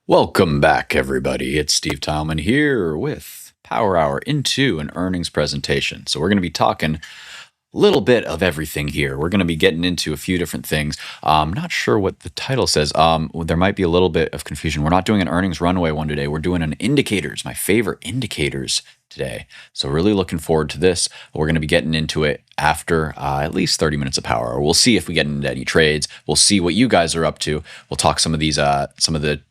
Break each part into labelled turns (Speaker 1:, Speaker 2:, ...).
Speaker 1: Welcome back, everybody. It's Steve Tileman here with Power Hour into an earnings presentation. So we're going to be talking a little bit of everything here. We're going to be getting into a few different things. I'm not sure what the title says. There might be a little bit of confusion. We're not doing an earnings runway one today. We're doing an indicators, my favorite indicators today. So really looking forward to this. We're going to be getting into it after at least 30 minutes of Power Hour. We'll see if we get into any trades. We'll see what you guys are up to. We'll talk some of these, some of the,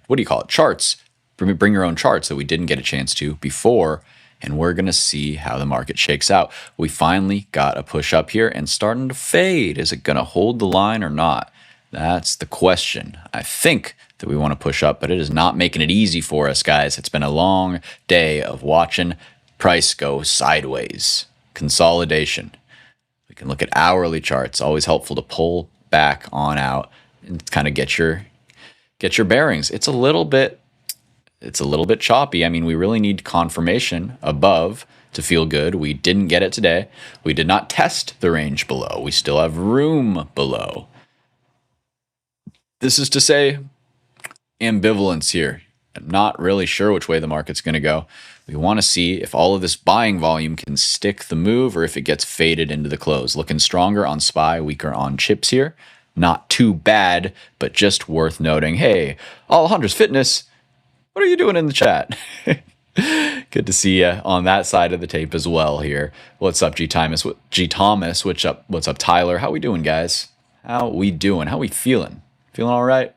Speaker 1: what do you call it? Charts. Bring your own charts that we didn't get a chance to before. And we're going to see how the market shakes out. We finally got a push up here and starting to fade. Is it going to hold the line or not? That's the question. I think that we want to push up, but it is not making it easy for us, guys. It's been a long day of watching price go sideways. Consolidation. We can look at hourly charts. Always helpful to pull back on out and kind of get your bearings. It's a little bit choppy. I mean, we really need confirmation above to feel good. We didn't get it today. We did not test the range below. We still have room below. This is to say ambivalence here. I'm not really sure which way the market's going to go. We want to see if all of this buying volume can stick the move or if it gets faded into the close. Looking stronger on SPY, weaker on chips here. Not too bad, but just worth noting. Hey, Alejandro's Fitness, what are you doing in the chat? Good to see you on that side of the tape as well here. What's up, G Thomas? What's up, Tyler? How we doing, guys? How we doing? How we feeling? Feeling all right?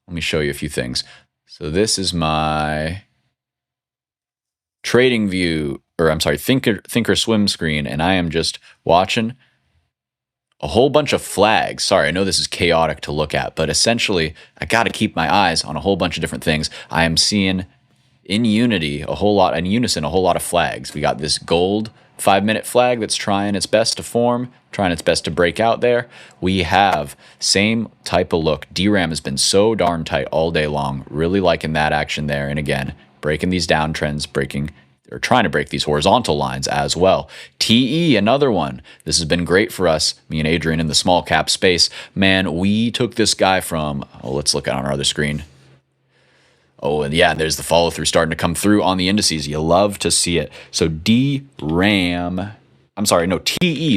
Speaker 1: Let me show you a few things. So this is my trading view, or I'm sorry, Thinker swim screen, and I am just watching a whole bunch of flags. Sorry, I know this is chaotic to look at, but essentially I got to keep my eyes on a whole bunch of different things. I am seeing in unison a whole lot of flags. We got this gold 5-minute flag that's trying its best to form, trying its best to break out there. We have same type of look. DRAM has been so darn tight all day long. Really liking that action there. And again, breaking these downtrends, trying to break these horizontal lines as well. TE, another one. This has been great for us, me and Adrian in the small cap space. Man, we took this guy from, let's look at on our other screen. Oh, and yeah, there's the follow through starting to come through on the indices. You love to see it. So TE,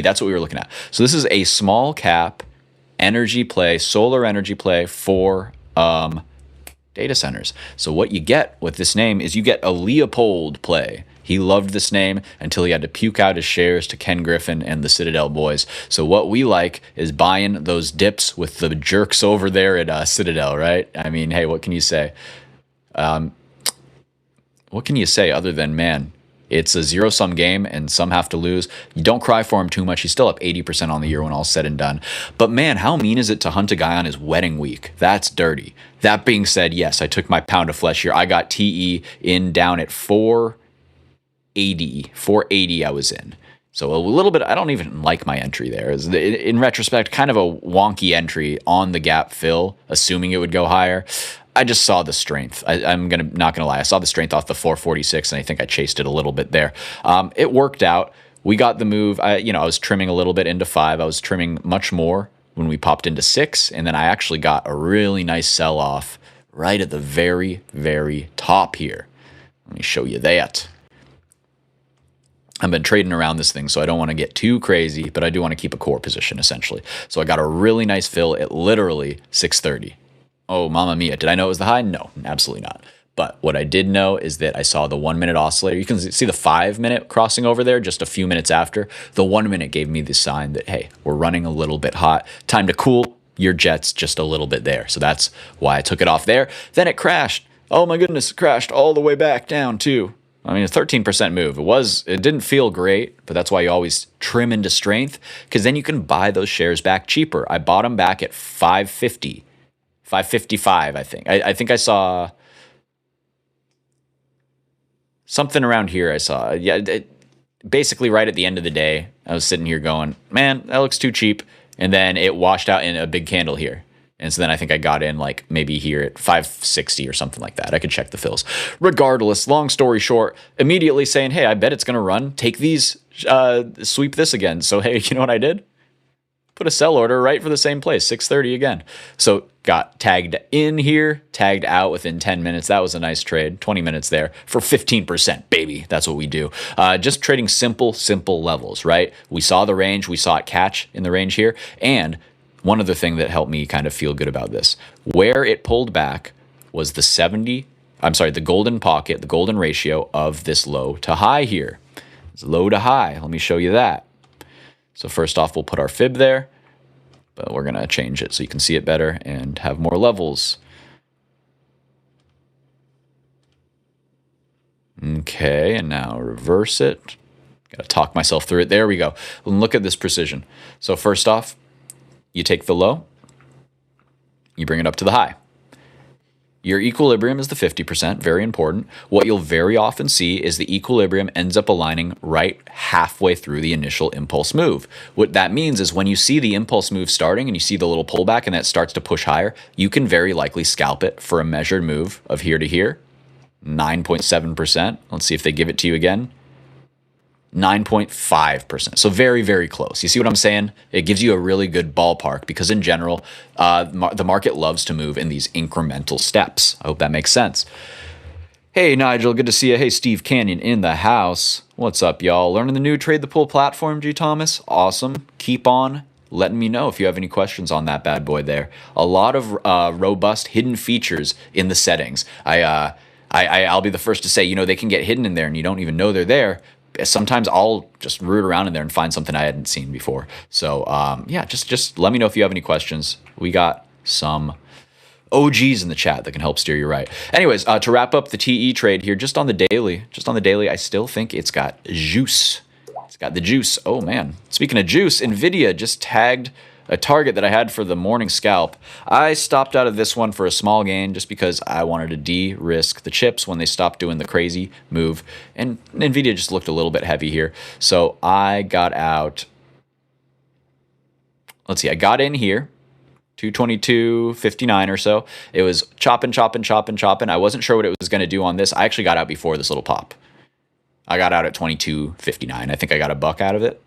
Speaker 1: that's what we were looking at. So this is a small cap energy play, solar energy play for data centers. So what you get with this name is you get a Leopold play. He loved this name until he had to puke out his shares to Ken Griffin and the Citadel boys. So what we like is buying those dips with the jerks over there at Citadel, right? I mean, hey, what can you say? What can you say other than, man, it's a zero-sum game and some have to lose. You don't cry for him too much. He's still up 80% on the year when all's said and done. But man, how mean is it to hunt a guy on his wedding week? That's dirty. That being said, yes, I took my pound of flesh here. I got TE in down at 480 I was in. So a little bit, I don't even like my entry there. In retrospect, kind of a wonky entry on the gap fill, assuming it would go higher. I just saw the strength. I'm not gonna lie. I saw the strength off the 446, and I think I chased it a little bit there. It worked out. We got the move. I was trimming a little bit into 5. I was trimming much more when we popped into 6, and then I actually got a really nice sell-off right at the very, very top here. Let me show you that. I've been trading around this thing, so I don't want to get too crazy, but I do want to keep a core position, essentially. So I got a really nice fill at literally 630. Oh, mamma mia. Did I know it was the high? No, absolutely not. But what I did know is that I saw the 1-minute oscillator. You can see the 5-minute crossing over there just a few minutes after. The 1 minute gave me the sign that, hey, we're running a little bit hot. Time to cool your jets just a little bit there. So that's why I took it off there. Then it crashed. Oh my goodness, it crashed all the way back down too. I mean, a 13% move. It didn't feel great, but that's why you always trim into strength, because then you can buy those shares back cheaper. I bought them back at 550, 555, I think. I think I saw something around here. I saw, basically right at the end of the day, I was sitting here going, man, that looks too cheap. And then it washed out in a big candle here. And so then I think I got in like maybe here at 560 or something like that. I could check the fills. Regardless, long story short, immediately saying, hey, I bet it's going to run. Take these, sweep this again. So, hey, you know what I did? put a sell order right for the same place, 630 again. So got tagged in here, tagged out within 10 minutes. That was a nice trade, 20 minutes there for 15%, baby. That's what we do. Just trading simple levels, right? We saw the range, we saw it catch in the range here. And one other thing that helped me kind of feel good about this, where it pulled back was the golden pocket, the golden ratio of this low to high here. It's low to high. Let me show you that. So first off, we'll put our fib there, but we're going to change it so you can see it better and have more levels. Okay, and now reverse it. Got to talk myself through it. There we go. And look at this precision. So first off, you take the low, you bring it up to the high. Your equilibrium is the 50%, very important. What you'll very often see is the equilibrium ends up aligning right halfway through the initial impulse move. What that means is when you see the impulse move starting and you see the little pullback and that starts to push higher, you can very likely scalp it for a measured move of here to here, 9.7%. Let's see if they give it to you again. 9.5%. So very, very close. You see what I'm saying? It gives you a really good ballpark because in general, the market loves to move in these incremental steps. I hope that makes sense. Hey, Nigel, good to see you. Hey, Steve Canyon in the house. What's up, y'all? Learning the new Trade the Pool platform, G. Thomas? Awesome. Keep on letting me know if you have any questions on that bad boy there. A lot of robust hidden features in the settings. I'll be the first to say, they can get hidden in there and you don't even know they're there. Sometimes I'll just root around in there and find something I hadn't seen before. So yeah, just let me know if you have any questions. We got some OGs in the chat that can help steer you right. Anyways, to wrap up the TE trade here, just on the daily, I still think it's got juice. It's got the juice. Oh man, speaking of juice, NVIDIA just tagged a target that I had for the morning scalp. I stopped out of this one for a small gain just because I wanted to de-risk the chips when they stopped doing the crazy move. And NVIDIA just looked a little bit heavy here. So I got out. Let's see, I got in here, 222.59 or so. It was chopping. I wasn't sure what it was going to do on this. I actually got out before this little pop. I got out at 22.59. I think I got a buck out of it.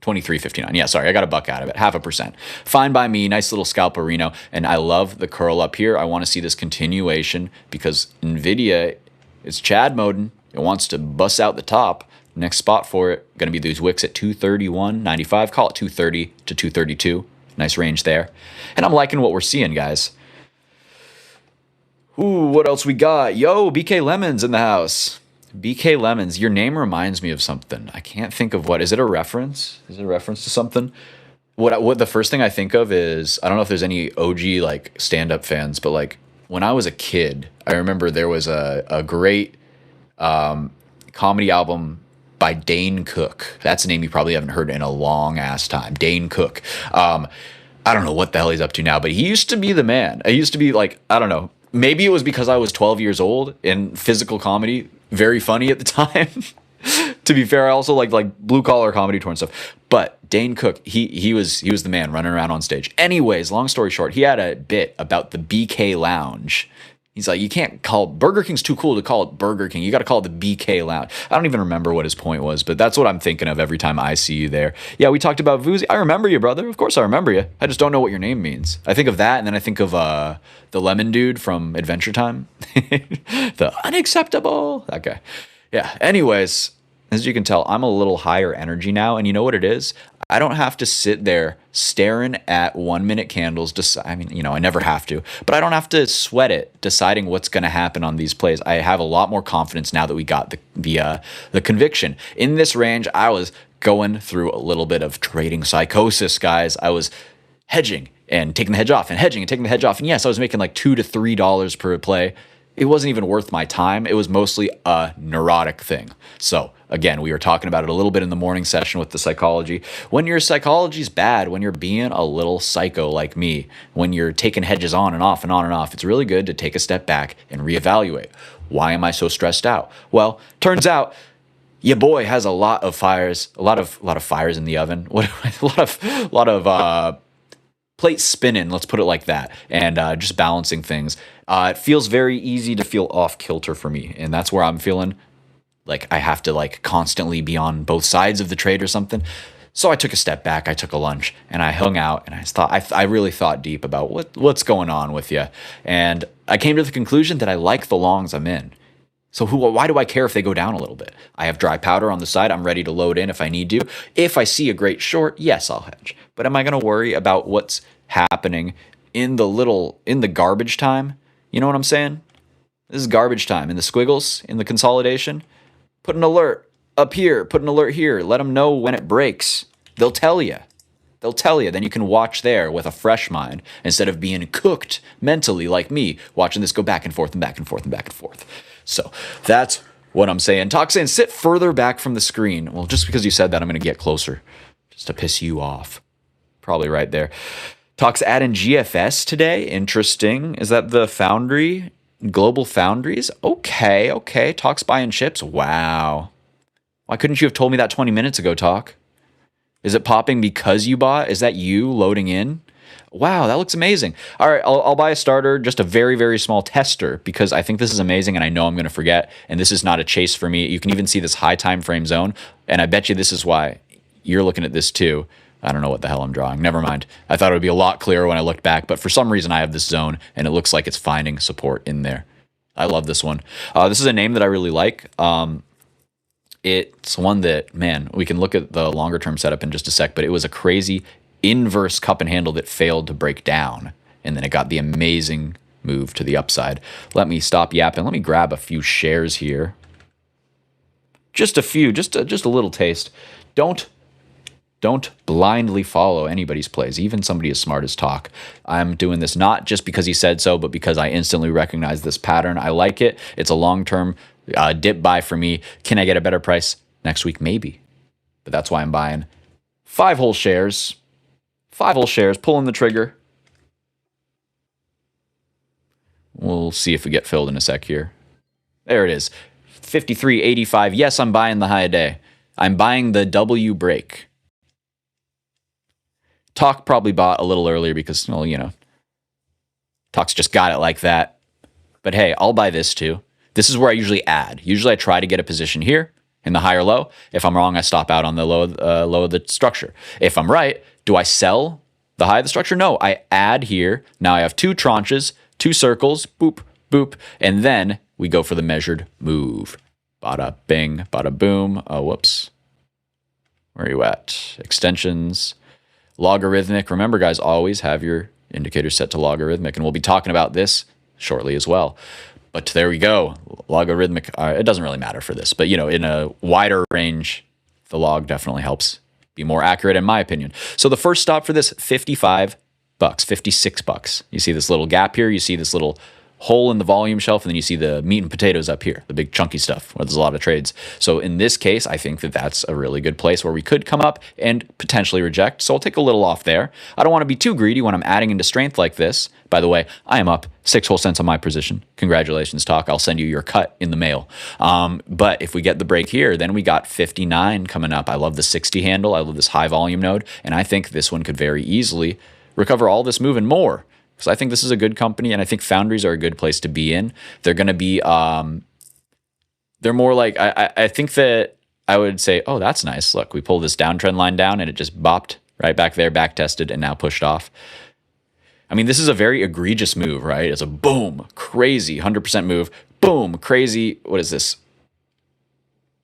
Speaker 1: 23.59. Yeah, sorry, I got a buck out of it, 0.5%. Fine by me, nice little scalperino, and I love the curl up here. I want to see this continuation because NVIDIA is Chad moding. It wants to bust out the top. Next spot for it, going to be these wicks at 231.95. Call it 230 to 232. Nice range there. And I'm liking what we're seeing, guys. Ooh, what else we got? Yo, BK Lemons in the house. BK Lemons, your name reminds me of something. I can't think of what. Is it a reference? Is it a reference to something? What the first thing I think of is, I don't know if there's any OG like stand-up fans, but like when I was a kid, I remember there was a great comedy album by Dane Cook. That's a name you probably haven't heard in a long ass time. Dane Cook. I don't know what the hell he's up to now, but he used to be the man. I used to be like, I don't know. Maybe it was because I was 12 years old in physical comedy. Very funny at the time. To be fair, I also like blue collar comedy tour and stuff. But Dane Cook, he was the man running around on stage. Anyways, long story short, he had a bit about the BK Lounge. He's like, you can't call Burger King's too cool to call it Burger King. You got to call it the BK Lounge. I don't even remember what his point was, but that's what I'm thinking of every time I see you there. Yeah, we talked about Vuzi. I remember you, brother. Of course I remember you. I just don't know what your name means. I think of that, and then I think of the lemon dude from Adventure Time. The unacceptable. That guy. Yeah, anyways, as you can tell, I'm a little higher energy now, and you know what it is? I don't have to sit there staring at 1 minute candles. I mean, I never have to, but I don't have to sweat it deciding what's going to happen on these plays. I have a lot more confidence now that we got the conviction. In this range, I was going through a little bit of trading psychosis, guys. I was hedging and taking the hedge off and hedging and taking the hedge off. And yes, I was making like $2 to $3 per play. It wasn't even worth my time. It was mostly a neurotic thing. So again, we were talking about it a little bit in the morning session with the psychology. When your psychology's bad, when you're being a little psycho like me, when you're taking hedges on and off and on and off, it's really good to take a step back and reevaluate. Why am I so stressed out? Well, turns out your boy has a lot of fires, a lot of fires in the oven. A lot of plate spinning, let's put it like that, and just balancing things. It feels very easy to feel off kilter for me, and that's where I'm feeling like I have to like constantly be on both sides of the trade or something. So I took a step back, I took a lunch, and I hung out, and I really thought deep about what's going on with you. And I came to the conclusion that I like the longs I'm in. So why do I care if they go down a little bit? I have dry powder on the side. I'm ready to load in if I need to. If I see a great short, yes, I'll hedge. But am I going to worry about what's happening in the garbage time? You know what I'm saying? This is garbage time. In the squiggles, in the consolidation, put an alert up here, put an alert here. Let them know when it breaks. They'll tell you. They'll tell you. Then you can watch there with a fresh mind instead of being cooked mentally like me, watching this go back and forth and back and forth and back and forth. So that's what I'm saying. Talk saying sit further back from the screen. Well, just because you said that, I'm going to get closer just to piss you off. Probably right there. Talk's adding GFS today. Interesting. Is that the foundry? Global Foundries? Okay. Talk's buying chips. Wow. Why couldn't you have told me that 20 minutes ago, Talk? Is it popping because you bought? Is that you loading in? Wow, that looks amazing. All right, I'll buy a starter, just a very, very small tester, because I think this is amazing and I know I'm going to forget. And this is not a chase for me. You can even see this high time frame zone. And I bet you this is why you're looking at this too. I don't know what the hell I'm drawing. Never mind. I thought it would be a lot clearer when I looked back, but for some reason I have this zone and it looks like it's finding support in there. I love this one. This is a name that I really like. It's one that, man, we can look at the longer term setup in just a sec, but it was a crazy inverse cup and handle that failed to break down. And then it got the amazing move to the upside. Let me stop yapping. Let me grab a few shares here. Just a few, just a little taste. Don't blindly follow anybody's plays, even somebody as smart as Talk. I'm doing this not just because he said so, but because I instantly recognize this pattern. I like it. It's a long-term dip buy for me. Can I get a better price next week? Maybe. But that's why I'm buying 5 whole shares. 5 whole shares, pulling the trigger. We'll see if we get filled in a sec here. There it is. 53.85. Yes, I'm buying the high day. I'm buying the W break. Talk probably bought a little earlier because, well, you know, Talk's just got it like that. But hey, I'll buy this too. This is where I usually add. Usually I try to get a position here in the higher low. If I'm wrong, I stop out on the low of the structure. If I'm right, do I sell the high of the structure? No, I add here. Now I have 2 tranches, 2 circles, boop, boop, and then we go for the measured move. Bada bing, bada boom. Oh, whoops. Where are you at? Extensions. Logarithmic. Remember, guys, always have your indicator set to logarithmic, and we'll be talking about this shortly as well. But there we go. Logarithmic. It doesn't really matter for this, but you know, in a wider range, the log definitely helps be more accurate, in my opinion. So the first stop for this, $55, $56. You see this little gap here. You see this little hole in the volume shelf, and then you see the meat and potatoes up here, the big chunky stuff where there's a lot of trades. So in this case, I think that that's a really good place where we could come up and potentially reject. So I'll take a little off there. I don't want to be too greedy when I'm adding into strength like this. By the way, I am up 6 whole cents on my position. Congratulations, Talk. I'll send you your cut in the mail. But if we get the break here, then we got 59 coming up. I love the 60 handle. I love this high volume node. And I think this one could very easily recover all this move and more. Because I think this is a good company, and I think foundries are a good place to be in. They're going to be, they're more like, I think that I would say, oh, that's nice. Look, we pull this downtrend line down, and it just bopped right back there, back tested, and now pushed off. I mean, this is a very egregious move, right? It's a boom, crazy 100% move, boom, crazy, what is this?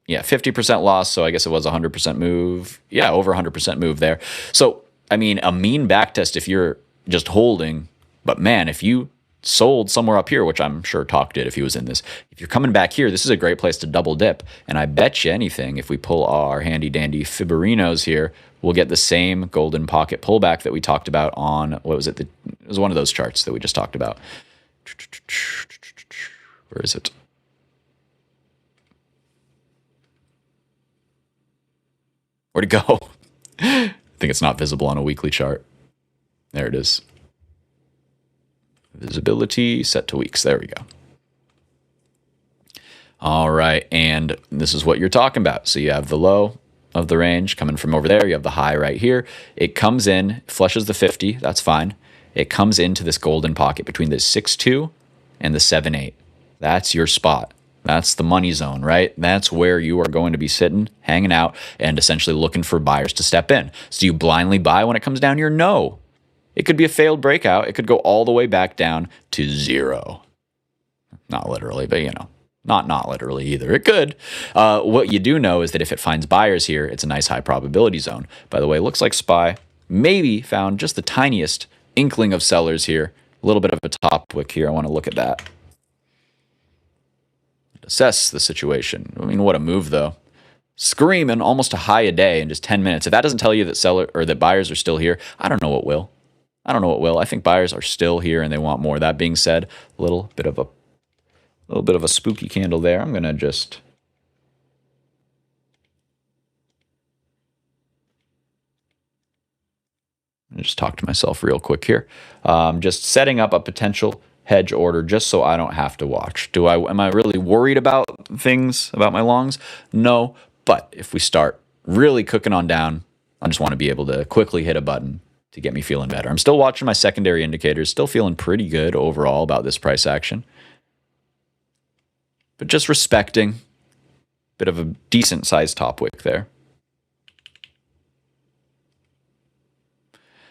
Speaker 1: Yeah, 50% loss, so I guess it was a 100% move. Yeah, over 100% move there. So, I mean, a mean backtest if you're just holding. But man, if you sold somewhere up here, which I'm sure Talk did if he was in this, if you're coming back here, this is a great place to double dip. And I bet you anything, if we pull our handy dandy Fiberinos here, we'll get the same golden pocket pullback that we talked about on, what was it? It was one of those charts that we just talked about. Where is it? Where'd it go? I think it's not visible on a weekly chart. There it is. Visibility set to weeks. There we go. All right. And this is what you're talking about. So you have the low of the range coming from over there. You have the high right here. It comes in, flushes the 50. That's fine. It comes into this golden pocket between the 6.2 and the 7.8. That's your spot. That's the money zone, right? That's where you are going to be sitting, hanging out, and essentially looking for buyers to step in. So do you blindly buy when it comes down here? No. It could be a failed breakout. It could go all the way back down to zero. Not literally, but not literally either. It could. What you do know is that if it finds buyers here, it's a nice high probability zone. By the way, it looks like SPY maybe found just the tiniest inkling of sellers here. A little bit of a top wick here. I want to look at that. Assess the situation. I mean, what a move, though. Screaming almost a high a day in just 10 minutes. If that doesn't tell you that seller or that buyers are still here, I don't know what will. I think buyers are still here and they want more. That being said, a little bit of a spooky candle there. I'm gonna just talk to myself real quick here. Just setting up a potential hedge order just so I don't have to watch. Am I really worried about things about my longs? No, but if we start really cooking on down, I just want to be able to quickly hit a button to get me feeling better. I'm still watching my secondary indicators, still feeling pretty good overall about this price action. But just respecting a bit of a decent sized top wick there.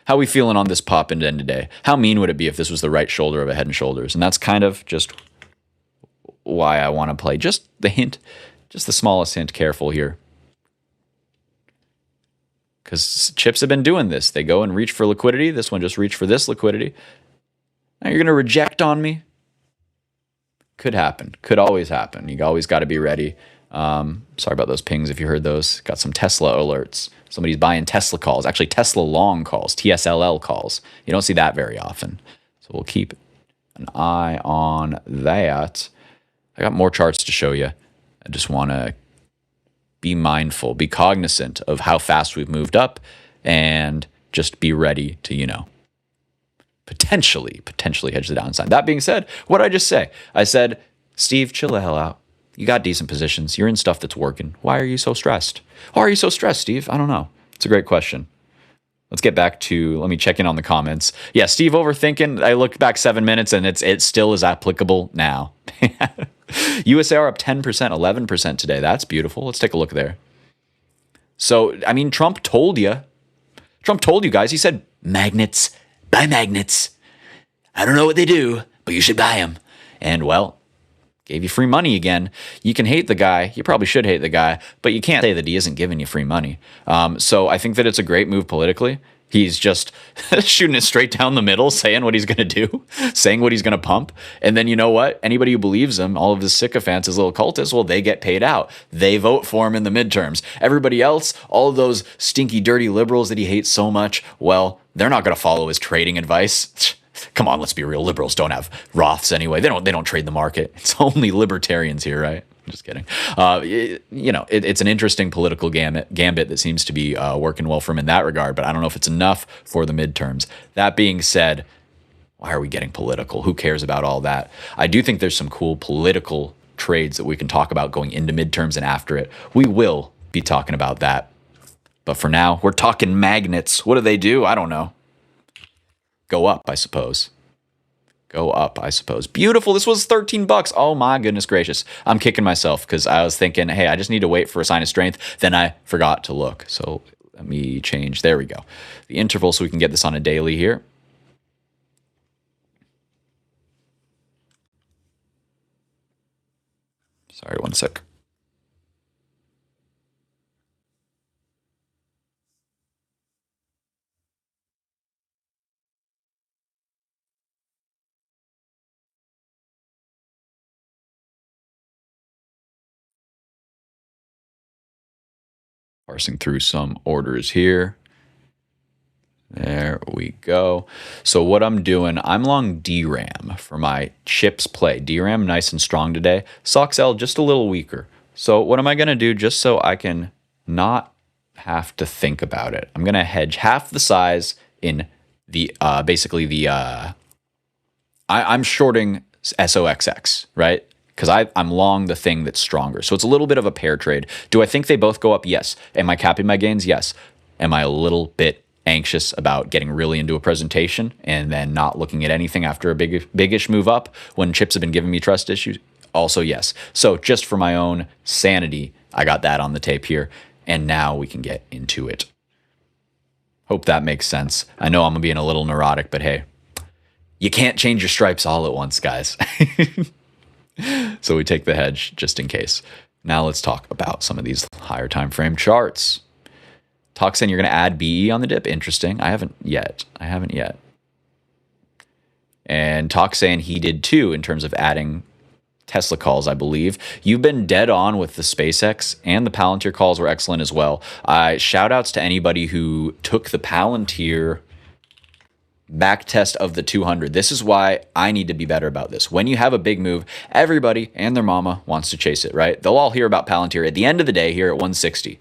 Speaker 1: How are we feeling on this pop into end today? How mean would it be if this was the right shoulder of a Head and Shoulders? And that's kind of just why I want to play just the hint, just the smallest hint, careful here. Because chips have been doing this. They go and reach for liquidity. This one just reached for this liquidity. Now you're going to reject on me? Could happen. Could always happen. You always got to be ready. Sorry about those pings if you heard those. Got some Tesla alerts. Somebody's buying Tesla calls. Actually, Tesla long calls. TSLL calls. You don't see that very often. So we'll keep an eye on that. I got more charts to show you. I just want to be mindful, be cognizant of how fast we've moved up, and just be ready to, potentially hedge the downside. That being said, what did I just say? I said, Steve, chill the hell out. You got decent positions. You're in stuff that's working. Why are you so stressed? Why are you so stressed, Steve? I don't know. It's a great question. Let's get back to, let me check in on the comments. Yeah, Steve overthinking. I looked back 7 minutes and it still is applicable now. USAR up 10%, 11% today. That's beautiful. Let's take a look there. So, I mean, Trump told you guys. He said, magnets, buy magnets. I don't know what they do, but you should buy them. And, well, gave you free money again. You can hate the guy. You probably should hate the guy, but you can't say that he isn't giving you free money. So I think that it's a great move politically. He's just shooting it straight down the middle, saying what he's going to do, saying what he's going to pump. And then you know what? Anybody who believes him, all of his sycophants, his little cultists, well, they get paid out. They vote for him in the midterms. Everybody else, all of those stinky, dirty liberals that he hates so much, well, they're not going to follow his trading advice. Come on, let's be real. Liberals don't have Roths anyway. They don't trade the market. It's only libertarians here, right? I'm just kidding. It's an interesting political gambit that seems to be working well for him in that regard, but I don't know if it's enough for the midterms. That being said, why are we getting political? Who cares about all that? I do think there's some cool political trades that we can talk about going into midterms and after it. We will be talking about that. But for now, we're talking magnets. What do they do? I don't know. Go up, I suppose. Beautiful. This was $13. Oh my goodness gracious. I'm kicking myself because I was thinking, hey, I just need to wait for a sign of strength. Then I forgot to look. So let me change. There we go. The interval so we can get this on a daily here. Sorry, one sec. Parsing through some orders here. There we go. So what I'm doing, I'm long DRAM for my chips play. DRAM nice and strong today. SOXL just a little weaker. So what am I going to do just so I can not have to think about it? I'm going to hedge half the size in the I'm shorting SOXX, right? Because I'm long the thing that's stronger. So it's a little bit of a pair trade. Do I think they both go up? Yes. Am I capping my gains? Yes. Am I a little bit anxious about getting really into a presentation and then not looking at anything after a biggish move up when chips have been giving me trust issues? Also, yes. So just for my own sanity, I got that on the tape here. And now we can get into it. Hope that makes sense. I know I'm being a little neurotic, but hey, you can't change your stripes all at once, guys. So we take the hedge just in case. Now let's talk about some of these higher time frame charts. Talk saying you're going to add BE on the dip. Interesting. I haven't yet. And Talk saying he did too in terms of adding Tesla calls, I believe. You've been dead on with the SpaceX, and the Palantir calls were excellent as well. Shout outs to anybody who took the Palantir back test of the 200. This is why I need to be better about this. When you have a big move, everybody and their mama wants to chase it, right? They'll all hear about Palantir at the end of the day here at 160.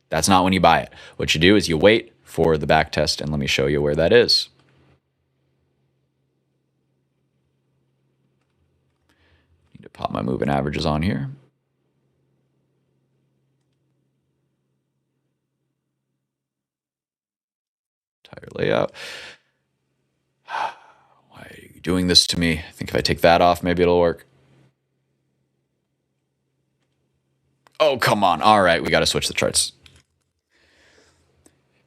Speaker 1: That's not when you buy it. What you do is you wait for the back test, and let me show you where that is. Need to pop my moving averages on here. Tire layout. Why are you doing this to me? I think if I take that off, maybe it'll work. Oh, come on. All right, we got to switch the charts.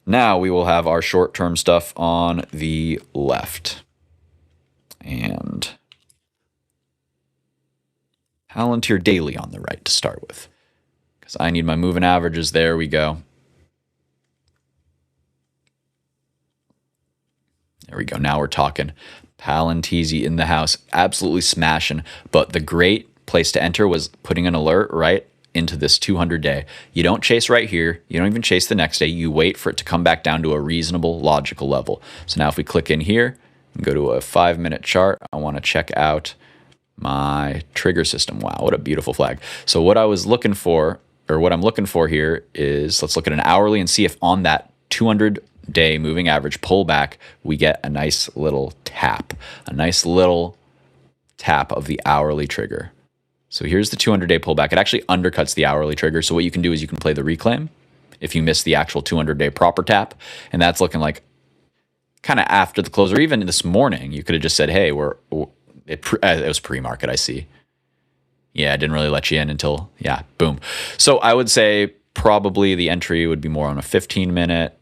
Speaker 1: Now we will have our short-term stuff on the left. And Palantir daily on the right to start with. Because I need my moving averages. There we go. There we go. Now we're talking. Palantir in the house. Absolutely smashing. But the great place to enter was putting an alert right into this 200-day. You don't chase right here. You don't even chase the next day. You wait for it to come back down to a reasonable, logical level. So now if we click in here and go to a 5-minute chart, I want to check out my trigger system. Wow, what a beautiful flag. So what I was looking for, or what I'm looking for here is, let's look at an hourly and see if on that 200-day moving average pullback, we get a nice little tap. A nice little tap of the hourly trigger. So here's the 200-day pullback. It actually undercuts the hourly trigger. So what you can do is you can play the reclaim if you miss the actual 200-day proper tap. And that's looking like kind of after the close, or even this morning, you could have just said, hey, it was pre-market, I see. Yeah, I didn't really let you in until, yeah, boom. So I would say probably the entry would be more on a 15-minute.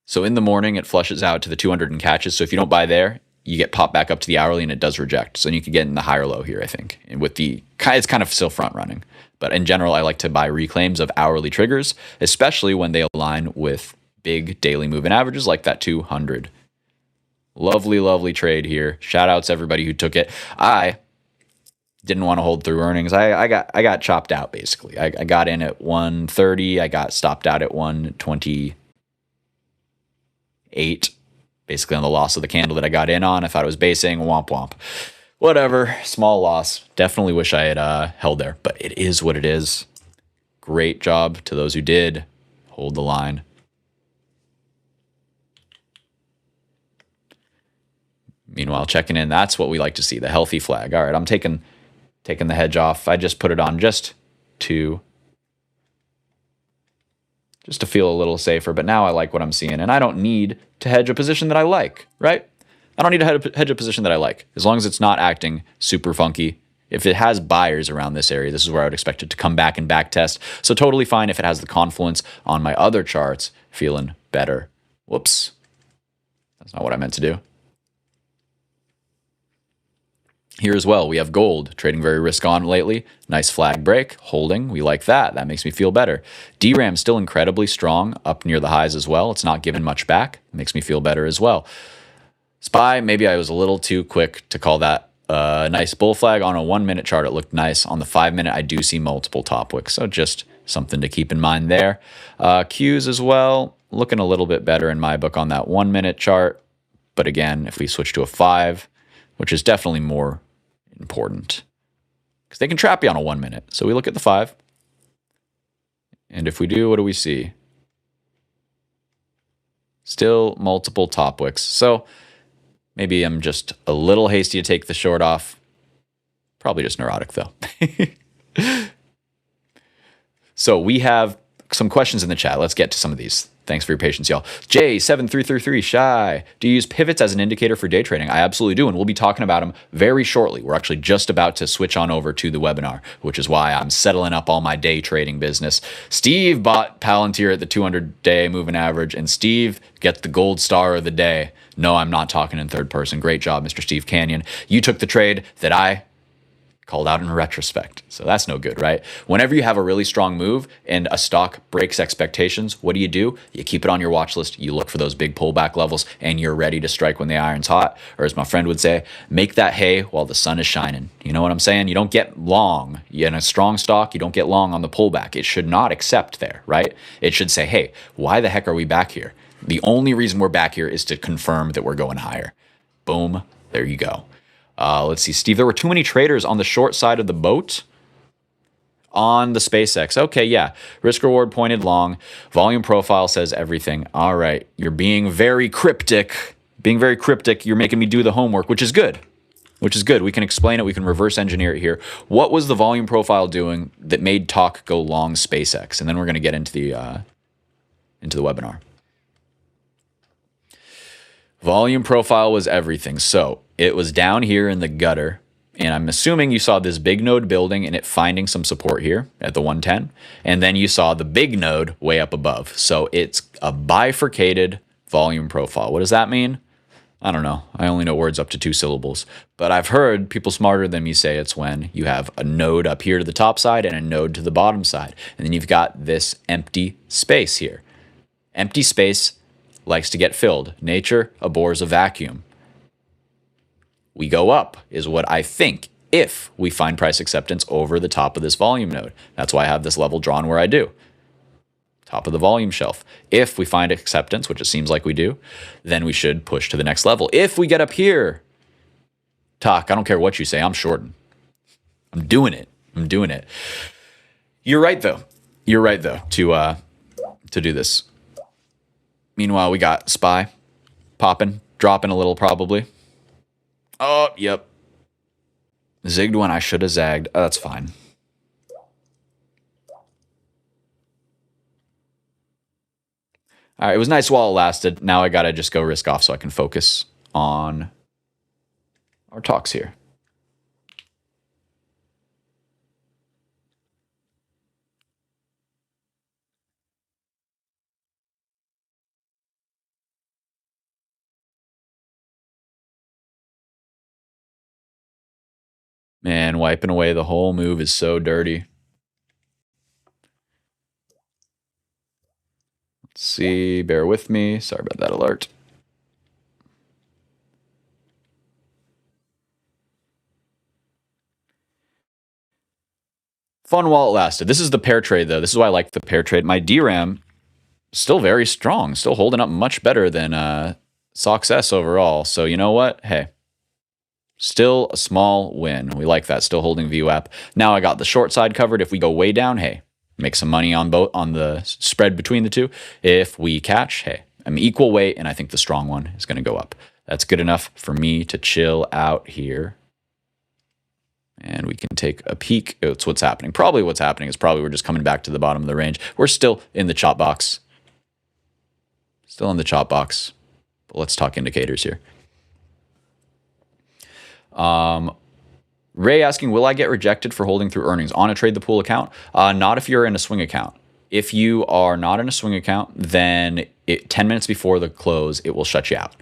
Speaker 1: So in the morning, it flushes out to the 200 and catches. So if you don't buy there, you get popped back up to the hourly and it does reject. So then you could get in the higher low here, I think. And with the, it's kind of still front running. But in general, I like to buy reclaims of hourly triggers, especially when they align with big daily moving averages like that 200. Lovely, lovely trade here. Shout outs to everybody who took it. I didn't want to hold through earnings. I got chopped out basically. I got in at 130. I got stopped out at 128, basically on the loss of the candle that I got in on. I thought it was basing. Womp womp. Whatever. Small loss. Definitely wish I had held there, but it is what it is. Great job to those who did hold the line. Meanwhile, checking in, that's what we like to see, the healthy flag. All right, I'm taking the hedge off. I just put it on just to feel a little safer, but now I like what I'm seeing, and I don't need to hedge a position that I like, right? I don't need to hedge a position that I like, as long as it's not acting super funky. If it has buyers around this area, this is where I would expect it to come back and back test. So totally fine if it has the confluence on my other charts, feeling better. Whoops. That's not what I meant to do. Here as well, we have gold trading very risk on lately. Nice flag break, holding. We like that. That makes me feel better. DRAM still incredibly strong, up near the highs as well. It's not giving much back. Makes me feel better as well. SPY, maybe I was a little too quick to call that a nice bull flag. On a 1-minute chart, it looked nice. On the 5-minute, I do see multiple top wicks, so just something to keep in mind there. Qs as well, looking a little bit better in my book on that 1-minute chart. But again, if we switch to a 5, which is definitely more important, because they can trap you on a 1-minute. So we look at the 5. And if we do, what do we see? Still multiple top wicks. So maybe I'm just a little hasty to take the short off. Probably just neurotic though. So we have some questions in the chat. Let's get to some of these. Thanks for your patience, y'all. J7333 Shy. Do you use pivots as an indicator for day trading? I absolutely do, and we'll be talking about them very shortly. We're actually just about to switch on over to the webinar, which is why I'm settling up all my day trading business. Steve bought Palantir at the 200-day moving average, and Steve gets the gold star of the day. No, I'm not talking in third person. Great job, Mr. Steve Canyon. You took the trade that I called out in retrospect. So that's no good, right? Whenever you have a really strong move and a stock breaks expectations, what do? You keep it on your watch list. You look for those big pullback levels and you're ready to strike when the iron's hot. Or as my friend would say, make that hay while the sun is shining. You know what I'm saying? You don't get long. In a strong stock, you don't get long on the pullback. It should not accept there, right? It should say, hey, why the heck are we back here? The only reason we're back here is to confirm that we're going higher. Boom. There you go. Let's see, Steve, there were too many traders on the short side of the boat on the SpaceX. Okay, yeah. Risk reward pointed long. Volume profile says everything. All right. You're being very cryptic. You're making me do the homework, which is good. We can explain it. We can reverse engineer it here. What was the volume profile doing that made talk go long SpaceX? And then we're going to get into the webinar. Volume profile was everything. So it was down here in the gutter, and I'm assuming you saw this big node building and it finding some support here at the 110, and then you saw the big node way up above. So it's a bifurcated volume profile. What does that mean? I don't know. I only know words up to 2 syllables, but I've heard people smarter than me say it's when you have a node up here to the top side and a node to the bottom side, and then you've got this empty space here. Empty space likes to get filled. Nature abhors a vacuum. We go up is what I think if we find price acceptance over the top of this volume node. That's why I have this level drawn where I do. Top of the volume shelf. If we find acceptance, which it seems like we do, then we should push to the next level. If we get up here, talk, I don't care what you say, I'm shorting. I'm doing it. You're right though to do this. Meanwhile, we got SPY popping, dropping a little probably. Oh, yep. Zigged when I should have zagged. Oh, that's fine. All right, it was nice while it lasted. Now I got to just go risk off so I can focus on our talks here. Man, wiping away the whole move is so dirty. Let's see. Bear with me. Sorry about that alert. Fun while it lasted. This is the pair trade, though. This is why I like the pair trade. My DRAM still very strong. Still holding up much better than SOXS overall. So you know what? Hey. Still a small win. We like that. Still holding VWAP. Now I got the short side covered. If we go way down, hey, make some money on both on the spread between the two. If we catch, hey, I'm equal weight, and I think the strong one is going to go up. That's good enough for me to chill out here. And we can take a peek. It's what's happening. Probably what's happening is probably we're just coming back to the bottom of the range. We're still in the chop box. Still in the chop box. But let's talk indicators here. Ray asking, will I get rejected for holding through earnings on a trade the pool account? Not if you're in a swing account. If you are not in a swing account, then 10 minutes before the close, it will shut you out.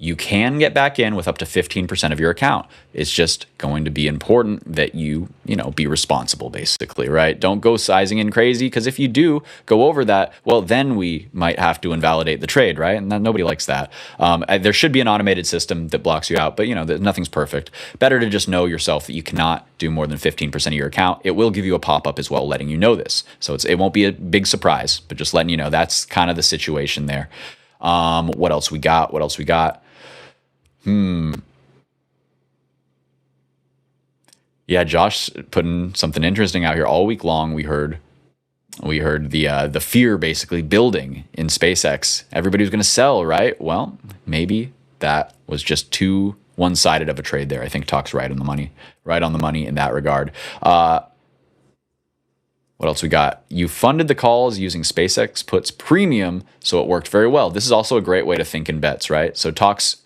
Speaker 1: You can get back in with up to 15% of your account. It's just going to be important that you be responsible, basically, right? Don't go sizing in crazy, because if you do go over that, well, then we might have to invalidate the trade, right? And nobody likes that. There should be an automated system that blocks you out, but nothing's perfect. Better to just know yourself that you cannot do more than 15% of your account. It will give you a pop-up as well, letting you know this. So it won't be a big surprise, but just letting you know that's kind of the situation there. What else we got? Yeah, Josh putting something interesting out here. All week long, we heard the fear basically building in SpaceX. Everybody was going to sell, right? Well, maybe that was just too one-sided of a trade there. I think talk's right on the money in that regard. What else we got? You funded the calls using SpaceX puts premium, so it worked very well. This is also a great way to think in bets, right? So talks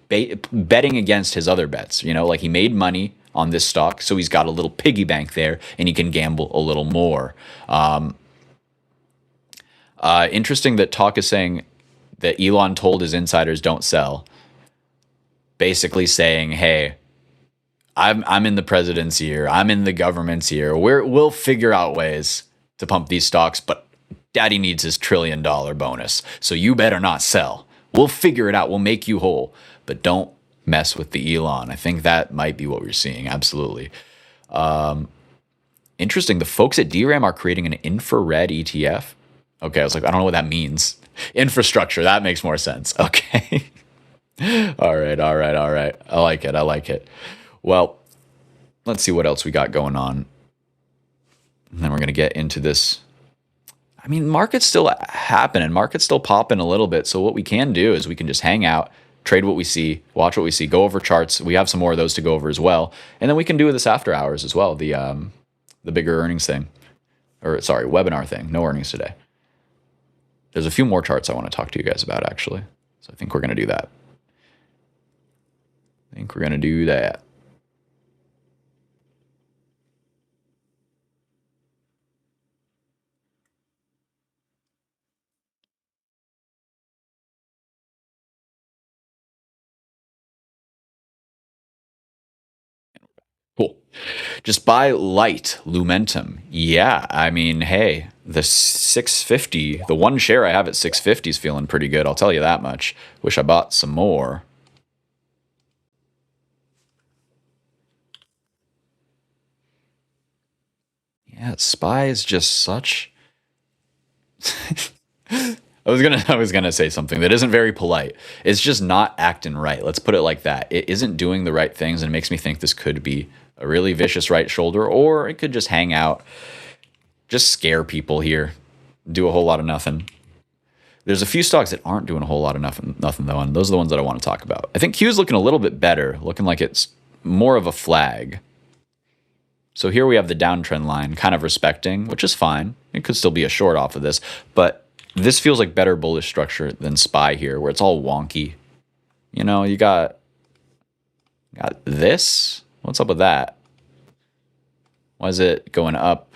Speaker 1: betting against his other bets. Like he made money on this stock, so he's got a little piggy bank there, and he can gamble a little more. Interesting that Talk is saying that Elon told his insiders don't sell, basically saying, "Hey, I'm in the president's ear. I'm in the government's ear. We'll figure out ways to pump these stocks, but Daddy needs his $1 trillion bonus, so you better not sell. We'll figure it out. We'll make you whole, but don't mess with the Elon." I think that might be what we're seeing. Absolutely. Interesting. The folks at DRAM are creating an infrared ETF. Okay, I was like, I don't know what that means. Infrastructure. That makes more sense. Okay. All right. I like it. Well, let's see what else we got going on. And then we're going to get into this. I mean, market's still happening. Market's still popping a little bit. So what we can do is we can just hang out, trade what we see, watch what we see, go over charts. We have some more of those to go over as well. And then we can do this after hours as well, the bigger earnings thing. Or, sorry, webinar thing. No earnings today. There's a few more charts I want to talk to you guys about, actually. So I think we're going to do that. Cool. Just buy light Lumentum. Yeah, I mean, hey, the 650, the one share I have at 650 is feeling pretty good. I'll tell you that much. Wish I bought some more. Yeah, SPY is just such. I was gonna say something that isn't very polite. It's just not acting right. Let's put it like that. It isn't doing the right things, and it makes me think this could be a really vicious right shoulder, or it could just hang out, just scare people here, do a whole lot of nothing. There's a few stocks that aren't doing a whole lot of nothing though, and those are the ones that I want to talk about. I think Q is looking a little bit better, looking like it's more of a flag. So here we have the downtrend line kind of respecting, which is fine. It could still be a short off of this, but this feels like better bullish structure than SPY here, where it's all wonky. You got this. What's up with that? Why is it going up?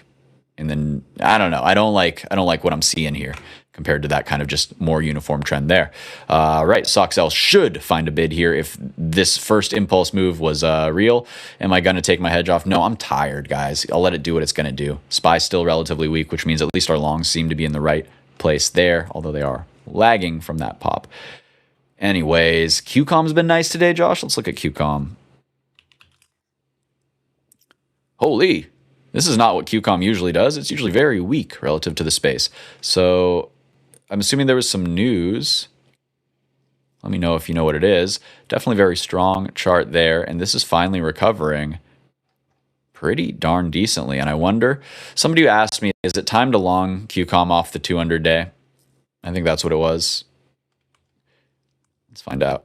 Speaker 1: And then I don't know. I don't like what I'm seeing here compared to that kind of just more uniform trend there. Right, SOXL should find a bid here if this first impulse move was real. Am I going to take my hedge off? No, I'm tired, guys. I'll let it do what it's going to do. SPY's still relatively weak, which means at least our longs seem to be in the right place there, although they are lagging from that pop. Anyways, QCOM's been nice today, Josh. Let's look at QCOM. Holy, this is not what QCOM usually does. It's usually very weak relative to the space. So I'm assuming there was some news. Let me know if you know what it is. Definitely very strong chart there, and this is finally recovering pretty darn decently. And I wonder, somebody asked me, is it time to long QCOM off the 200 day? I think that's what it was. Let's find out.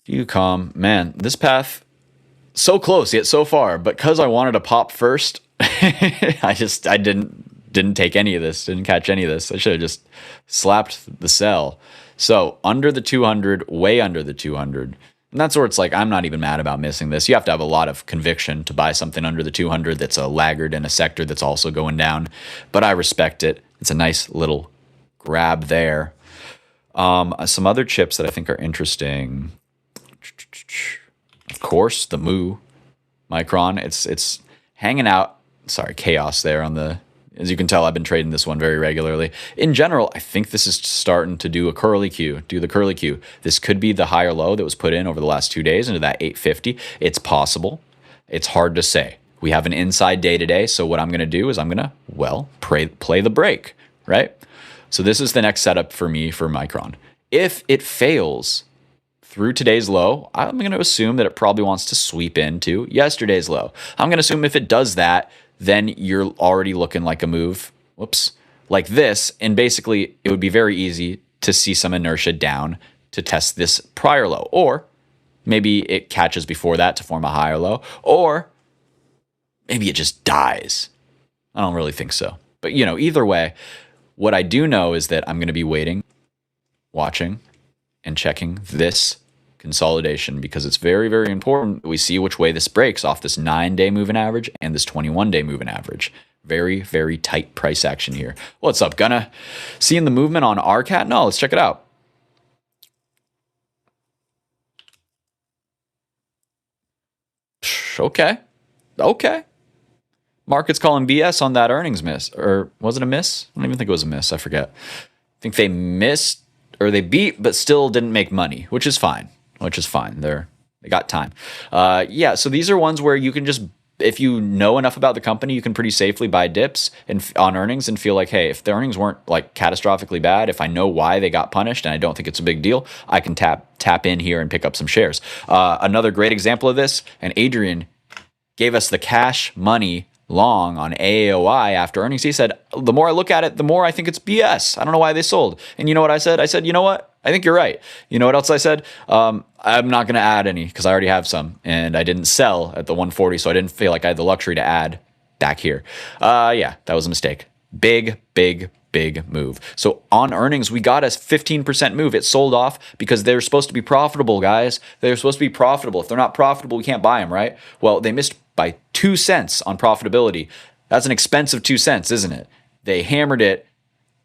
Speaker 1: QCOM, man, this path so close yet so far, but because I wanted to pop first, I didn't take any of this, didn't catch any of this. I should have just slapped the sell. So under the 200, way under the 200. And that's where it's like, I'm not even mad about missing this. You have to have a lot of conviction to buy something under the 200 that's a laggard in a sector that's also going down. But I respect it. It's a nice little grab there. Some other chips that I think are interesting. Of course, the Moo Micron. It's hanging out. Sorry, chaos there on the. As you can tell, I've been trading this one very regularly. In general, I think this is starting to do the curly Q. This could be the higher low that was put in over the last 2 days into that 850. It's possible. It's hard to say. We have an inside day today, so what I'm going to do is I'm going to, play the break, right? So this is the next setup for me for Micron. If it fails through today's low, I'm going to assume that it probably wants to sweep into yesterday's low. I'm going to assume if it does that, then you're already looking like a move, like this. And basically, it would be very easy to see some inertia down to test this prior low. Or Maybe it catches before that to form a high or low, or maybe it just dies. I don't really think so. But, either way, what I do know is that I'm going to be waiting, watching, and checking this consolidation because it's very, very important that we see which way this breaks off this 9-day moving average and this 21-day moving average. Very, very tight price action here. What's up, Gunna? Seeing the movement on RCAT? No, let's check it out. Okay. Market's calling BS on that earnings miss. Or was it a miss? I don't even think it was a miss. I forget. I think they missed or they beat but still didn't make money, which is fine. They got time. Yeah, so these are ones where you can just, if you know enough about the company, you can pretty safely buy dips on earnings and feel like, hey, if the earnings weren't like catastrophically bad, if I know why they got punished and I don't think it's a big deal, I can tap in here and pick up some shares. Another great example of this, and Adrian gave us the cash money long on AAOI after earnings. He said, the more I look at it, the more I think it's BS. I don't know why they sold. And you know what I said? I said, you know what? I think you're right. You know what else I said? I'm not going to add any because I already have some. And I didn't sell at the 140, so I didn't feel like I had the luxury to add back here. Yeah, that was a mistake. Big move. So on earnings, we got a 15% move. It sold off because they're supposed to be profitable, guys. They're supposed to be profitable. If they're not profitable, we can't buy them, right? Well, they missed by 2 cents on profitability. That's an expensive 2 cents, isn't it? They hammered it.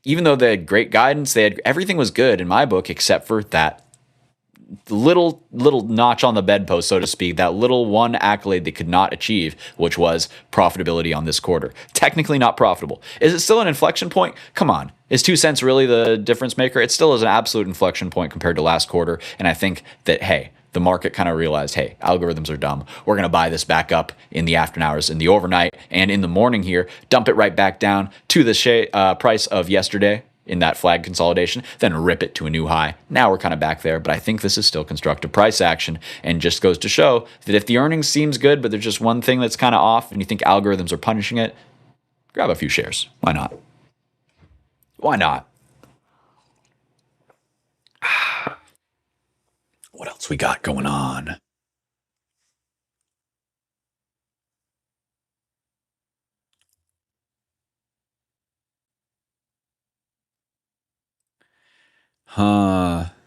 Speaker 1: Even though they had great guidance, everything was good in my book except for that little notch on the bedpost, so to speak, that little one accolade they could not achieve, which was profitability on this quarter. Technically not profitable. Is it still an inflection point? Come on. Is 2 cents really the difference maker? It still is an absolute inflection point compared to last quarter. And I think that, hey, the market kind of realized, hey, algorithms are dumb. We're going to buy this back up in the afternoon hours, in the overnight, and in the morning here, dump it right back down to the price of yesterday in that flag consolidation, then rip it to a new high. Now we're kind of back there, but I think this is still constructive price action and just goes to show that if the earnings seems good, but there's just one thing that's kind of off and you think algorithms are punishing it, grab a few shares. Why not? What else we got going on?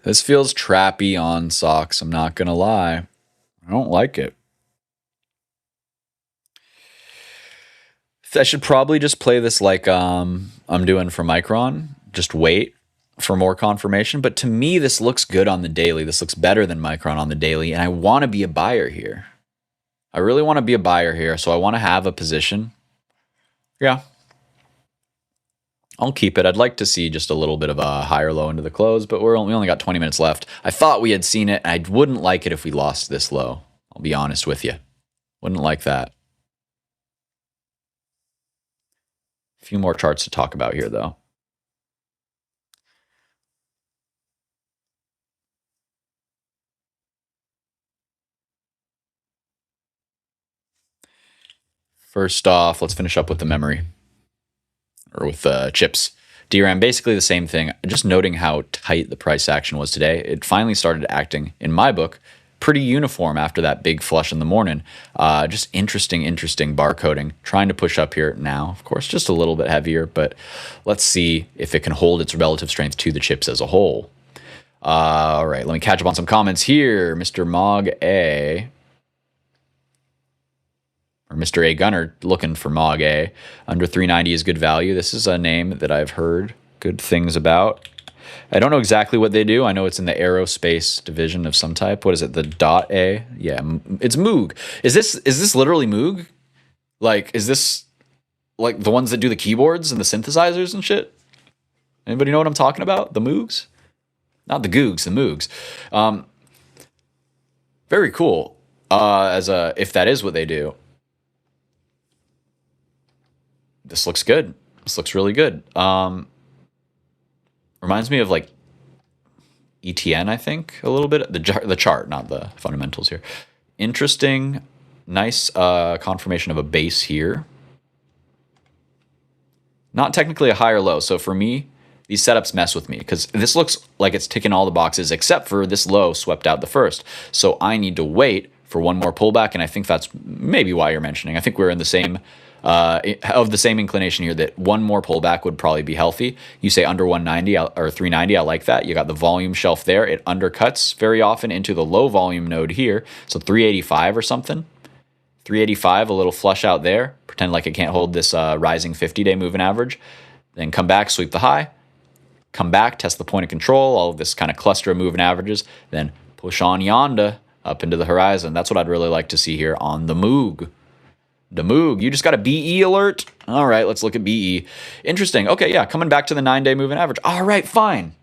Speaker 1: This feels trappy on socks. I'm not going to lie. I don't like it. I should probably just play this like I'm doing for Micron. Just wait for more confirmation. But to me, this looks good on the daily. This looks better than Micron on the daily. And I want to be a buyer here. I really want to be a buyer here. So I want to have a position. Yeah. I'll keep it. I'd like to see just a little bit of a higher low into the close, but we only got 20 minutes left. I thought we had seen it, and I wouldn't like it if we lost this low. I'll be honest with you. Wouldn't like that. A few more charts to talk about here, though. First off, let's finish up with the memory. Or with chips. DRAM, basically the same thing. Just noting how tight the price action was today. It finally started acting, in my book, pretty uniform after that big flush in the morning. Just interesting barcoding. Trying to push up here now. Of course, just a little bit heavier, but let's see if it can hold its relative strength to the chips as a whole. All right, let me catch up on some comments here. Mr. Mog A. Or Mr. A Gunner looking for Mog A. Under 390 is good value. This is a name that I've heard good things about. I don't know exactly what they do. I know it's in the aerospace division of some type. What is it? The dot A? Yeah, it's Moog. Is this literally Moog? Like, is this like the ones that do the keyboards and the synthesizers and shit? Anybody know what I'm talking about? The Moogs? Not the Googs, the Moogs. Very cool. If that is what they do. This looks good. This looks really good. Reminds me of like ETN, I think, a little bit. The chart, not the fundamentals here. Interesting, nice confirmation of a base here. Not technically a high or low. So for me, These setups mess with me because this looks like it's ticking all the boxes except for this low swept out the first. So I need to wait for one more pullback, and I think that's maybe why you're mentioning. I think we're in the same of the same inclination here that one more pullback would probably be healthy. You say under 190 or 390, I like that. You got the volume shelf there. It undercuts very often into the low volume node here. So 385 or something. 385, a little flush out there. Pretend like it can't hold this rising 50-day moving average. Then come back, sweep the high. Come back, test the point of control, all of this kind of cluster of moving averages. Then push on yonder up into the horizon. That's what I'd really like to see here on the Moog. The Moog. You just got a BE alert? All right, let's look at BE. Interesting. Okay, yeah, coming back to the 9-day moving average. All right, fine.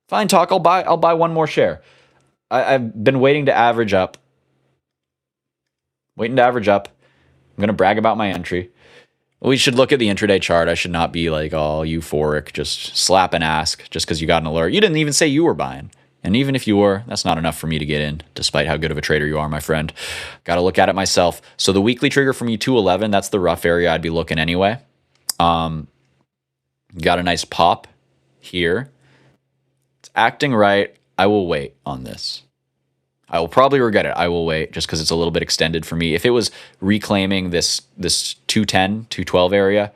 Speaker 1: Fine, talk. I'll buy one more share. I've been waiting to average up. I'm going to brag about my entry. We should look at the intraday chart. I should not be like all euphoric, just slap and ask just because you got an alert. You didn't even say you were buying. And even if you were, that's not enough for me to get in, despite how good of a trader you are, my friend. Got to look at it myself. So the weekly trigger for me, 211, that's the rough area I'd be looking anyway. Got a nice pop here. It's acting right. I will wait on this. I will probably regret it. I will wait just because it's a little bit extended for me. If it was reclaiming this 210, 212 area,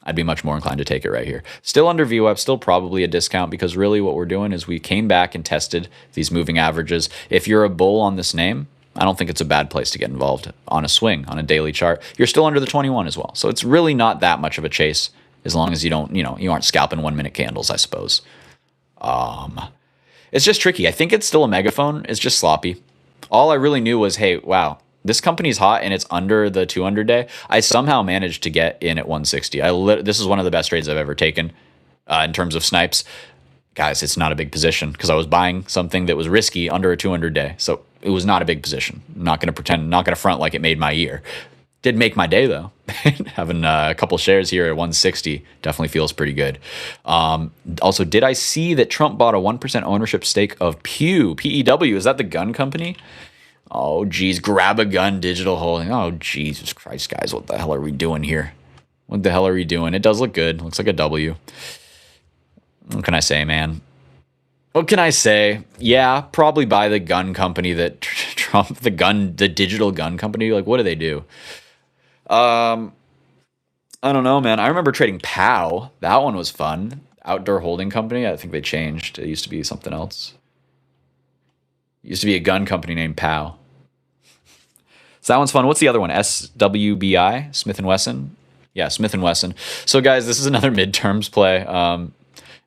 Speaker 1: I'd be much more inclined to take it right here. Still under VWAP, still probably a discount because really what we're doing is we came back and tested these moving averages. If you're a bull on this name, I don't think it's a bad place to get involved on a swing, on a daily chart. You're still under the 21 as well. So it's really not that much of a chase as long as you don't, you aren't scalping 1 minute candles, I suppose. It's just tricky. I think it's still a megaphone. It's just sloppy. All I really knew was, hey, wow, this company's hot and it's under the 200 day. I somehow managed to get in at 160. This is one of the best trades I've ever taken in terms of snipes. Guys, it's not a big position because I was buying something that was risky under a 200 day. So it was not a big position. I'm not going to pretend, not going to front like it made my year. Did make my day, though. Having a couple shares here at 160 definitely feels pretty good. Also, did I see that Trump bought a 1% ownership stake of Pew? P-E-W, is that the gun company? Oh, geez, grab a gun, digital holding. Oh, Jesus Christ, guys, what the hell are we doing here? What the hell are we doing? It does look good. Looks like a W. What can I say, man? What can I say? Yeah, probably buy the gun company that Trump, the digital gun company. Like, what do they do? I don't know, man. I remember trading POW. That one was fun. Outdoor holding company. I think they changed. It used to be something else. It used to be a gun company named POW. So that one's fun. What's the other one? SWBI? Smith & Wesson? Yeah, Smith & Wesson. So, guys, this is another midterms play.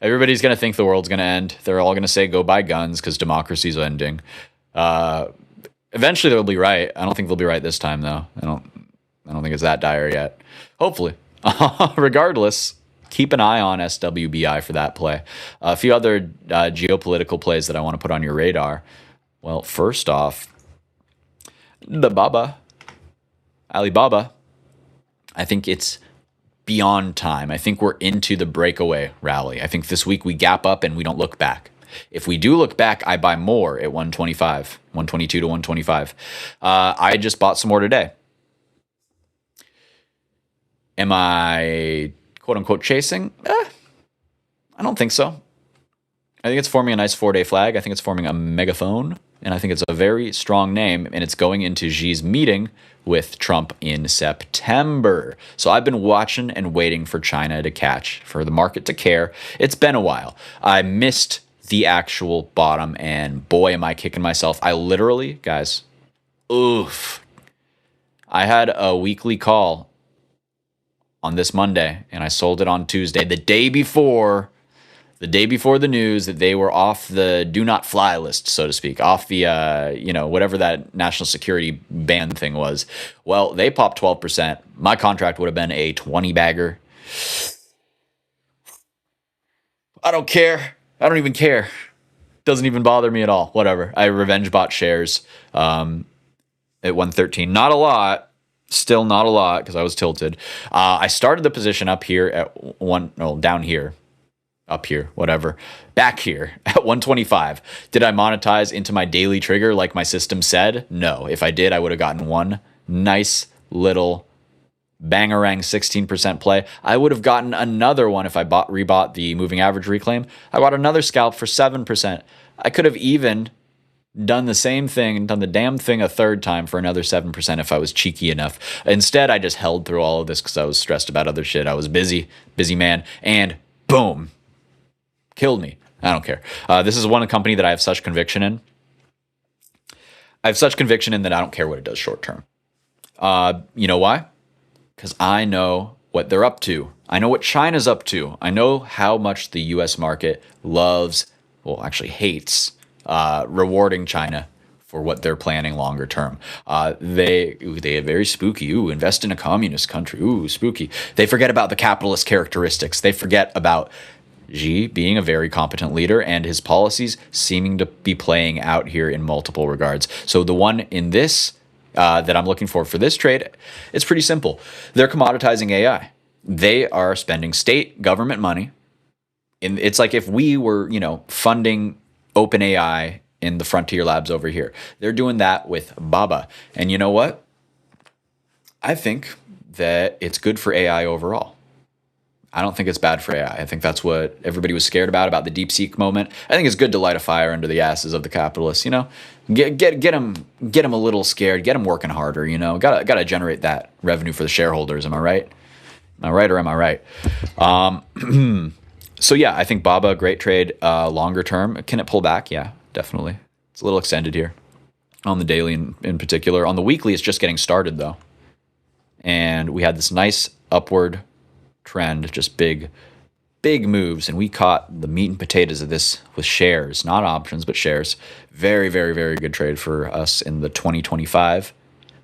Speaker 1: Everybody's going to think the world's going to end. They're all going to say go buy guns because democracy's ending. Eventually they'll be right. I don't think they'll be right this time, though. I don't think it's that dire yet. Hopefully. Regardless, keep an eye on SWBI for that play. A few other geopolitical plays that I want to put on your radar. Well, first off, Alibaba. I think it's beyond time. I think we're into the breakaway rally. I think this week we gap up and we don't look back. If we do look back, I buy more at 125, 122 to 125. I just bought some more today. Am I quote unquote chasing? I don't think so. I think it's forming a nice 4-day flag. I think it's forming a megaphone, and I think it's a very strong name, and it's going into Xi's meeting with Trump in September. So I've been watching and waiting for China to catch, for the market to care. It's been a while. I missed the actual bottom, and boy, am I kicking myself. I literally, guys, oof. I had a weekly call on this Monday, and I sold it on Tuesday, the day before the news that they were off the do not fly list, so to speak, off the, whatever that national security ban thing was. Well, they popped 12%. My contract would have been a 20 bagger. I don't care. I don't even care. Doesn't even bother me at all. Whatever. I revenge bought shares at 113. Not a lot. Still not a lot because I was tilted. I started the position up here at down here. Up here, whatever, back here at 125. Did I monetize into my daily trigger like my system said? No. If I did, I would have gotten one nice little Bangarang 16% play. I would have gotten another one if I rebought the moving average reclaim. I bought another scalp for 7%. I could have even done the same thing, done the damn thing a third time for another 7% if I was cheeky enough. Instead, I just held through all of this because I was stressed about other shit. I was busy man, and boom, killed me. I don't care. This is one company that I have such conviction in. I have such conviction in that I don't care what it does short term. You know why? Because I know what they're up to. I know what China's up to. I know how much the U.S. market loves, well, actually hates, rewarding China for what they're planning longer term. They are very spooky. Ooh, invest in a communist country. Ooh, spooky. They forget about the capitalist characteristics. They forget about Xi being a very competent leader and his policies seeming to be playing out here in multiple regards. So the one in this that I'm looking for this trade, it's pretty simple. They're commoditizing AI. They are spending state government money. It's like if we were, funding OpenAI in the frontier labs over here. They're doing that with Baba. And you know what? I think that it's good for AI overall. I don't think it's bad for AI. I think that's what everybody was scared about the DeepSeek moment. I think it's good to light a fire under the asses of the capitalists. Get them a little scared. Get them working harder. Gotta generate that revenue for the shareholders. Am I right? Am I right or am I right? So yeah, I think Baba, great trade. Longer term, can it pull back? Yeah, definitely. It's a little extended here on the daily in particular. On the weekly, it's just getting started though, and we had this nice upward trend, just big moves, and we caught the meat and potatoes of this with shares, not options, but shares. Very, very, very good trade for us in the 2025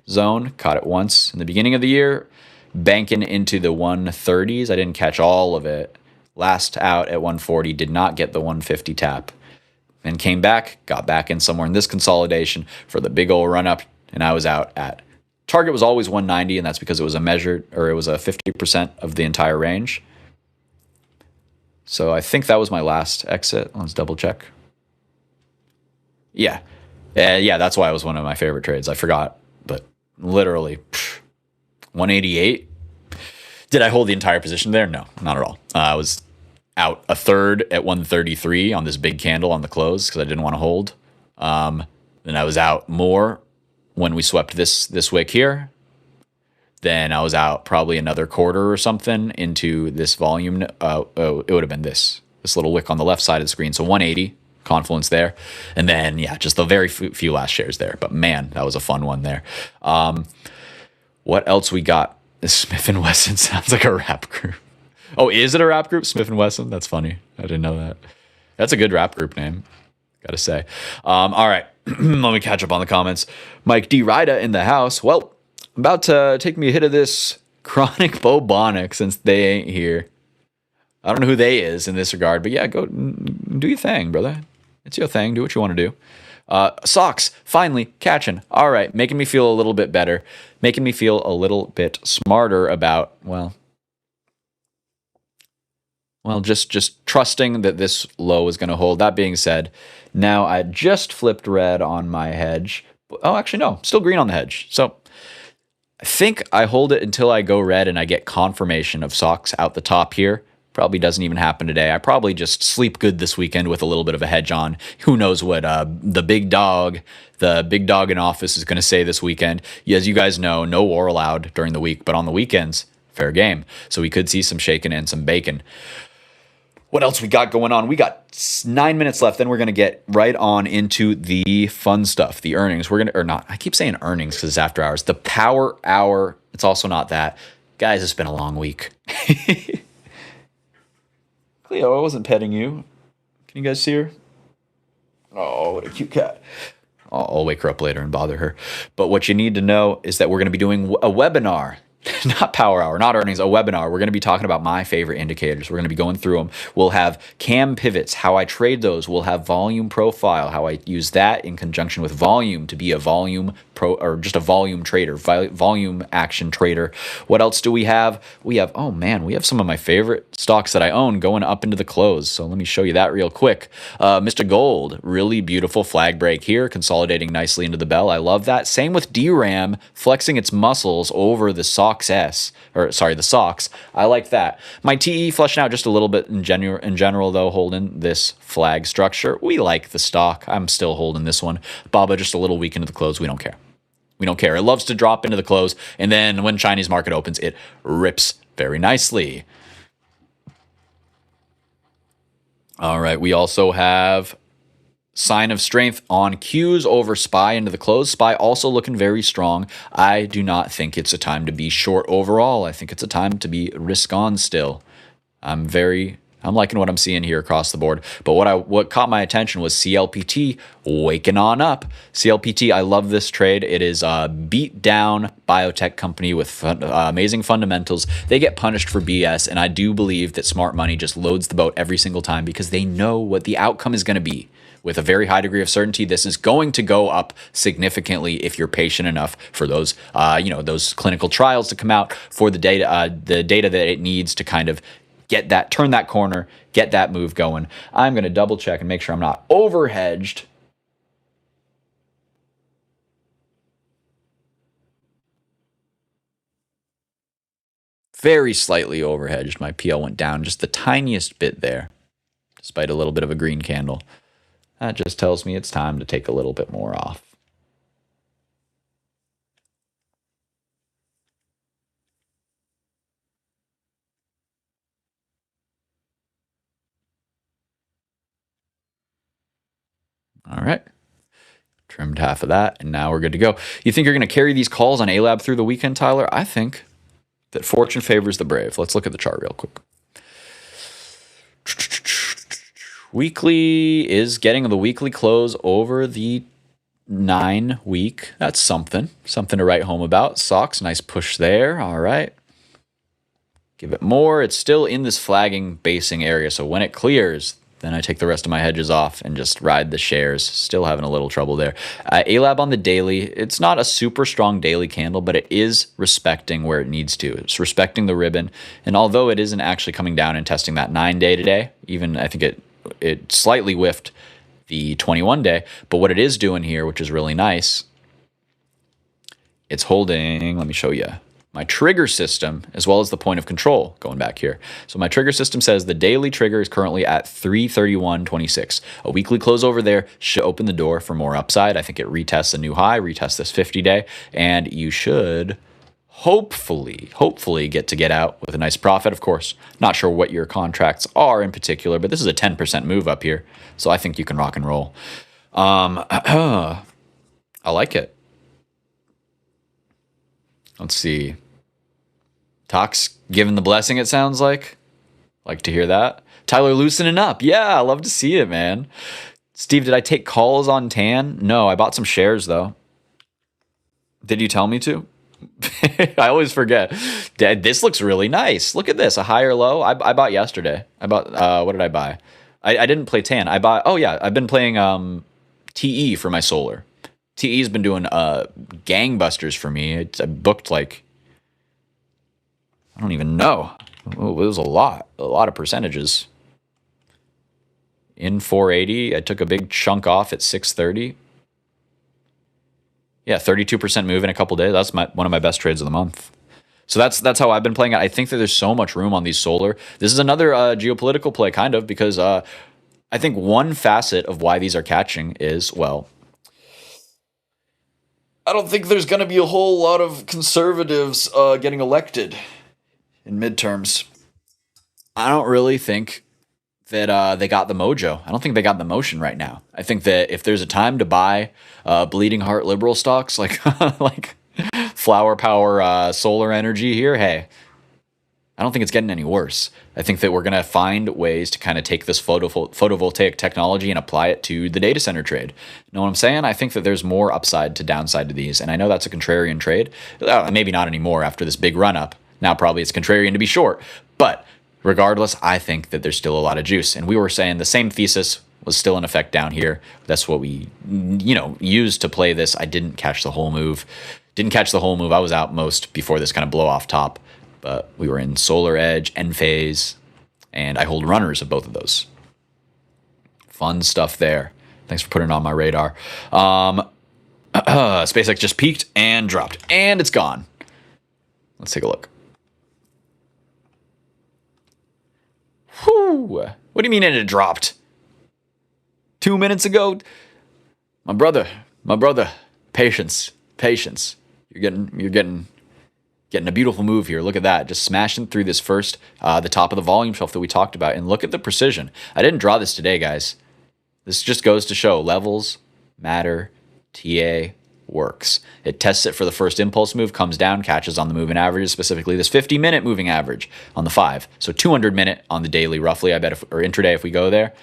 Speaker 1: zone. Caught it once in the beginning of the year, banking into the 130s. I didn't catch all of it. Last out at 140, did not get the 150 tap, and came back, got back in somewhere in this consolidation for the big old run up, and I was out at target was always 190, and that's because it was a 50% of the entire range. So I think that was my last exit. Let's double check. Yeah, that's why it was one of my favorite trades. I forgot, but literally 188. Did I hold the entire position there? No, not at all. I was out a third at 133 on this big candle on the close because I didn't want to hold. Then I was out more when we swept this wick here. Then I was out probably another quarter or something into this volume. It would have been this little wick on the left side of the screen. So 180 confluence there. And then, yeah, just the very few last shares there. But man, that was a fun one there. What else we got? Smith & Wesson sounds like a rap group. Oh, is it a rap group? Smith & Wesson? That's funny. I didn't know that. That's a good rap group name, gotta say. All right, let me catch up on the comments. Mike D. Rida in the house. Well, about to take me a hit of this chronic bubonic since they ain't here. I don't know who they is in this regard, but yeah, go do your thing, brother. It's your thing. Do what you want to do. Socks, finally catching. All right, making me feel a little bit better. Making me feel a little bit smarter about, well, just trusting that this low is going to hold. That being said, now I just flipped red on my hedge. Oh, actually, no, still green on the hedge. So I think I hold it until I go red and I get confirmation of socks out the top here. Probably doesn't even happen today. I probably just sleep good this weekend with a little bit of a hedge on. Who knows what the big dog in office is going to say this weekend. As you guys know, no war allowed during the week, but on the weekends, fair game. So we could see some shaking and some bacon. What else we got going on? We got 9 minutes left. Then we're going to get right on into the fun stuff, the earnings. I keep saying earnings because it's after hours. The power hour, it's also not that. Guys, it's been a long week. Cleo, I wasn't petting you. Can you guys see her? Oh, what a cute cat. I'll wake her up later and bother her. But what you need to know is that we're going to be doing a webinar. Not power hour, not earnings, a webinar. We're going to be talking about my favorite indicators. We're going to be going through them. We'll have cam pivots, how I trade those. We'll have volume profile, how I use that in conjunction with volume to be a volume or just a volume trader, volume action trader. What else do we have? We have some of my favorite stocks that I own going up into the close. So let me show you that real quick. Mr. Gold, really beautiful flag break here, consolidating nicely into the bell. I love that. Same with DRAM, flexing its muscles over the sock Sox S, or sorry, the Sox. I like that. My TE flushing out just a little bit in general, though, holding this flag structure. We like the stock. I'm still holding this one. BABA just a little weak into the close. We don't care. We don't care. It loves to drop into the close, and then when Chinese market opens, it rips very nicely. All right, we also have sign of strength on Qs over SPY into the close. SPY also looking very strong. I do not think it's a time to be short overall. I think it's a time to be risk on still. I'm liking what I'm seeing here across the board. But what caught my attention was CLPT waking on up. CLPT, I love this trade. It is a beat down biotech company with amazing fundamentals. They get punished for BS, and I do believe that smart money just loads the boat every single time because they know what the outcome is going to be. With a very high degree of certainty, this is going to go up significantly if you're patient enough for those, those clinical trials to come out, for the data that it needs to kind of turn that corner, get that move going. I'm going to double check and make sure I'm not overhedged. Very slightly overhedged. My PL went down just the tiniest bit there, despite a little bit of a green candle. That just tells me it's time to take a little bit more off. All right. Trimmed half of that, and now we're good to go. You think you're going to carry these calls on ALAB through the weekend, Tyler? I think that fortune favors the brave. Let's look at the chart real quick. Weekly is getting the weekly close over the 9 week. That's something to write home about. Sox, nice push there. All right. Give it more. It's still in this flagging basing area, so when it clears, then I take the rest of my hedges off and just ride the shares. Still having a little trouble there. ALAB on the daily. It's not a super strong daily candle, but it is respecting where it needs to. It's respecting the ribbon. And although it isn't actually coming down and testing that 9-day today, even I think it slightly whiffed the 21-day. But what it is doing here, which is really nice, it's holding, let me show you, my trigger system as well as the point of control going back here. So my trigger system says the daily trigger is currently at 331.26. A weekly close over there should open the door for more upside. I think it retests a new high, retests this 50-day, and you should hopefully get out with a nice profit. Of course, not sure what your contracts are in particular, but this is a 10% move up here, so I think you can rock and roll. I like it. Let's see. Tox giving the blessing, it sounds like. Like to hear that. Tyler loosening up. Yeah, I love to see it, man. Steve, did I take calls on TAN? No, I bought some shares, though. Did you tell me to? I always forget. This looks really nice. Look at this. A higher low. I bought yesterday. I bought, what did I buy? I didn't play TAN. I've been playing TE for my solar. TE's been doing gangbusters for me. I booked like, I don't even know. It was a lot of percentages. In 480, I took a big chunk off at 630. Yeah, 32% move in a couple days. That's one of my best trades of the month. So that's how I've been playing it. I think that there's so much room on these solar. This is another geopolitical play, kind of, because I think one facet of why these are catching is, well, I don't think there's going to be a whole lot of conservatives getting elected in midterms. I don't really think that they got the mojo. I don't think they got the motion right now. I think that if there's a time to buy bleeding heart liberal stocks like like Flower Power Solar Energy here, hey, I don't think it's getting any worse. I think that we're going to find ways to kind of take this photovoltaic technology and apply it to the data center trade. You know what I'm saying? I think that there's more upside to downside to these. And I know that's a contrarian trade. Maybe not anymore after this big run up. Now probably it's contrarian to be short. But regardless, I think that there's still a lot of juice. And we were saying the same thesis was still in effect down here. That's what we, used to play this. I didn't catch the whole move. I was out most before this kind of blow off top. But we were in Solar Edge, Enphase, and I hold runners of both of those. Fun stuff there. Thanks for putting it on my radar. SpaceX just peaked and dropped, and it's gone. Let's take a look. Whew. What do you mean it dropped? 2 minutes ago? My brother, patience. You're getting a beautiful move here. Look at that. Just smashing through this first, the top of the volume shelf that we talked about. And look at the precision. I didn't draw this today, guys. This just goes to show levels matter. TA works. It tests it for the first impulse move, comes down, catches on the moving averages, specifically this 50-minute moving average on the 5. So 200-minute on the daily, roughly, I bet, or intraday if we go there.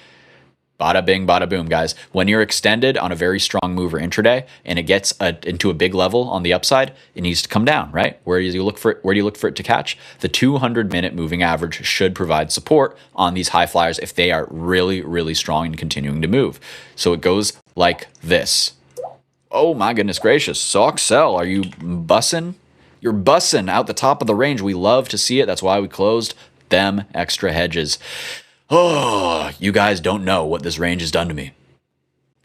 Speaker 1: Bada bing, bada boom, guys. When you're extended on a very strong move or intraday and it gets into a big level on the upside, it needs to come down, right? Where do you look for it to catch? The 200-minute moving average should provide support on these high flyers if they are really, really strong and continuing to move. So it goes like this. Oh my goodness gracious. Soxel, are you bussing? You're bussing out the top of the range. We love to see it. That's why we closed them extra hedges. Oh, you guys don't know what this range has done to me.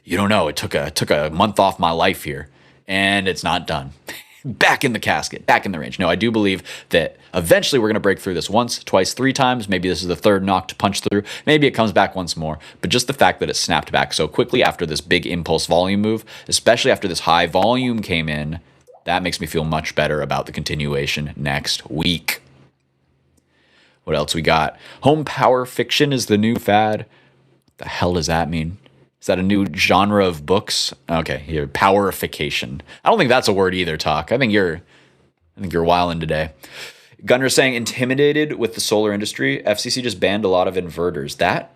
Speaker 1: You don't know. It took a month off my life here, and it's not done. Back in the casket, back in the range. No, I do believe that eventually we're going to break through this once, twice, 3 times. Maybe this is the third knock to punch through. Maybe it comes back once more. But just the fact that it snapped back so quickly after this big impulse volume move, especially after this high volume came in, that makes me feel much better about the continuation next week. What else we got? Home power fiction is the new fad. What the hell does that mean? Is that a new genre of books? Okay, here, powerification. I don't think that's a word either, Talk. I think you're wilding today. Gunner saying intimidated with the solar industry. FCC just banned a lot of inverters. That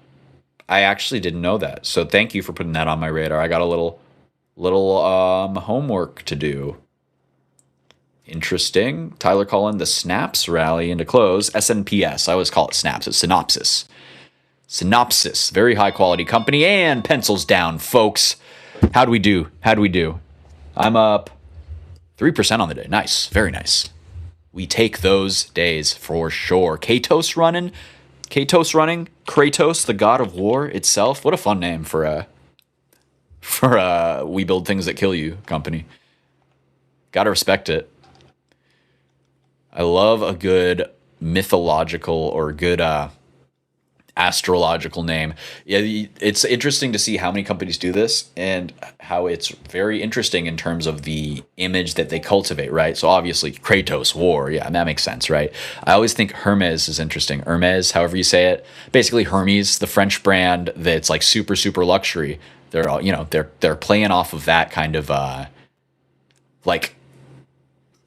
Speaker 1: I actually didn't know that. So thank you for putting that on my radar. I got a little homework to do. Interesting. Tyler calling the Snaps rally into close. SNPS. I always call it Snaps. It's Synopsys. Synopsys. Very high quality company. And pencils down, folks. How'd we do? I'm up 3% on the day. Nice. Very nice. We take those days for sure. Kratos running. Kratos, the god of war itself. What a fun name for a we build things that kill you company. Gotta respect it. I love a good mythological or good astrological name. Yeah, it's interesting to see how many companies do this and how it's very interesting in terms of the image that they cultivate, right? So obviously Kratos, war, yeah, that makes sense, right? I always think Hermes is interesting. Hermes, however you say it. Basically Hermes, the French brand that's like super, super luxury. They're all, they're playing off of that kind of like,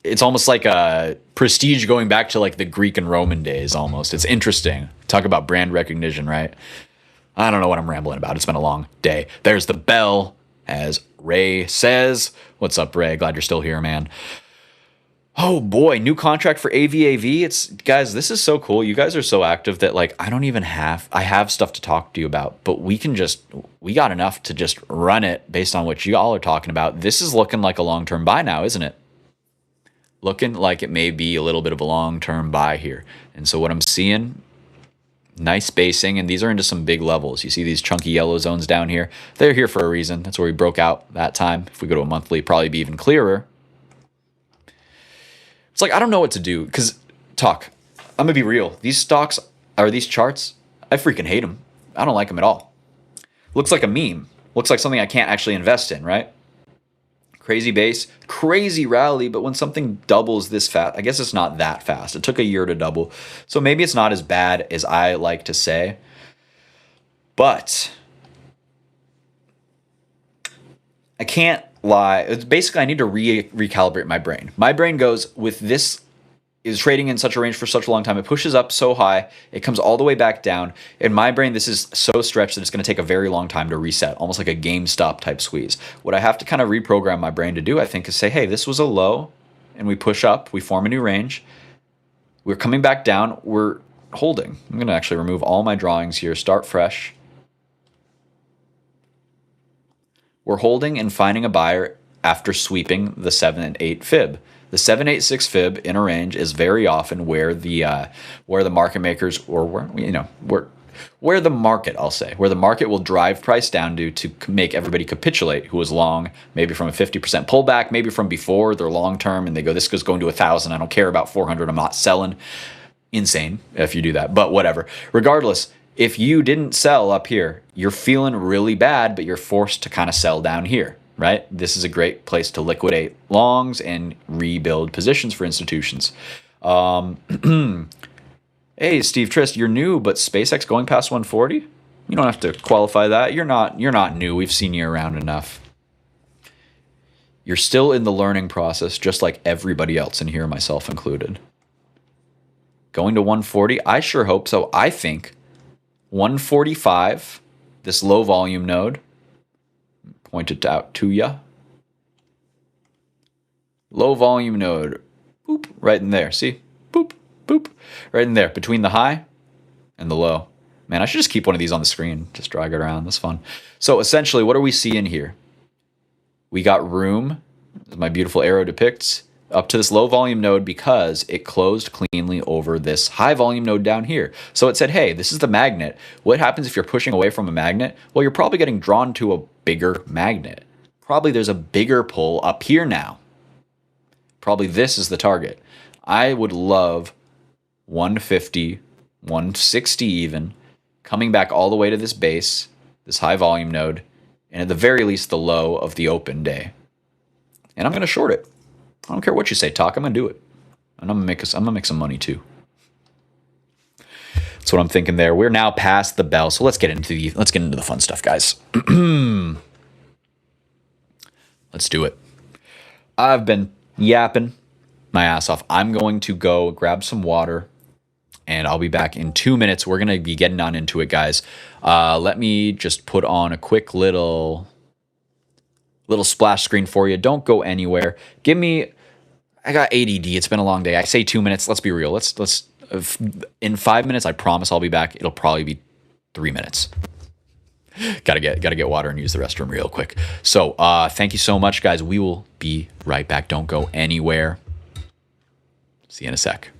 Speaker 1: it's almost like a prestige going back to like the Greek and Roman days almost. It's interesting. Talk about brand recognition, right? I don't know what I'm rambling about. It's been a long day. There's the bell, as Ray says. What's up, Ray? Glad you're still here, man. Oh boy, new contract for AVAV. Guys, this is so cool. You guys are so active that like I have stuff to talk to you about, but we got enough to just run it based on what you all are talking about. This is looking like a long-term buy now, isn't it? Looking like it may be a little bit of a long-term buy here. And so what I'm seeing, nice spacing, and these are into some big levels. You see these chunky yellow zones down here? They're here for a reason. That's where we broke out that time. If we go to a monthly, probably be even clearer. It's like, I don't know what to do because, I'm going to be real. These stocks, or these charts, I freaking hate them. I don't like them at all. Looks like a meme. Looks like something I can't actually invest in, right? Crazy base, crazy rally, but when something doubles this fast, I guess it's not that fast. It took a year to double. So maybe it's not as bad as I like to say. But I can't lie. It's basically, I need to recalibrate my brain. My brain goes, with this is trading in such a range for such a long time. It pushes up so high. It comes all the way back down. In my brain, this is so stretched that it's going to take a very long time to reset, almost like a GameStop type squeeze. What I have to kind of reprogram my brain to do, I think, is say, hey, this was a low, and we push up. We form a new range. We're coming back down. We're holding. I'm going to actually remove all my drawings here. Start fresh. We're holding and finding a buyer after sweeping the 7 and 8 fib. The 786 fib in a range is very often where the market makers, or where where the market, I'll say, where the market will drive price down to make everybody capitulate who was long, maybe from a 50% pullback, maybe from before they're long term and they go, this is going to 1,000. I don't care about 400. I'm not selling. Insane if you do that, but whatever. Regardless, if you didn't sell up here, you're feeling really bad, but you're forced to kind of sell down here, right? This is a great place to liquidate longs and rebuild positions for institutions. Hey, Steve Trist, you're new, but SpaceX going past 140? You don't have to qualify that. You're not new. We've seen you around enough. You're still in the learning process, just like everybody else in here, myself included. Going to 140? I sure hope so. I think 145, this low volume node, point it out to ya. Low volume node, boop, right in there. See? Boop, boop, right in there, between the high and the low. Man, I should just keep one of these on the screen. Just drag it around. That's fun. So essentially, what are we seeing here? We got room, as my beautiful arrow depicts, up to this low volume node because it closed cleanly over this high volume node down here. So it said, hey, this is the magnet. What happens if you're pushing away from a magnet? Well, you're probably getting drawn to a bigger magnet. Probably there's a bigger pull up here now. Probably this is the target. I would love 150, 160 even, coming back all the way to this base, this high volume node, and at the very least the low of the open day. And I'm going to short it. I don't care what you say, Talk. I'm going to do it. And I'm going to make some money too. That's what I'm thinking there. We're now past the bell, so let's get into the fun stuff, guys. Let's do it. I've been yapping my ass off. I'm going to go grab some water, and I'll be back in 2 minutes. We're going to be getting on into it, guys. Let me just put on a quick little splash screen for you. Don't go anywhere. I got ADD. It's been a long day. I say 2 minutes. Let's be real. Let's in 5 minutes, I promise I'll be back. It'll probably be 3 minutes. Gotta get water and use the restroom real quick. So thank you so much, guys. We will be right back. Don't go anywhere. See you in a sec.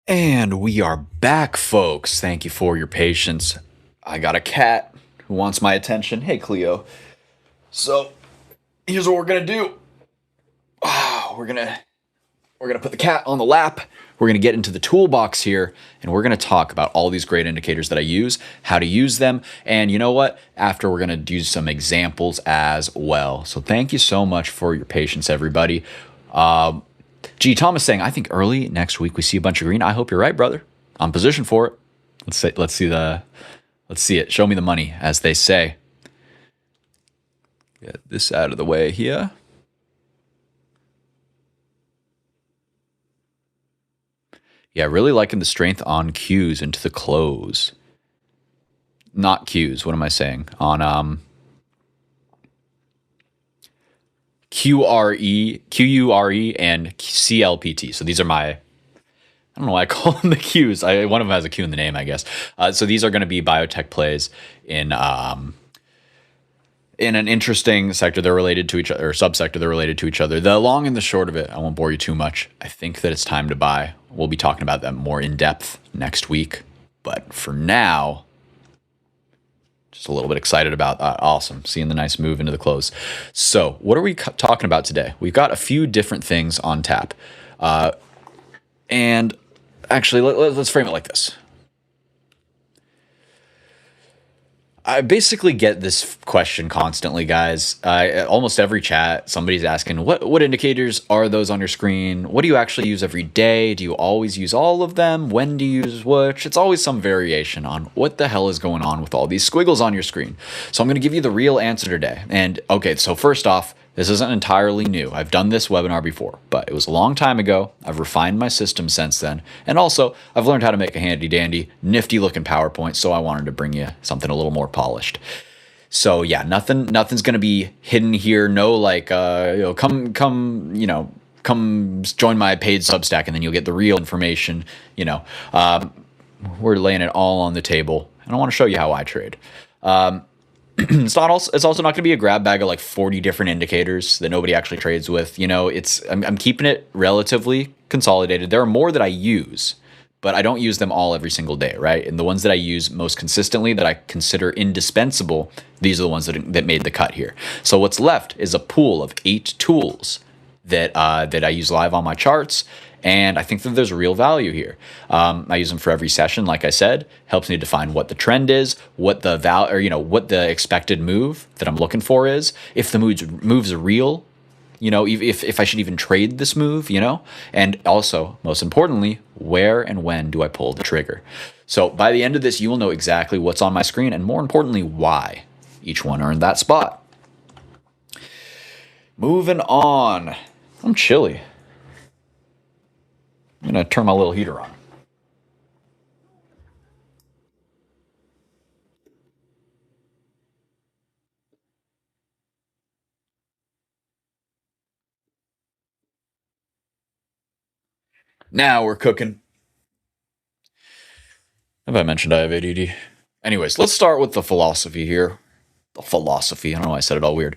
Speaker 1: And we are back, folks. Thank you for your patience. I got a cat who wants my attention. Hey, Cleo. So, here's what we're gonna do. We're gonna put the cat on the lap. We're gonna get into the toolbox here, and we're gonna talk about all these great indicators that I use, how to use them, and you know what? After we're gonna do some examples as well. So, thank you so much for your patience, everybody. G. Thomas saying, I think early next week we see a bunch of green. I hope you're right, brother. I'm positioned for it. Let's see it. Show me the money, as they say. Get this out of the way here. Yeah, really liking the strength on Qs into the close. Not Qs. What am I saying? On QRE, QURE, and CLPT. So these are my, I don't know why I call them the Qs. One of them has a Q in the name, I guess. So these are going to be biotech plays in an interesting sector. They're related to each other, or subsector. They're related to each other. The long and the short of it, I won't bore you too much. I think that it's time to buy. We'll be talking about that more in depth next week. But for now, just a little bit excited about that. Awesome. Seeing the nice move into the close. So what are we talking about today? We've got a few different things on tap. And actually, let's frame it like this. I basically get this question constantly, guys. Almost every chat, somebody's asking, what indicators are those on your screen? What do you actually use every day? Do you always use all of them? When do you use which? It's always some variation on what the hell is going on with all these squiggles on your screen. So I'm going to give you the real answer today. And okay, so first off, this isn't entirely new. I've done this webinar before, but it was a long time ago. I've refined my system since then. And also, I've learned how to make a handy-dandy, nifty-looking PowerPoint, so I wanted to bring you something a little more polished. So yeah, nothing's going to be hidden here. No, like, come join my paid Substack, and then you'll get the real information. We're laying it all on the table, and I want to show you how I trade. It's also not going to be a grab bag of like 40 different indicators that nobody actually trades with. I'm keeping it relatively consolidated. There are more that I use, but I don't use them all every single day, right? And the ones that I use most consistently that I consider indispensable, these are the ones that made the cut here. So what's left is a pool of 8 tools that I use live on my charts. And I think that there's real value here. I use them for every session, like I said. Helps me define what the trend is, what the what the expected move that I'm looking for is. If the move's real, if I should even trade this move, and also, most importantly, where and when do I pull the trigger? So by the end of this, you will know exactly what's on my screen, and more importantly, why each one earned that spot. Moving on. I'm chilly. I'm going to turn my little heater on. Now we're cooking. Have I mentioned I have ADD? Anyways, let's start with the philosophy here. The philosophy. I don't know why I said it all weird.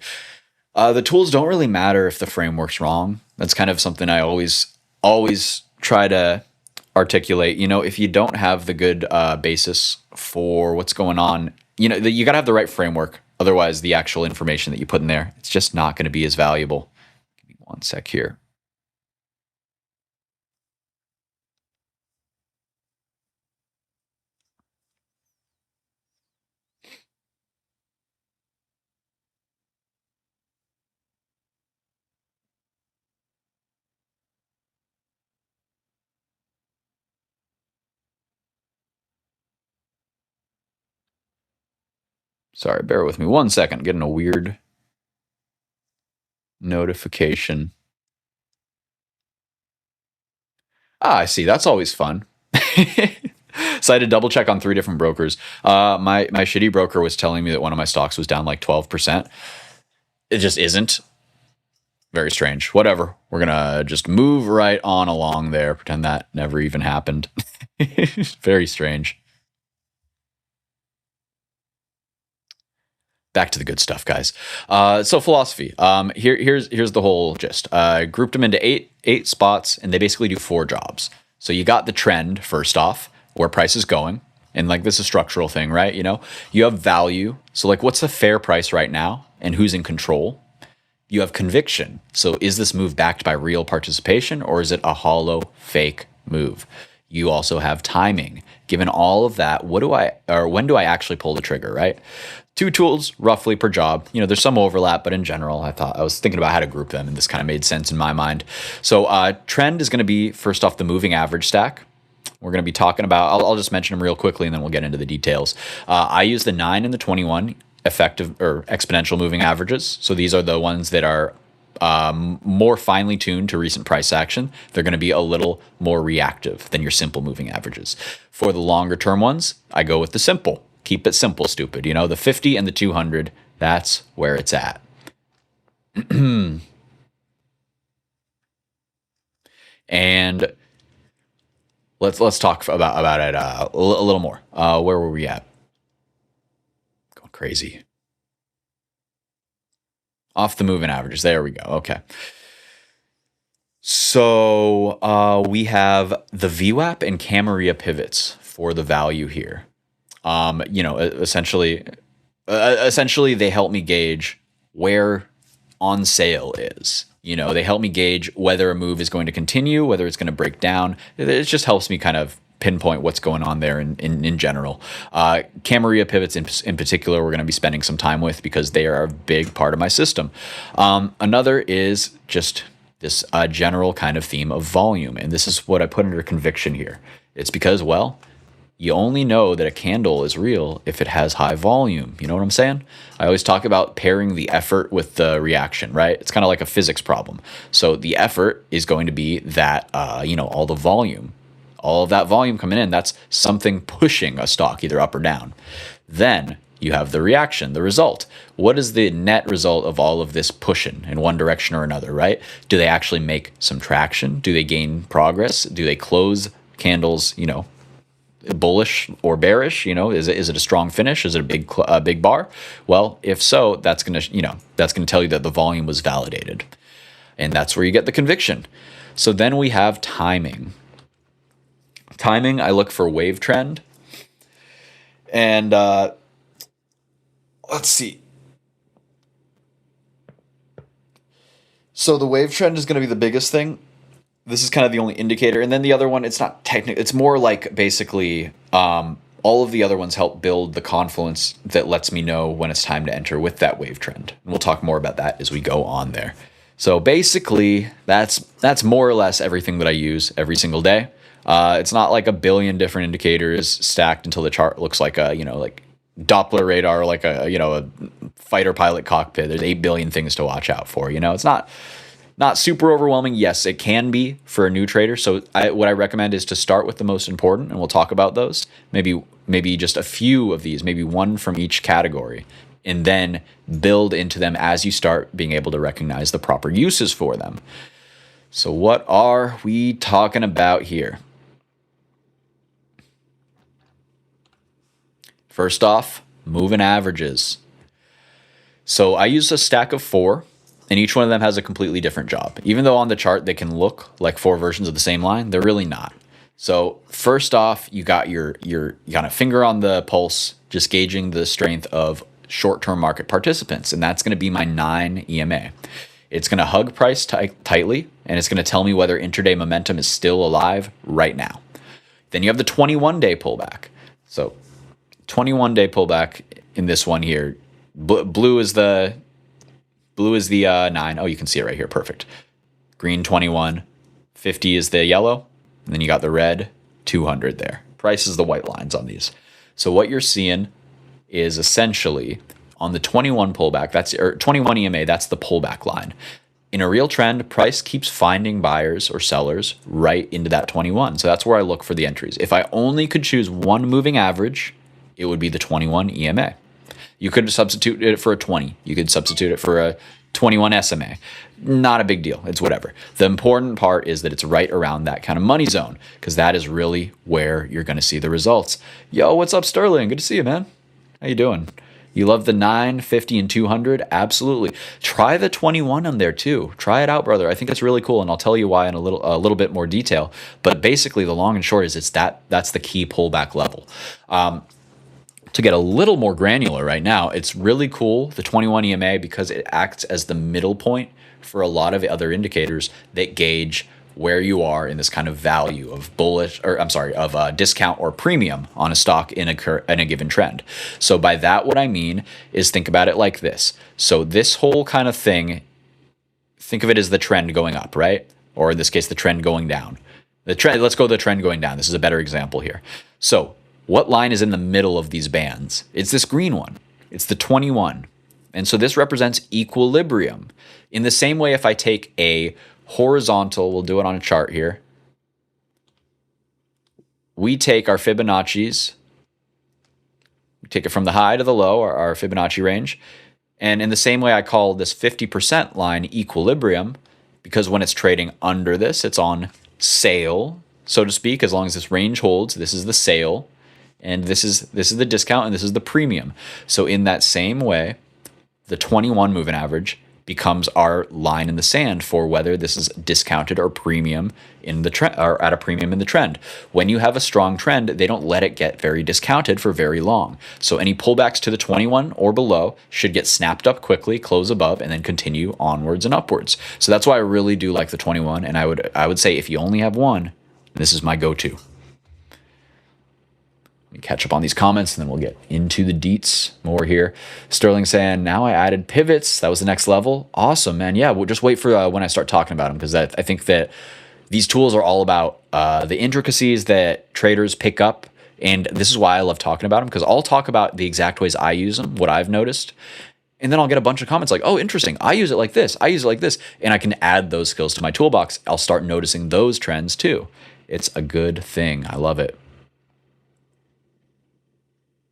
Speaker 1: The tools don't really matter if the framework's wrong. That's kind of something I always try to articulate. If you don't have the good basis for what's going on, you got to have the right framework. Otherwise, the actual information that you put in there, it's just not going to be as valuable. Give me one sec here. Sorry, bear with me 1 second. Getting a weird notification. I see. That's always fun. So I had to double check on 3 different brokers. My shitty broker was telling me that one of my stocks was down like 12%. It just isn't. Very strange. Whatever. We're going to just move right on along there. Pretend that never even happened. Very strange. Back to the good stuff, guys. So philosophy. Here's the whole gist. I grouped them into eight spots, and they basically do 4 jobs. So you got the trend first off, where price is going. And like this is a structural thing, right? You have value. So like what's the fair price right now and who's in control? You have conviction. So is this move backed by real participation or is it a hollow fake move? You also have timing. Given all of that, when do I actually pull the trigger, right? 2 tools roughly per job. There's some overlap, but in general, I was thinking about how to group them and this kind of made sense in my mind. So trend is going to be first off the moving average stack. We're going to be talking about, I'll just mention them real quickly and then we'll get into the details. I use the 9 and the 21 effective or exponential moving averages. So these are the ones that are more finely tuned to recent price action. They're going to be a little more reactive than your simple moving averages. For the longer term ones, I go with the simple. Keep it simple, stupid. The 50 and the 200, that's where it's at. And let's talk about it a little more. Where were we at? Going crazy. Off the moving averages. There we go. Okay. So we have the VWAP and Camarilla pivots for the value here. Essentially they help me gauge where on sale is. They help me gauge whether a move is going to continue, whether it's going to break down. It just helps me kind of pinpoint what's going on there in general. Camarilla pivots in particular, we're going to be spending some time with because they are a big part of my system. Another is just this general kind of theme of volume. And this is what I put under conviction here. It's because, you only know that a candle is real if it has high volume. You know what I'm saying? I always talk about pairing the effort with the reaction, right? It's kind of like a physics problem. So the effort is going to be that, all the volume. All of that volume coming in, that's something pushing a stock either up or down. Then you have the reaction, the result. What is the net result of all of this pushing in one direction or another, right? Do they actually make some traction? Do they gain progress? Do they close candles, bullish or bearish? Is it a strong finish? Is it a big bar? Well, if so, that's gonna tell you that the volume was validated, and that's where you get the conviction. So then we have timing. Timing, I look for wave trend, and let's see. So the wave trend is going to be the biggest thing. This is kind of the only indicator. And then the other one, it's not technical. It's more like basically all of the other ones help build the confluence that lets me know when it's time to enter with that wave trend. And we'll talk more about that as we go on there. So basically, that's more or less everything that I use every single day. It's not like a billion different indicators stacked until the chart looks like like Doppler radar, like a fighter pilot cockpit. There's 8 billion things to watch out for. It's not super overwhelming. Yes, it can be for a new trader. So what I recommend is to start with the most important, and we'll talk about those. Maybe just a few of these, maybe one from each category, and then build into them as you start being able to recognize the proper uses for them. So what are we talking about here? First off, moving averages. So I use a stack of 4. And each one of them has a completely different job. Even though on the chart they can look like 4 versions of the same line, they're really not. So first off, you got your kind of finger on the pulse, just gauging the strength of short-term market participants, and that's going to be my 9 EMA. It's going to hug price tightly, and it's going to tell me whether intraday momentum is still alive right now. Then you have the 21-day pullback. So 21-day pullback in this one here. Blue is the 9. Oh, you can see it right here. Perfect. Green 21. 50 is the yellow. And then you got the red 200 there. Price is the white lines on these. So what you're seeing is essentially on the 21 pullback, 21 EMA, that's the pullback line. In a real trend, price keeps finding buyers or sellers right into that 21. So that's where I look for the entries. If I only could choose one moving average, it would be the 21 EMA. You could substitute it for a 20. You could substitute it for a 21 SMA. Not a big deal. It's whatever. The important part is that it's right around that kind of money zone, because that is really where you're going to see the results. Yo, what's up, Sterling? Good to see you, man. How you doing? You love the 9, 50, and 200? Absolutely. Try the 21 on there too. Try it out, brother. I think it's really cool, and I'll tell you why in a little bit more detail. But basically, the long and short is that's the key pullback level. To get a little more granular right now, it's really cool, the 21 EMA, because it acts as the middle point for a lot of other indicators that gauge where you are in this kind of value of bullish, or I'm sorry, of discount or premium on a stock in a given trend. So by that, what I mean is think about it like this. So this whole kind of thing, think of it as the trend going up, right? Or in this case, the trend going down. The trend. Let's go the trend going down. This is a better example here. So what line is in the middle of these bands? It's this green one. It's the 21. And so this represents equilibrium. In the same way, if I take a horizontal, we'll do it on a chart here. We take our Fibonacci's, we take it from the high to the low, our Fibonacci range. And in the same way, I call this 50% line equilibrium, because when it's trading under this, it's on sale, so to speak. As long as this range holds, this is the sale, and this is the discount, and this is the premium. So in that same way, the 21 moving average becomes our line in the sand for whether this is discounted or premium in the trend, or at a premium in the trend. When you have a strong trend, they don't let it get very discounted for very long. So any pullbacks to the 21 or below should get snapped up quickly, close above, and then continue onwards and upwards. So that's why I really do like the 21. And I would say if you only have one, this is my go-to. Let me catch up on these comments, and then we'll get into the deets more here. Sterling saying, now I added pivots. That was the next level. Awesome, man. Yeah, we'll just wait for when I start talking about them, because I think that these tools are all about the intricacies that traders pick up. And this is why I love talking about them, because I'll talk about the exact ways I use them, what I've noticed. And then I'll get a bunch of comments like, oh, interesting. I use it like this. I use it like this. And I can add those skills to my toolbox. I'll start noticing those trends too. It's a good thing. I love it.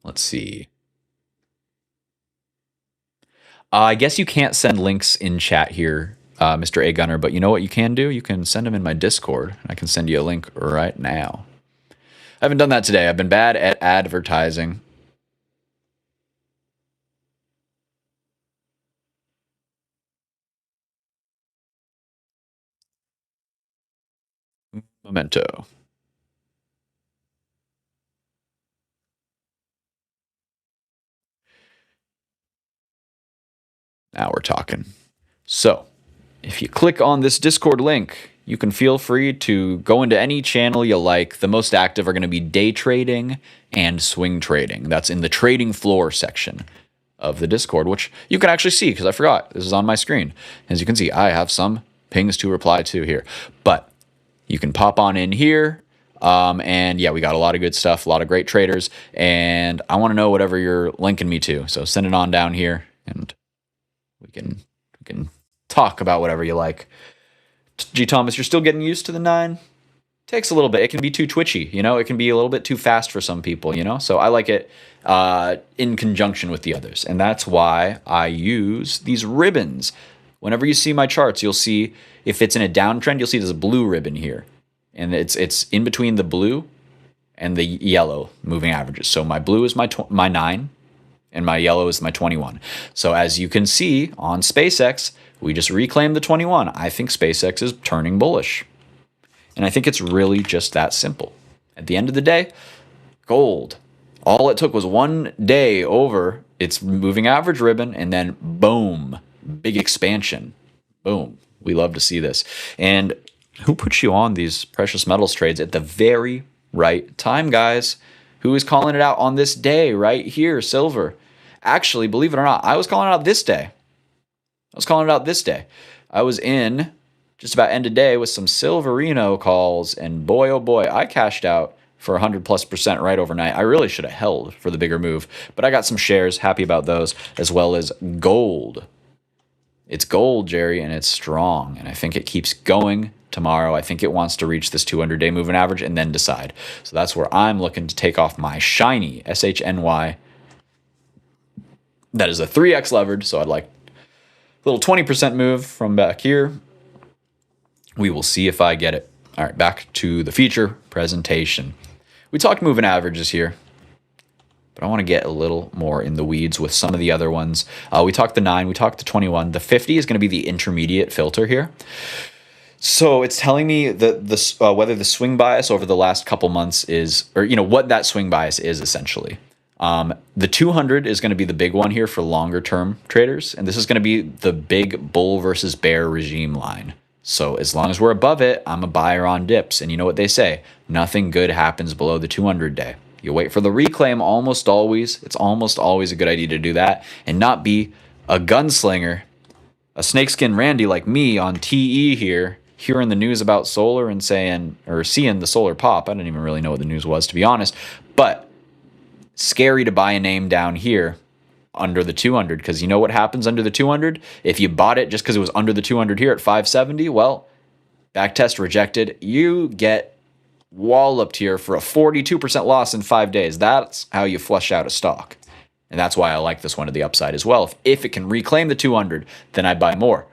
Speaker 1: Let's see. I guess you can't send links in chat here, Mr. A Gunner, but you know what you can do? You can send them in my Discord. I can send you a link right now. I haven't done that today. I've been bad at advertising. Memento. Now we're talking. So, if you click on this Discord link, you can feel free to go into any channel you like. The most active are going to be day trading and swing trading. That's in the trading floor section of the Discord, which you can actually see because I forgot. This is on my screen. As you can see, I have some pings to reply to here. But you can pop on in here. And yeah, we got a lot of good stuff, a lot of great traders. And I want to know whatever you're linking me to. So send it on down here, and we can talk about whatever you like. G. Thomas, you're still getting used to the 9? Takes a little bit. It can be too twitchy, you know? It can be a little bit too fast for some people, you know? So I like it in conjunction with the others. And that's why I use these ribbons. Whenever you see my charts, you'll see if it's in a downtrend, you'll see this blue ribbon here. And it's in between the blue and the yellow moving averages. So my blue is my 9, and my yellow is my 21. So as you can see on SpaceX, we just reclaimed the 21. I think SpaceX is turning bullish. And I think it's really just that simple. At the end of the day, gold. All it took was one day over its moving average ribbon, and then boom, big expansion. Boom. We love to see this. And who puts you on these precious metals trades at the very right time, guys? Who is calling it out on this day right here, silver? Actually, believe it or not, I was calling it out this day. I was in just about end of day with some Silverino calls, and boy, oh boy, I cashed out for 100+% right overnight. I really should have held for the bigger move, but I got some shares, happy about those, as well as gold. It's gold, Jerry, and it's strong, and I think it keeps going tomorrow. I think it wants to reach this 200-day moving average and then decide. So that's where I'm looking to take off my shiny SHNY. That is a 3x levered, so I'd like a little 20% move from back here. We will see if I get it. All right, back to the feature presentation. We talked moving averages here. but I want to get a little more in the weeds with some of the other ones. We talked the 9, we talked the 21. The 50 is going to be the intermediate filter here. So it's telling me that whether the swing bias over the last couple months is, or what that swing bias is essentially. The 200 is going to be the big one here for longer term traders, and this is going to be the big bull versus bear regime line. So as long as we're above it, I'm a buyer on dips. And you know what they say, nothing good happens below the 200 day. You wait for the reclaim almost always. It's almost always a good idea to do that and not be a gunslinger, a snakeskin Randy like me on TE here, hearing the news about solar and saying, or seeing the solar pop. I didn't even really know what the news was, to be honest. But scary to buy a name down here under the 200, because you know what happens under the 200? If you bought it just because it was under the 200 here at 570, well, backtest rejected. You get walloped here for a 42% loss in 5 days. That's how you flush out a stock. And that's why I like this one to the upside as well. If it can reclaim the 200, then I buy more.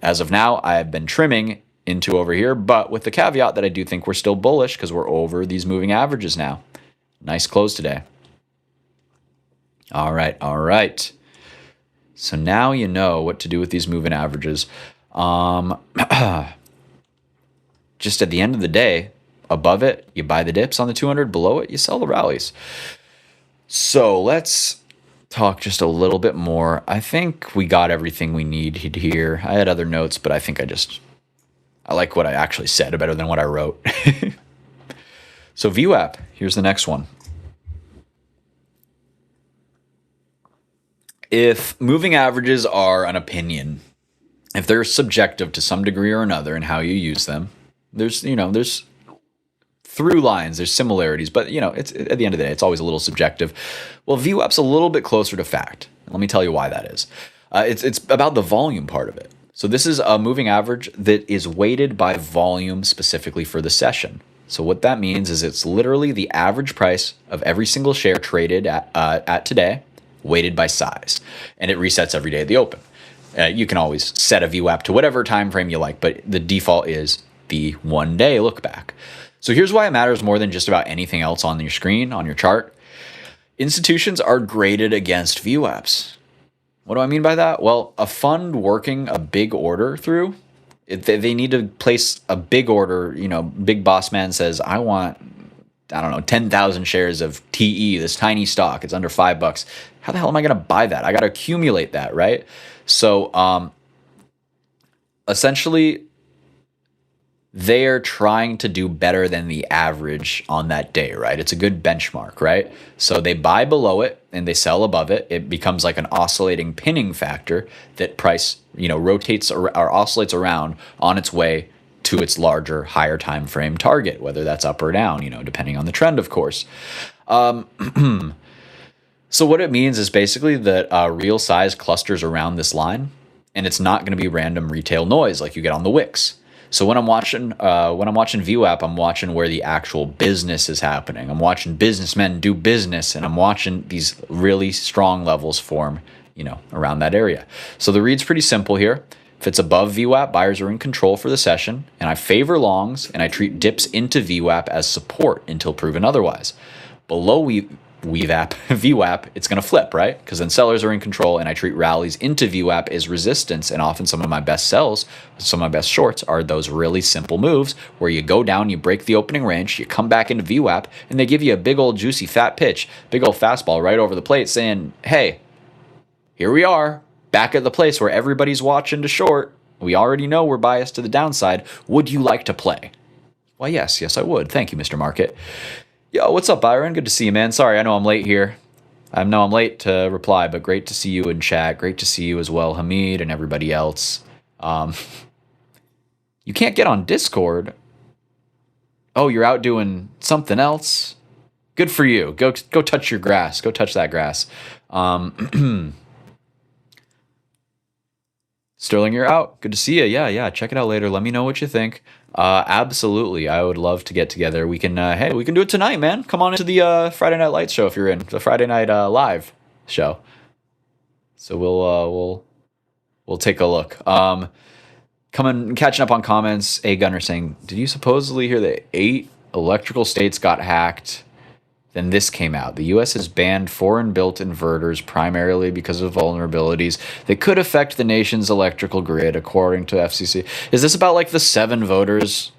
Speaker 1: As of now, I've been trimming into over here, but with the caveat that I do think we're still bullish because we're over these moving averages now. Nice close today. All right. So now you know what to do with these moving averages. Just at the end of the day, above it, you buy the dips on the 200. Below it, you sell the rallies. So let's talk just a little bit more. I think we got everything we need here. I had other notes, but I think I like what I actually said better than what I wrote. So VWAP, here's the next one. If moving averages are an opinion, if they're subjective to some degree or another in how you use them, there's through lines, there's similarities, but it's at the end of the day, it's always a little subjective. Well, VWAP's a little bit closer to fact. Let me tell you why that is. It's about the volume part of it. So this is a moving average that is weighted by volume specifically for the session. So what that means is it's literally the average price of every single share traded at today, weighted by size, and it resets every day at the open. You can always set a VWAP to whatever time frame you like, but the default is the 1 day look back. So here's why it matters more than just about anything else on your screen, on your chart. Institutions are graded against VWAPs. What do I mean by that? Well, a fund working a big order through, they need to place a big order. Big boss man says, I want, 10,000 shares of TE, this tiny stock. It's under $5. How the hell am I going to buy that? I got to accumulate that, right? So essentially, they're trying to do better than the average on that day, right? It's a good benchmark, right? So they buy below it and they sell above it. It becomes like an oscillating pinning factor that price, rotates or oscillates around on its way to its larger, higher time frame target, whether that's up or down, depending on the trend, of course. So what it means is basically that real size clusters around this line, and it's not going to be random retail noise like you get on the wicks. So when I'm watching VWAP, I'm watching where the actual business is happening. I'm watching businessmen do business, and I'm watching these really strong levels form, around that area. So the read's pretty simple here. If it's above VWAP, buyers are in control for the session, and I favor longs, and I treat dips into VWAP as support until proven otherwise. Below VWAP, it's going to flip, right? Because then sellers are in control, and I treat rallies into VWAP as resistance. And often some of my best sells, some of my best shorts are those really simple moves where you go down, you break the opening range, you come back into VWAP, and they give you a big old juicy fat pitch, big old fastball right over the plate saying, hey, here we are, back at the place where everybody's watching to short. We already know we're biased to the downside. Would you like to play? Well, yes, I would. Thank you, Mr. Market. Yo, what's up, Byron? Good to see you, man. Sorry, I know I'm late here. I know I'm late to reply, but great to see you in chat. Great to see you as well, Hamid and everybody else. You can't get on Discord. Oh, you're out doing something else? Good for you. Go touch your grass. Go touch that grass. Sterling, you're out. Good to see you. Yeah. Check it out later. Let me know what you think. Absolutely. I would love to get together. We can, we can do it tonight, man. Come on into the Friday Night Lights show if you're in. The Friday Night Live show. So we'll take a look. Catching up on comments. A Gunner saying, did you supposedly hear that 8 electrical states got hacked? Then this came out. The US has banned foreign built inverters primarily because of vulnerabilities that could affect the nation's electrical grid, according to FCC. Is this about like the 7 voters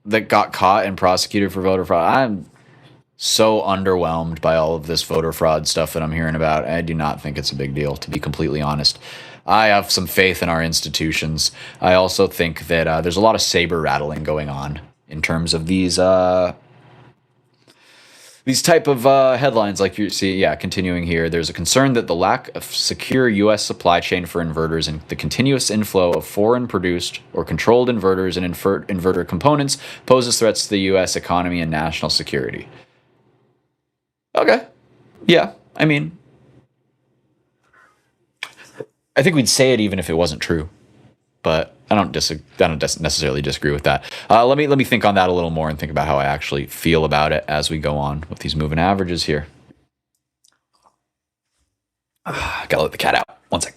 Speaker 1: that got caught and prosecuted for voter fraud? I'm so underwhelmed by all of this voter fraud stuff that I'm hearing about. I do not think it's a big deal, to be completely honest. I have some faith in our institutions. I also think that there's a lot of saber rattling going on in terms of these type of headlines, like you see. Yeah, continuing here, there's a concern that the lack of secure U.S. supply chain for inverters and the continuous inflow of foreign produced or controlled inverters and inverter components poses threats to the U.S. economy and national security. Okay. Yeah. I mean, I think we'd say it even if it wasn't true, but I don't necessarily disagree with that. Let me think on that a little more and think about how I actually feel about it as we go on with these moving averages here. Gotta let the cat out. One sec.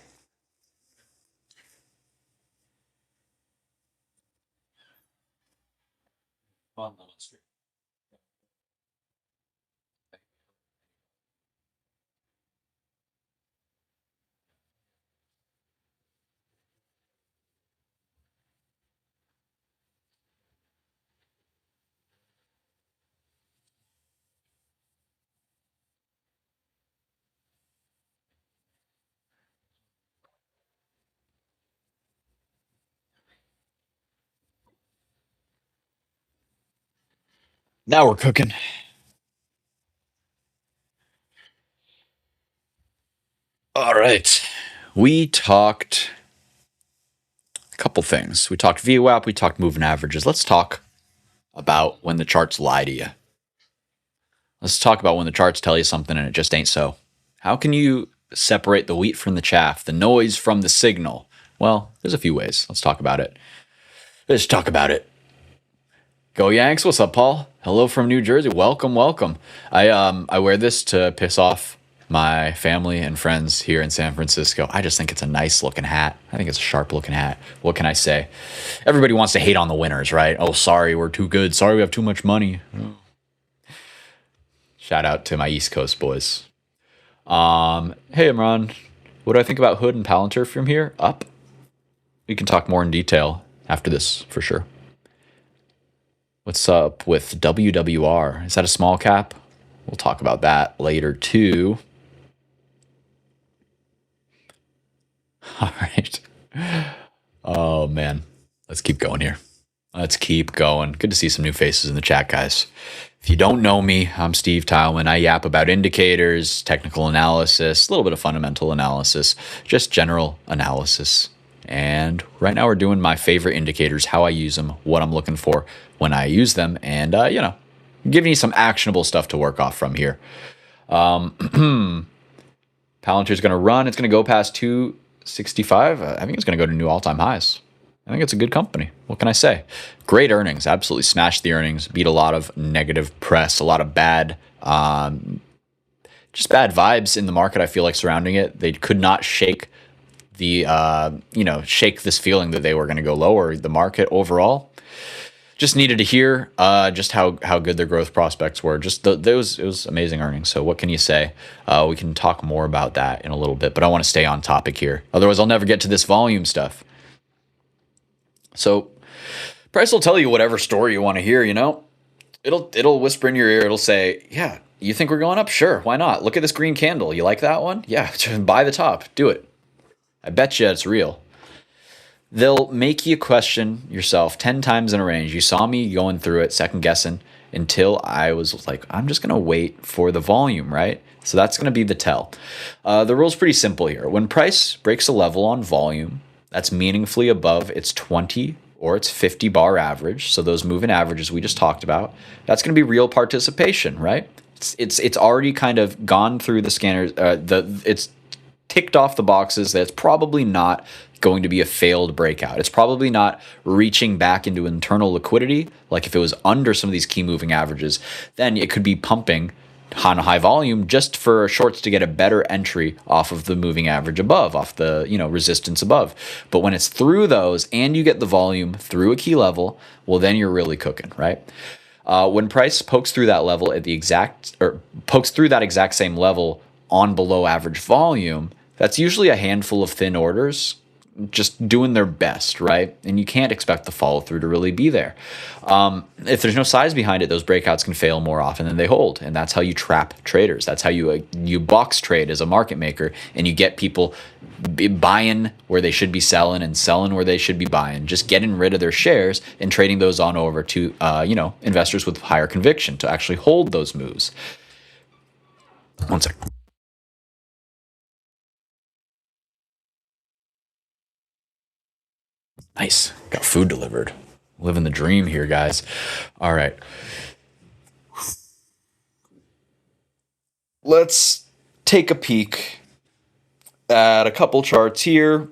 Speaker 1: Now we're cooking. All right. We talked a couple things. We talked VWAP, we talked moving averages. Let's talk about when the charts lie to you. Let's talk about when the charts tell you something and it just ain't so. How can you separate the wheat from the chaff, the noise from the signal? Well, there's a few ways. Let's talk about it. Let's talk about it. Go Yanks! What's up, Paul? Hello from New Jersey. Welcome, welcome. I wear this to piss off my family and friends here in San Francisco. I just think it's a nice looking hat. I think it's a sharp looking hat. What can I say? Everybody wants to hate on the winners, right? Oh, sorry, we're too good. Sorry, we have too much money. Shout out to my East Coast boys. Hey, Imran. What do I think about Hood and Palantir from here? Up. We can talk more in detail after this, for sure. What's up with WWR? Is that a small cap? We'll talk about that later, too. All right. Oh, man. Let's keep going here. Let's keep going. Good to see some new faces in the chat, guys. If you don't know me, I'm Steve Tileman. I yap about indicators, technical analysis, a little bit of fundamental analysis, just general analysis. And right now we're doing my favorite indicators, how I use them, what I'm looking for when I use them, and, giving you some actionable stuff to work off from here. Palantir's going to run. It's going to go past 265. I think it's going to go to new all-time highs. I think it's a good company. What can I say? Great earnings. Absolutely smashed the earnings. Beat a lot of negative press, a lot of bad, just bad vibes in the market, I feel like, surrounding it. They could not shake shake this feeling that they were going to go lower. The market overall just needed to hear just how good their growth prospects were. It was amazing earnings. So what can you say? We can talk more about that in a little bit, but I want to stay on topic here. Otherwise, I'll never get to this volume stuff. So price will tell you whatever story you want to hear, It'll whisper in your ear. It'll say, yeah, you think we're going up? Sure, why not? Look at this green candle. You like that one? Yeah, buy the top. Do it. I bet you it's real. They'll make you question yourself 10 times in a range. You saw me going through it, second guessing, until I was like, I'm just going to wait for the volume, right? So that's going to be the tell. The rule's pretty simple here. When price breaks a level on volume that's meaningfully above its 20 or its 50 bar average, so those moving averages we just talked about, that's going to be real participation, right? It's already kind of gone through the scanners. It's ticked off the boxes that it's probably not going to be a failed breakout. It's probably not reaching back into internal liquidity. Like if it was under some of these key moving averages, then it could be pumping on a high volume just for shorts to get a better entry off of the moving average above, off the resistance above. But when it's through those and you get the volume through a key level, well, then you're really cooking, right? When price pokes through that level at the exact, or pokes through that exact same level on below average volume, that's usually a handful of thin orders just doing their best, right? And you can't expect the follow through to really be there. If there's no size behind it, those breakouts can fail more often than they hold, and that's how you trap traders. That's how you box trade as a market maker, and you get people buying where they should be selling and selling where they should be buying, just getting rid of their shares and trading those on over to investors with higher conviction to actually hold those moves. One sec. Nice. Got food delivered. Living the dream here, guys. All right. Let's take a peek at a couple charts here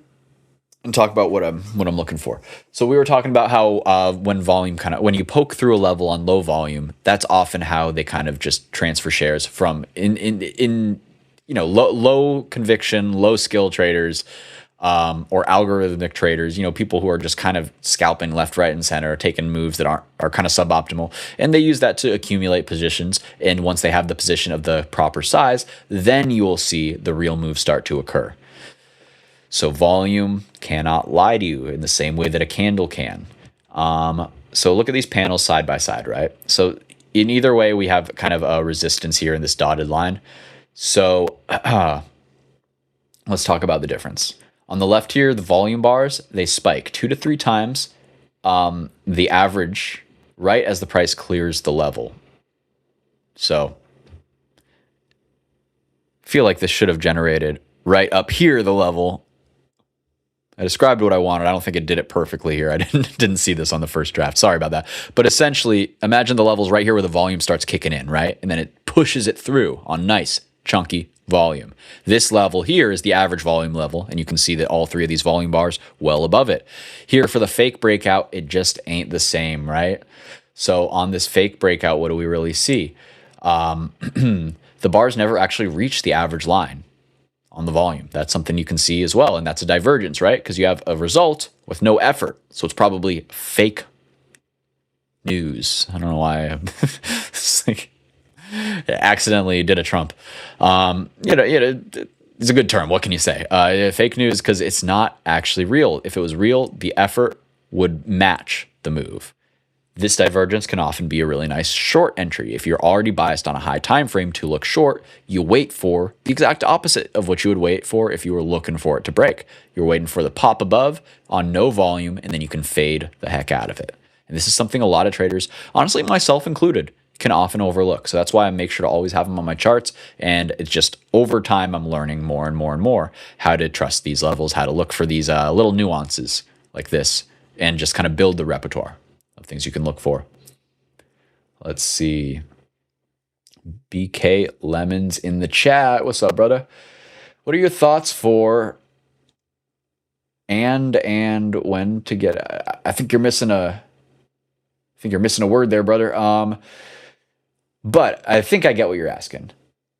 Speaker 1: and talk about what I'm looking for. So we were talking about how when you poke through a level on low volume, that's often how they kind of just transfer shares from low conviction, low skill traders, or algorithmic traders, people who are just kind of scalping left, right, and center, taking moves that are kind of suboptimal, and they use that to accumulate positions. And once they have the position of the proper size, then you will see the real moves start to occur. So volume cannot lie to you in the same way that a candle can. So look at these panels side by side, right? So in either way, we have kind of a resistance here in this dotted line. So let's talk about the difference. On the left here, the volume bars, they spike 2 to 3 times the average right as the price clears the level. So I feel like this should have generated right up here the level. I described what I wanted. I don't think it did it perfectly here. I didn't see this on the first draft. Sorry about that. But essentially, imagine the levels right here where the volume starts kicking in, right? And then it pushes it through on nice, chunky volume. This level here is the average volume level, and you can see that all 3 of these volume bars well above it. Here for the fake breakout, it just ain't the same, right? So on this fake breakout, what do we really see? The bars never actually reach the average line on the volume. That's something you can see as well, and that's a divergence, right? Because you have a result with no effort, so it's probably fake news. I don't know why. It's like accidentally did a Trump. It's a good term. What can you say? Fake news because it's not actually real. If it was real, the effort would match the move. This divergence can often be a really nice short entry. If you're already biased on a high time frame to look short, you wait for the exact opposite of what you would wait for if you were looking for it to break. You're waiting for the pop above on no volume, and then you can fade the heck out of it. And this is something a lot of traders, honestly myself included, can often overlook. So that's why I make sure to always have them on my charts. And it's just over time, I'm learning more and more and more how to trust these levels, how to look for these little nuances like this, and just kind of build the repertoire of things you can look for. Let's see. BK Lemons in the chat. What's up, brother? What are your thoughts for and when to get? I think you're missing a word there, brother. But I think I get what you're asking.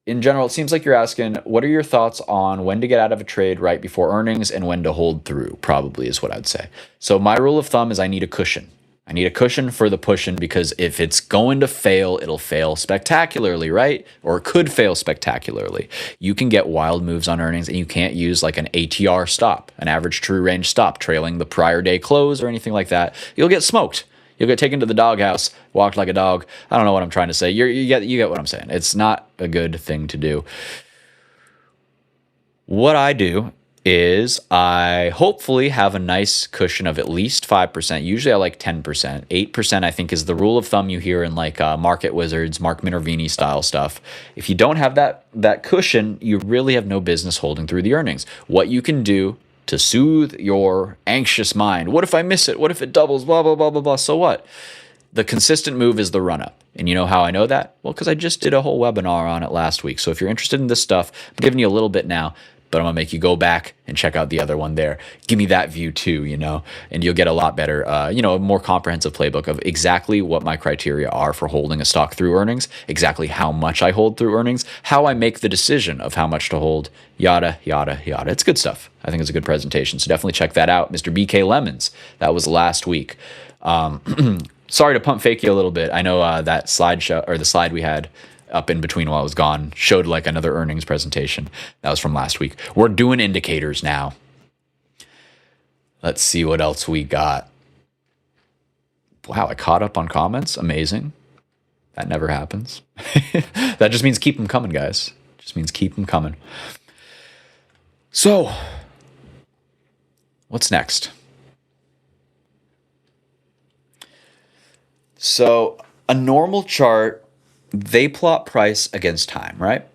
Speaker 1: In general, it seems like you're asking, what are your thoughts on when to get out of a trade right before earnings and when to hold through, probably is what I'd say. So my rule of thumb is I need a cushion. I need a cushion for the pushing, because if it's going to fail, it'll fail spectacularly, right? Or it could fail spectacularly. You can get wild moves on earnings, and you can't use like an ATR stop, an average true range stop, trailing the prior day close or anything like that. You'll get smoked. You'll get taken to the doghouse, walked like a dog. I don't know what I'm trying to say. You get what I'm saying. It's not a good thing to do. What I do is I hopefully have a nice cushion of at least 5%. Usually I like 10%. 8% I think is the rule of thumb you hear in like Market Wizards, Mark Minervini style stuff. If you don't have that cushion, you really have no business holding through the earnings. What you can do to soothe your anxious mind. What if I miss it? What if it doubles? Blah, blah, blah, blah, blah. So what? The consistent move is the run-up. And you know how I know that? Well, because I just did a whole webinar on it last week. So if you're interested in this stuff, I'm giving you a little bit now, but I'm going to make you go back and check out the other one there. Give me that view too, and you'll get a lot better, a more comprehensive playbook of exactly what my criteria are for holding a stock through earnings, exactly how much I hold through earnings, how I make the decision of how much to hold, yada, yada, yada. It's good stuff. I think it's a good presentation. So definitely check that out. Mr. BK Lemons, that was last week. sorry to pump fake you a little bit. I know that slideshow or the slide we had up in between while I was gone showed like another earnings presentation. That was from last week. We're doing indicators now. Let's see what else we got. Wow, I caught up on comments. Amazing. That never happens. That just means keep them coming, guys. Just means keep them coming. So, what's next? So, a normal chart, they plot price against time, right?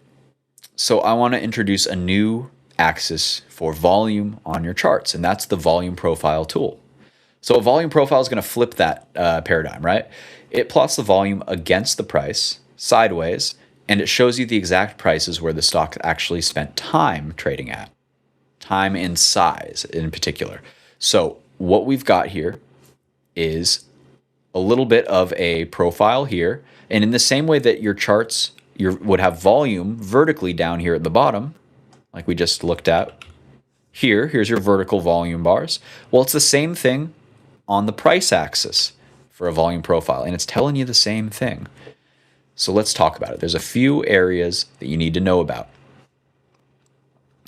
Speaker 1: So, I want to introduce a new axis for volume on your charts, and that's the volume profile tool. So a volume profile is going to flip that paradigm, right? It plots the volume against the price sideways, and it shows you the exact prices where the stock actually spent time trading at, time and size in particular. So what we've got here is a little bit of a profile here, and in the same way that your charts would have volume vertically down here at the bottom, like we just looked at here's your vertical volume bars. Well, it's the same thing on the price axis for a volume profile, and it's telling you the same thing. So let's talk about it. There's a few areas that you need to know about,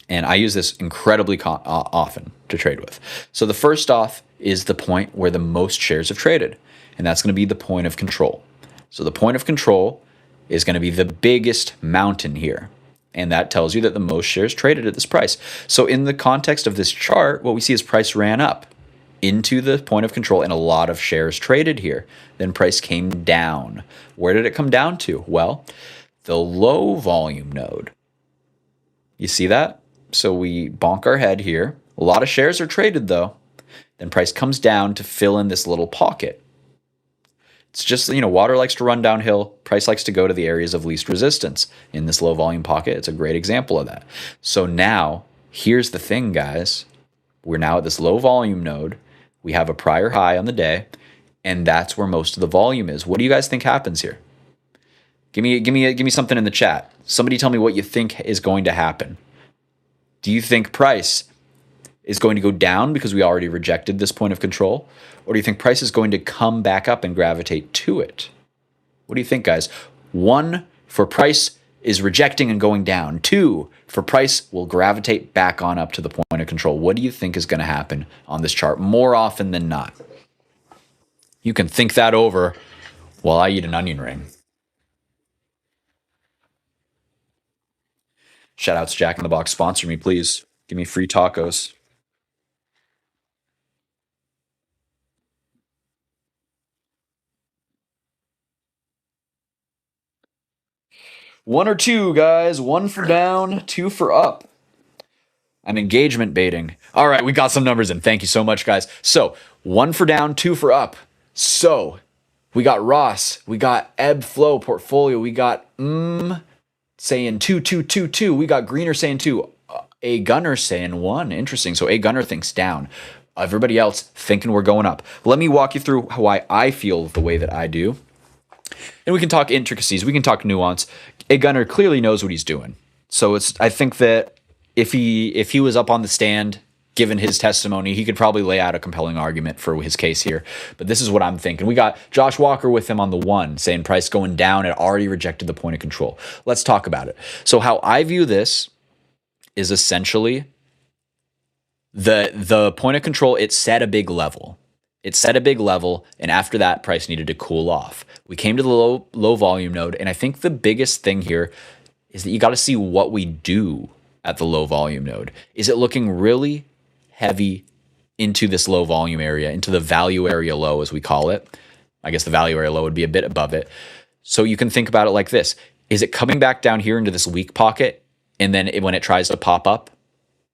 Speaker 1: and I use this incredibly often to trade with. So the first off is the point where the most shares have traded, and that's going to be the point of control. So the point of control is going to be the biggest mountain here, and that tells you that the most shares traded at this price. So in the context of this chart, what we see is price ran up into the point of control and a lot of shares traded here. Then price came down. Where did it come down to? Well, the low volume node. You see that? So we bonk our head here. A lot of shares are traded though. Then price comes down to fill in this little pocket. It's just, water likes to run downhill. Price likes to go to the areas of least resistance. In this low volume pocket, it's a great example of that. So now, here's the thing, guys. We're now at this low volume node. We have a prior high on the day, and that's where most of the volume is. What do you guys think happens here? Give me something in the chat. Somebody tell me what you think is going to happen. Do you think price is going to go down because we already rejected this point of control? Or do you think price is going to come back up and gravitate to it? What do you think, guys? 1, for price is rejecting and going down. 2, for price will gravitate back on up to the point of control. What do you think is going to happen on this chart more often than not? You can think that over while I eat an onion ring. Shout outs Jack in the Box. Sponsor me, please. Give me free tacos. One or two, guys. 1 for down, 2 for up. I'm engagement baiting. All right, we got some numbers in. Thank you so much, guys. So 1 for down, 2 for up. So we got Ross. We got Ebb Flow Portfolio. We got saying 2, 2, 2, 2. We got Greener saying 2. A Gunner saying 1. Interesting. So A Gunner thinks down. Everybody else thinking we're going up. Let me walk you through why I feel the way that I do. And we can talk intricacies. We can talk nuance. A Gunner clearly knows what he's doing. So I think that if he was up on the stand, given his testimony, he could probably lay out a compelling argument for his case here. But this is what I'm thinking. We got Josh Walker with him on the 1, saying price going down. It already rejected the point of control. Let's talk about it. So how I view this is essentially the point of control. It set a big level. And after that, price needed to cool off. We came to the low volume node, and I think the biggest thing here is that you got to see what we do at the low volume node. Is it looking really heavy into this low volume area, into the value area low, as we call it? I guess the value area low would be a bit above it. So you can think about it like this. Is it coming back down here into this weak pocket, and then when it tries to pop up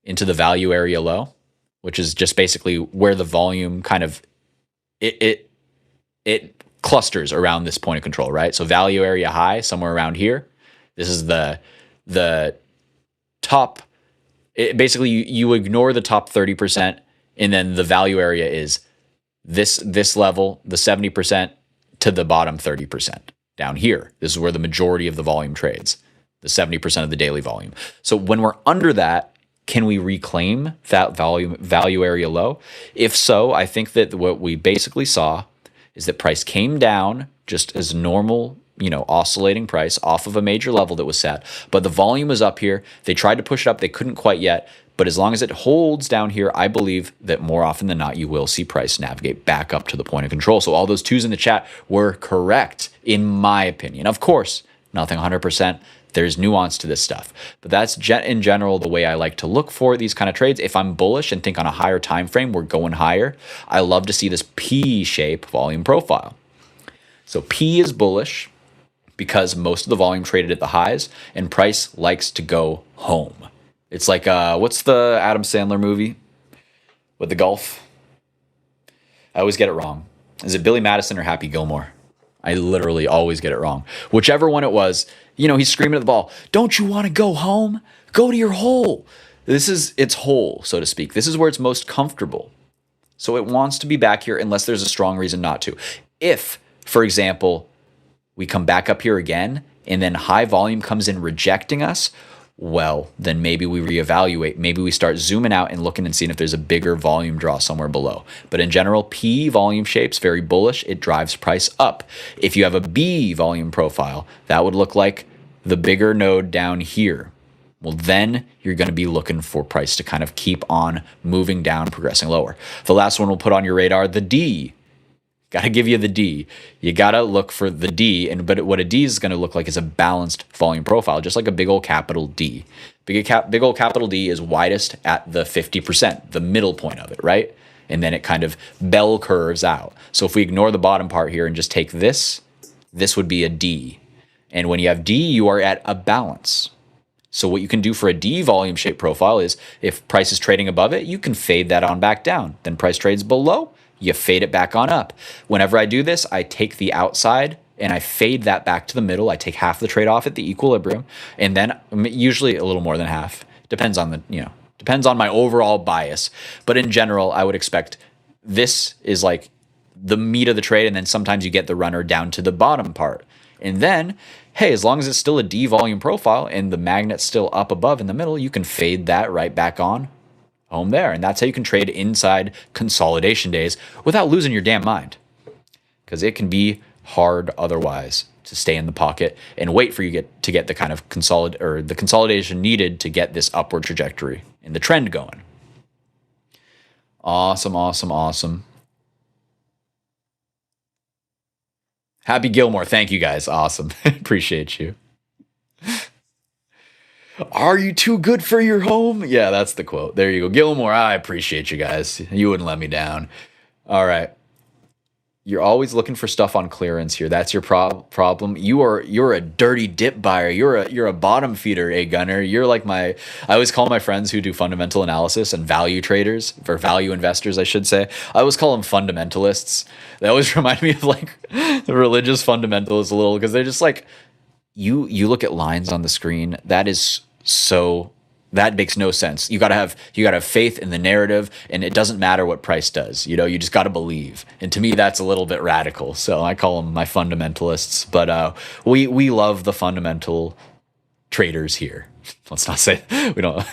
Speaker 1: into the value area low, which is just basically where the volume kind of it clusters around this point of control, right? So value area high, somewhere around here. This is the top. Basically, you ignore the top 30%, and then the value area is this level, the 70% to the bottom 30% down here. This is where the majority of the volume trades, the 70% of the daily volume. So when we're under that, can we reclaim that value area low? If so, I think that what we basically saw is that price came down just as normal, oscillating price off of a major level that was set, but the volume was up here. They tried to push it up. They couldn't quite yet. But as long as it holds down here, I believe that more often than not, you will see price navigate back up to the point of control. So all those twos in the chat were correct, in my opinion. Of course, nothing 100%. There's nuance to this stuff. But that's in general the way I like to look for these kind of trades. If I'm bullish and think on a higher time frame, we're going higher, I love to see this P shape volume profile. So P is bullish because most of the volume traded at the highs, and price likes to go home. It's like, what's the Adam Sandler movie with the golf? I always get it wrong. Is it Billy Madison or Happy Gilmore? I literally always get it wrong. Whichever one it was, he's screaming at the ball, don't you want to go home? Go to your hole. This is its hole, so to speak. This is where it's most comfortable. So it wants to be back here unless there's a strong reason not to. If, for example, we come back up here again and then high volume comes in rejecting us, well, then maybe we reevaluate. Maybe we start zooming out and looking and seeing if there's a bigger volume draw somewhere below. But in general, P volume shape's very bullish. It drives price up. If you have a B volume profile, that would look like the bigger node down here. Well, then you're going to be looking for price to kind of keep on moving down, progressing lower. The last one we'll put on your radar, the D. Got to give you the D. You got to look for the D. But what a D is going to look like is a balanced volume profile, just like a big old capital D. Big old capital D is widest at the 50%, the middle point of it, right? And then it kind of bell curves out. So if we ignore the bottom part here and just take this, this would be a D. And when you have D, you are at a balance. So what you can do for a D volume shape profile is if price is trading above it, you can fade that on back down. Then price trades below, you fade it back on up. Whenever I do this, I take the outside and I fade that back to the middle. I take half the trade off at the equilibrium, and then usually a little more than half. Depends on depends on my overall bias. But in general, I would expect this is like the meat of the trade, and then sometimes you get the runner down to the bottom part. And then, hey, as long as it's still a D volume profile and the magnet's still up above in the middle, you can fade that right back on home there. And that's how you can trade inside consolidation days without losing your damn mind. Because it can be hard otherwise to stay in the pocket and wait for you to get the kind of the consolidation needed to get this upward trajectory and the trend going. Awesome, awesome, awesome. Happy Gilmore. Thank you guys. Awesome. Appreciate you. Are you too good for your home? Yeah, that's the quote. There you go. Gilmore, I appreciate you guys. You wouldn't let me down. All right. You're always looking for stuff on clearance here. That's your problem. You're a dirty dip buyer. You're a bottom feeder, Gunner. You're like I always call my friends who do fundamental analysis and value traders, or value investors, I should say. I always call them fundamentalists. They always remind me of like the religious fundamentalists a little, because they're just like, you look at lines on the screen. That makes no sense. You gotta have faith in the narrative, and it doesn't matter what price does. You just gotta believe. And to me, that's a little bit radical. So I call them my fundamentalists. But we love the fundamental traders here. Let's not say we don't.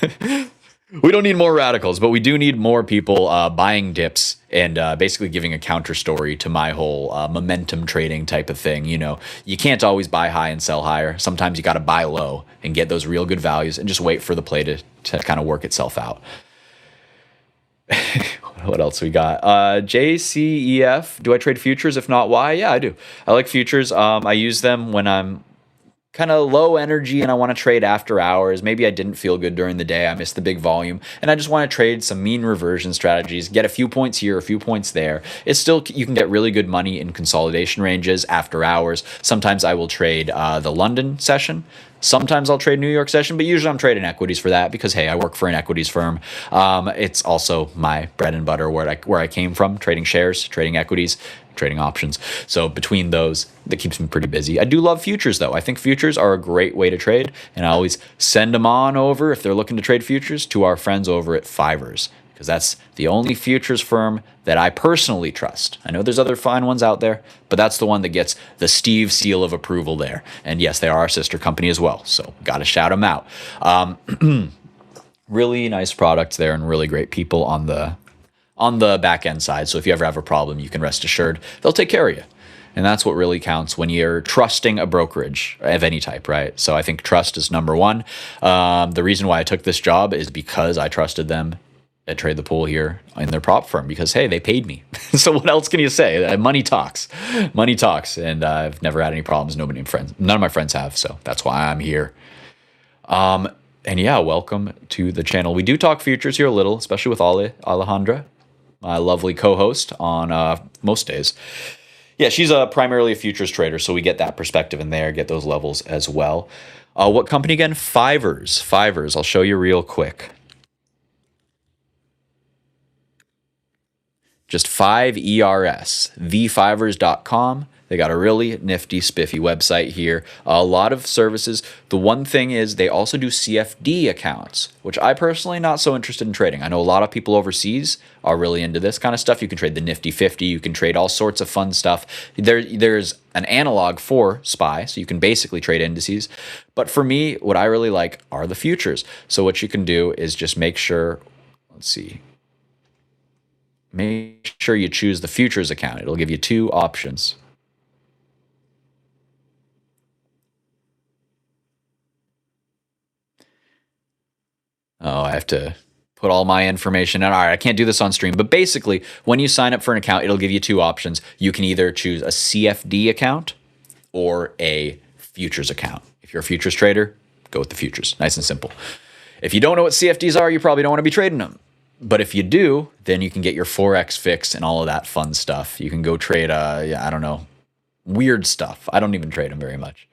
Speaker 1: We don't need more radicals, but we do need more people buying dips and basically giving a counter story to my whole momentum trading type of thing. You can't always buy high and sell higher. Sometimes you got to buy low and get those real good values and just wait for the play to kind of work itself out. What else we got? JCEF. Do I trade futures? If not, why? Yeah, I do. I like futures. I use them when I'm kind of low energy and I want to trade after hours. Maybe I didn't feel good during the day. I missed the big volume and I just want to trade some mean reversion strategies, get a few points here, a few points there. It's still, you can get really good money in consolidation ranges after hours. Sometimes I will trade the London session. Sometimes I'll trade New York session, but usually I'm trading equities for that because, hey, I work for an equities firm. It's also my bread and butter where I came from, trading shares, trading equities, trading options. So between those, that keeps me pretty busy. I do love futures, though. I think futures are a great way to trade, and I always send them on over, if they're looking to trade futures, to our friends over at Fivers, because that's the only futures firm that I personally trust. I know there's other fine ones out there, but that's the one that gets the Steve seal of approval there. And yes, they are our sister company as well, so got to shout them out. Really nice products there and really great people on the on the back end side. So if you ever have a problem, you can rest assured they'll take care of you. And that's what really counts when you're trusting a brokerage of any type, right? So I think trust is number one. The reason why I took this job is because I trusted them at Trade the Pool here in their prop firm because, hey, they paid me. So what else can you say? Money talks. Money talks. And I've never had any problems. None of my friends have. So that's why I'm here. And yeah, welcome to the channel. We do talk futures here a little, especially with Alejandra, my lovely co-host on most days. Yeah, she's primarily a futures trader, so we get that perspective in there, get those levels as well. What company again? Fivers. I'll show you real quick. Just 5ERS, thefivers.com. They got a really nifty, spiffy website here. A lot of services. The one thing is they also do CFD accounts, which I personally not so interested in trading. I know a lot of people overseas are really into this kind of stuff. You can trade the Nifty 50. You can trade all sorts of fun stuff. There's an analog for SPY, so you can basically trade indices. But for me, what I really like are the futures. So what you can do is just make sure, let's see, make sure you choose the futures account. It'll give you two options. Oh, I have to put all my information in. All right, I can't do this on stream. But basically, when you sign up for an account, it'll give you two options. You can either choose a CFD account or a futures account. If you're a futures trader, go with the futures. Nice and simple. If you don't know what CFDs are, you probably don't want to be trading them. But if you do, then you can get your Forex fix and all of that fun stuff. You can go trade, I don't know, weird stuff. I don't even trade them very much.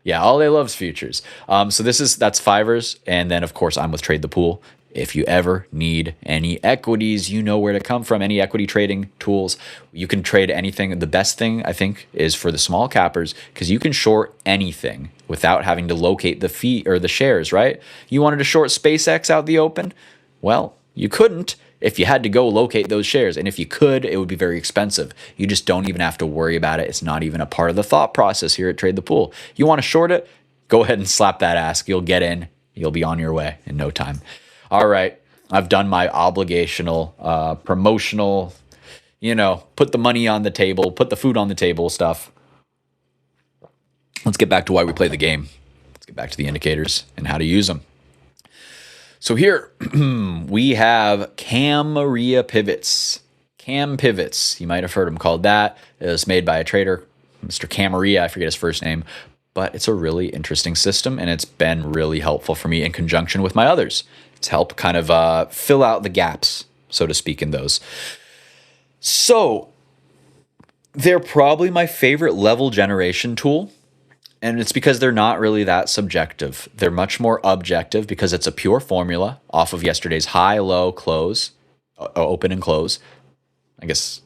Speaker 1: Yeah, all they love is futures. So that's Fivers. And then, of course, I'm with Trade the Pool. If you ever need any equities, you know where to come from. Any equity trading tools, you can trade anything. The best thing, I think, is for the small cappers because you can short anything without having to locate the fee or the shares, right? You wanted to short SpaceX out the open? Well, you couldn't if you had to go locate those shares. And if you could, it would be very expensive. You just don't even have to worry about it. It's not even a part of the thought process here at Trade the Pool. You want to short it? Go ahead and slap that ask. You'll get in. You'll be on your way in no time. All right. I've done my obligational, promotional, put the money on the table, put the food on the table stuff. Let's get back to why we play the game. Let's get back to the indicators and how to use them. So here we have Cam pivots. Cam pivots. You might have heard him called that. It was made by a trader, Mr. Camaria. I forget his first name, but it's a really interesting system and it's been really helpful for me in conjunction with my others. It's helped kind of fill out the gaps, so to speak, in those. So they're probably my favorite level generation tool. And it's because they're not really that subjective. They're much more objective because it's a pure formula off of yesterday's high, low, close, open and close. I guess,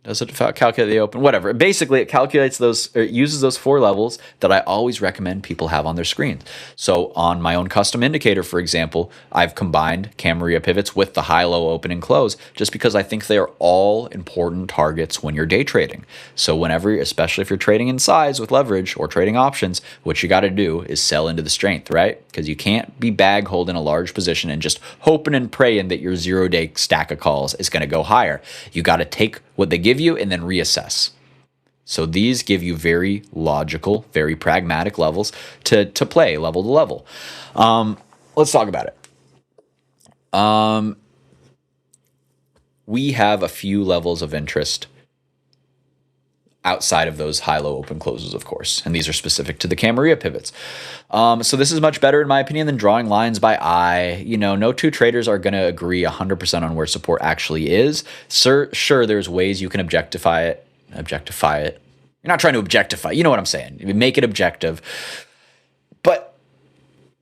Speaker 1: does it calculate the open? Whatever. Basically, it calculates those, or it uses those four levels that I always recommend people have on their screens. So on my own custom indicator, for example, I've combined Camaria pivots with the high, low, open, and close just because I think they are all important targets when you're day trading. So whenever, especially if you're trading in size with leverage or trading options, what you got to do is sell into the strength, right? Because you can't be bag holding a large position and just hoping and praying that your 0-day stack of calls is going to go higher. You got to take what they give you and then reassess. So these give you very logical, very pragmatic levels to play level to level. Let's talk about it. We have a few levels of interest outside of those high-low open closes, of course. And these are specific to the Camaria pivots. So this is much better, in my opinion, than drawing lines by eye. No two traders are going to agree 100% on where support actually is. Sure, there's ways you can objectify it. You're not trying to objectify. You know what I'm saying. Make it objective. But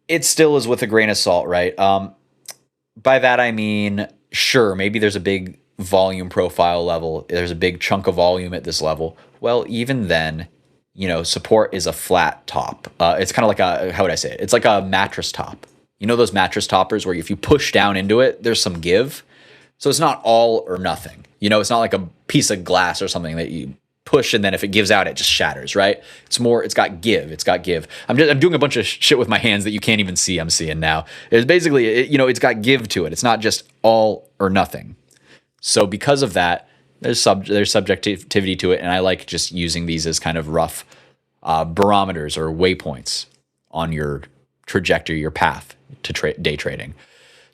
Speaker 1: it still is with a grain of salt, right? By that, I mean, sure, maybe there's a big volume profile level. There's a big chunk of volume at this level. Well, even then, support is a flat top. It's kind of like how would I say it? It's like a mattress top. Those mattress toppers where if you push down into it, there's some give. So it's not all or nothing. It's not like a piece of glass or something that you push and then if it gives out, it just shatters, right? It's got give. I'm doing a bunch of shit with my hands that you can't even see. I'm seeing now. It's basically, it's got give to it. It's not just all or nothing. So because of that, there's subjectivity to it, and I like just using these as kind of rough barometers or waypoints on your trajectory, your path to day trading.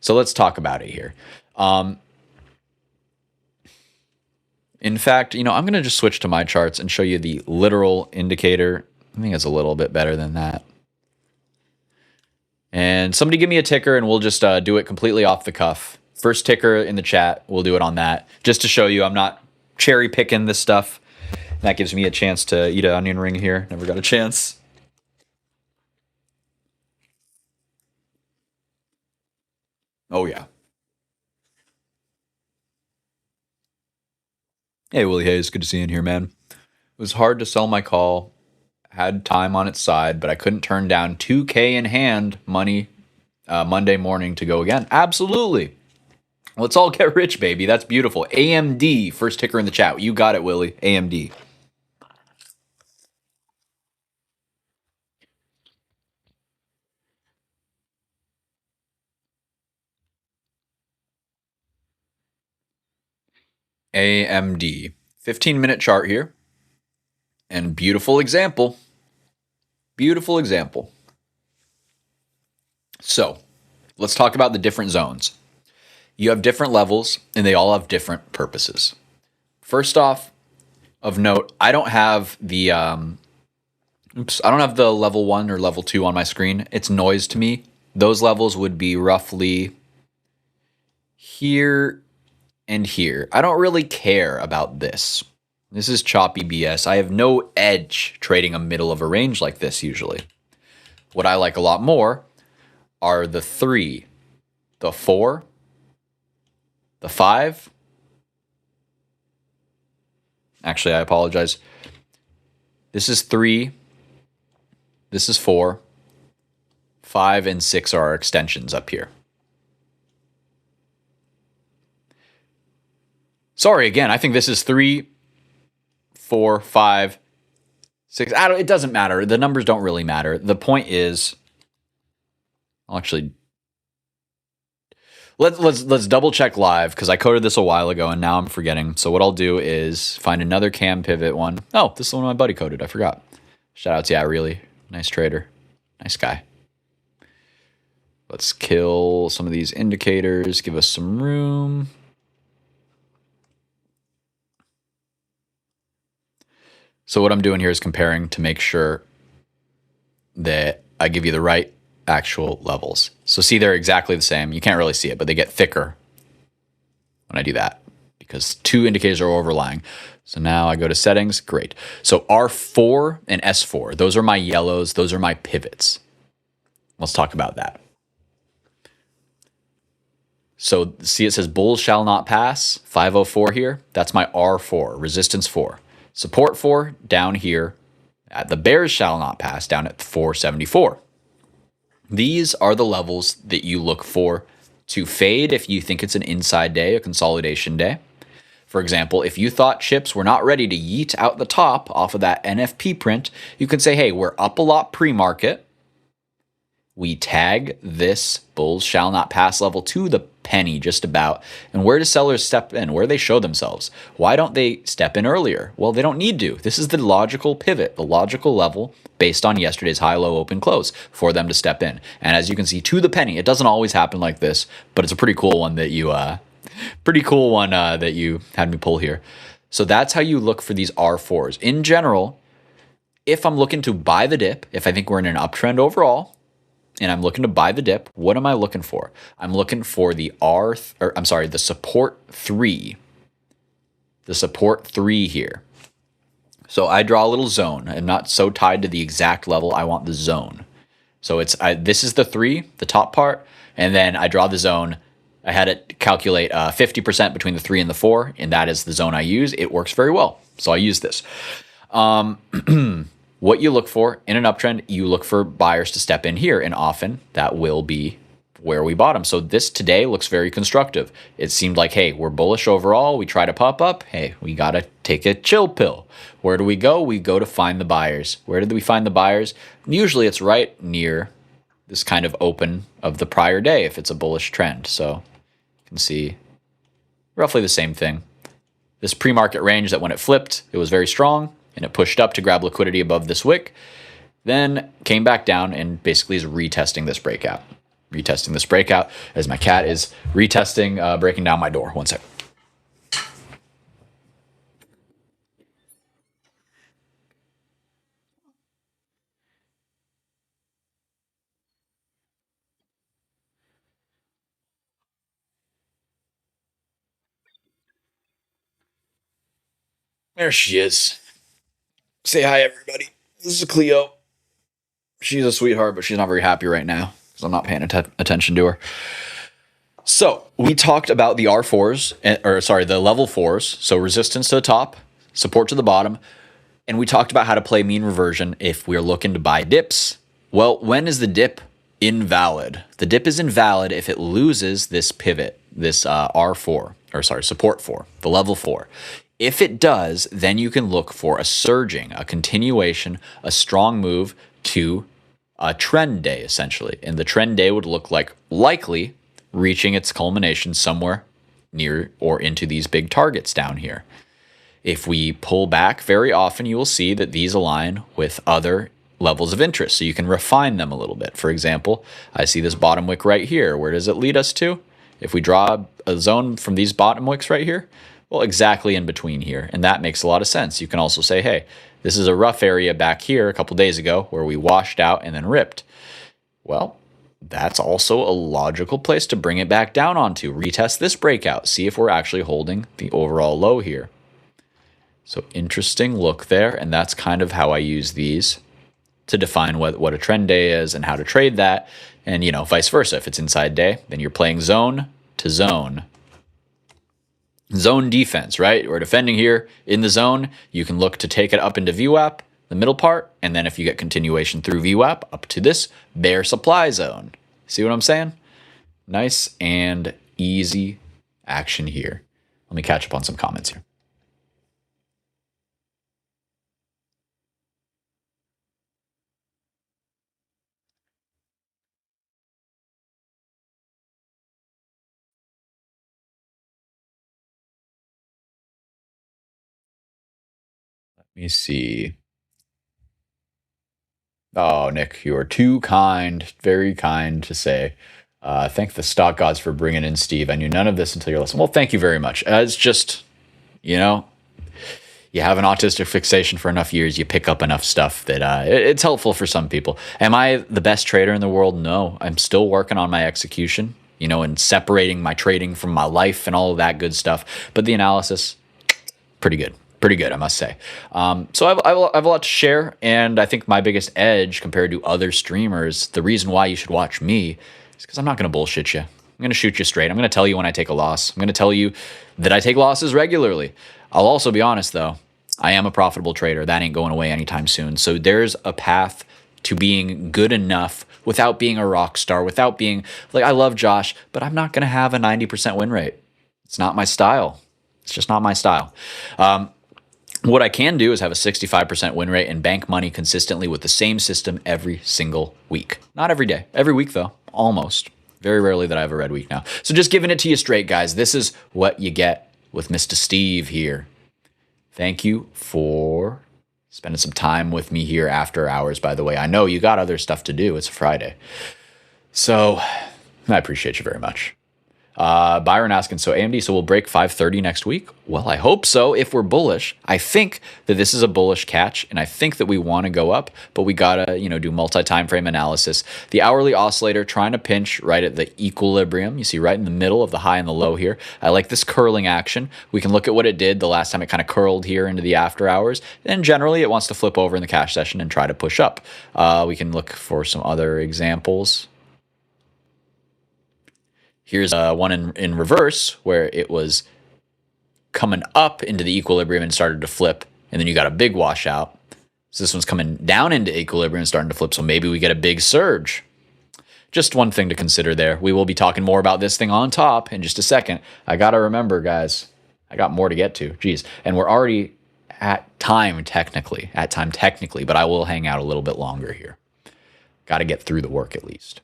Speaker 1: So let's talk about it here. In fact, I'm going to just switch to my charts and show you the literal indicator. I think it's a little bit better than that. And somebody give me a ticker and we'll just do it completely off the cuff. First ticker in the chat, we'll do it on that. Just to show you I'm not cherry picking this stuff. That gives me a chance to eat an onion ring here. Never got a chance. Oh, yeah. Hey, Willie Hayes. Good to see you in here, man. It was hard to sell my call. Had time on its side, but I couldn't turn down 2K in hand money Monday morning to go again. Absolutely. Let's all get rich, baby. That's beautiful. AMD, first ticker in the chat. You got it, Willie. AMD. AMD. 15-minute chart here. And beautiful example. Beautiful example. So, let's talk about the different zones. You have different levels, and they all have different purposes. First off, of note, I don't have the level 1 or level 2 on my screen. It's noise to me. Those levels would be roughly here and here. I don't really care about this. This is choppy BS. I have no edge trading a middle of a range like this usually. What I like a lot more are the 3, the 4, the 5. Actually, I apologize. This is 3. This is 4. 5 and 6 are our extensions up here. Sorry, again, I think this is 3, 4, 5, 6. It doesn't matter. The numbers don't really matter. The point is, let's double check live because I coded this a while ago and now I'm forgetting. So what I'll do is find another cam pivot one. Oh, this is the one my buddy coded. I forgot. Shout out to really nice trader, nice guy. Let's kill some of these indicators. Give us some room. So what I'm doing here is comparing to make sure that I give you the right actual levels. So see, they're exactly the same. You can't really see it, but they get thicker when I do that because 2 indicators are overlying. So now I go to settings. Great. So R4 and S4, those are my yellows. Those are my pivots. Let's talk about that. So see, it says bulls shall not pass, 504 here. That's my R4, resistance 4. Support 4 down here at the bears shall not pass down at 474. These are the levels that you look for to fade if you think it's an inside day, a consolidation day. For example, if you thought chips were not ready to yeet out the top off of that NFP print, you could say, hey, we're up a lot pre-market. We tag this bulls shall not pass level to the penny just about. And where do sellers step in? Where do they show themselves? Why don't they step in earlier? Well, they don't need to. This is the logical pivot, the logical level based on yesterday's high, low, open, close for them to step in. And as you can see, to the penny, it doesn't always happen like this, but it's a pretty cool one that you had me pull here. So that's how you look for these R4s. In general, if I'm looking to buy the dip, if I think we're in an uptrend overall, and I'm looking to buy the dip, what am I looking for? I'm looking for the support 3. The support 3 here. So I draw a little zone. I'm not so tied to the exact level. I want the zone. So this is the 3, the top part, and then I draw the zone. I had it calculate 50% between the 3 and the 4, and that is the zone I use. It works very well. So I use this. What you look for in an uptrend, you look for buyers to step in here, and often that will be where we bottom. So this today looks very constructive. It seemed like, hey, we're bullish overall. We try to pop up. Hey, we got to take a chill pill. Where do we go? We go to find the buyers. Where did we find the buyers? Usually it's right near this kind of open of the prior day if it's a bullish trend. So you can see roughly the same thing. This pre-market range that when it flipped, it was very strong and it pushed up to grab liquidity above this wick, then came back down and basically is retesting this breakout. Retesting this breakout as my cat is retesting, breaking down my door. One sec. There she is. Say hi, everybody. This is Cleo. She's a sweetheart, but she's not very happy right now because I'm not paying attention to her. So we talked about the R4s, the level 4s. So resistance to the top, support to the bottom. And we talked about how to play mean reversion if we're looking to buy dips. Well, when is the dip invalid? The dip is invalid if it loses this pivot, this support 4, the level 4. If it does, then you can look for a surging, a continuation, a strong move to a trend day, essentially. And the trend day would look like likely reaching its culmination somewhere near or into these big targets down here. If we pull back, very often you will see that these align with other levels of interest, so you can refine them a little bit. For example, I see this bottom wick right here. Where does it lead us to? If we draw a zone from these bottom wicks right here, well, exactly in between here, and that makes a lot of sense. You can also say, hey, this is a rough area back here a couple days ago where we washed out and then ripped. Well, that's also a logical place to bring it back down onto. Retest this breakout, see if we're actually holding the overall low here. So interesting look there, and that's kind of how I use these to define what a trend day is and how to trade that. And, vice versa. If it's inside day, then you're playing zone to zone. Zone defense, right? We're defending here in the zone. You can look to take it up into VWAP, the middle part, and then if you get continuation through VWAP, up to this bear supply zone. See what I'm saying? Nice and easy action here. Let me catch up on some comments here. Let me see. Oh, Nick, you are too kind, very kind to say. Thank the stock gods for bringing in Steve. I knew none of this until you're listening. Well, thank you very much. It's just, you have an autistic fixation for enough years, you pick up enough stuff that it's helpful for some people. Am I the best trader in the world? No. I'm still working on my execution, and separating my trading from my life and all of that good stuff. But the analysis, pretty good. Pretty good, I must say. So I have a lot to share, and I think my biggest edge compared to other streamers, the reason why you should watch me, is because I'm not going to bullshit you. I'm going to shoot you straight. I'm going to tell you when I take a loss. I'm going to tell you that I take losses regularly. I'll also be honest, though. I am a profitable trader. That ain't going away anytime soon. So there's a path to being good enough without being a rock star, without being like, I love Josh, but I'm not going to have a 90% win rate. It's not my style. It's just not my style. What I can do is have a 65% win rate and bank money consistently with the same system every single week. Not every day. Every week, though. Almost. Very rarely that I have a red week now. So just giving it to you straight, guys. This is what you get with Mr. Steve here. Thank you for spending some time with me here after hours, by the way. I know you got other stuff to do. It's a Friday. So I appreciate you very much. Byron asking, so AMD, so we'll break 530 next week? Well, I hope so. If we're bullish, I think that this is a bullish catch, and I think that we want to go up, but we gotta, do multi-time frame analysis. The hourly oscillator trying to pinch right at the equilibrium. You see right in the middle of the high and the low here. I like this curling action. We can look at what it did the last time it kind of curled here into the after hours, and generally it wants to flip over in the cash session and try to push up. We can look for some other examples. Here's one in reverse where it was coming up into the equilibrium and started to flip, and then you got a big washout. So this one's coming down into equilibrium and starting to flip, so maybe we get a big surge. Just one thing to consider there. We will be talking more about this thing on top in just a second. I got to remember, guys, I got more to get to. Jeez. And we're already at time technically, but I will hang out a little bit longer here. Got to get through the work at least.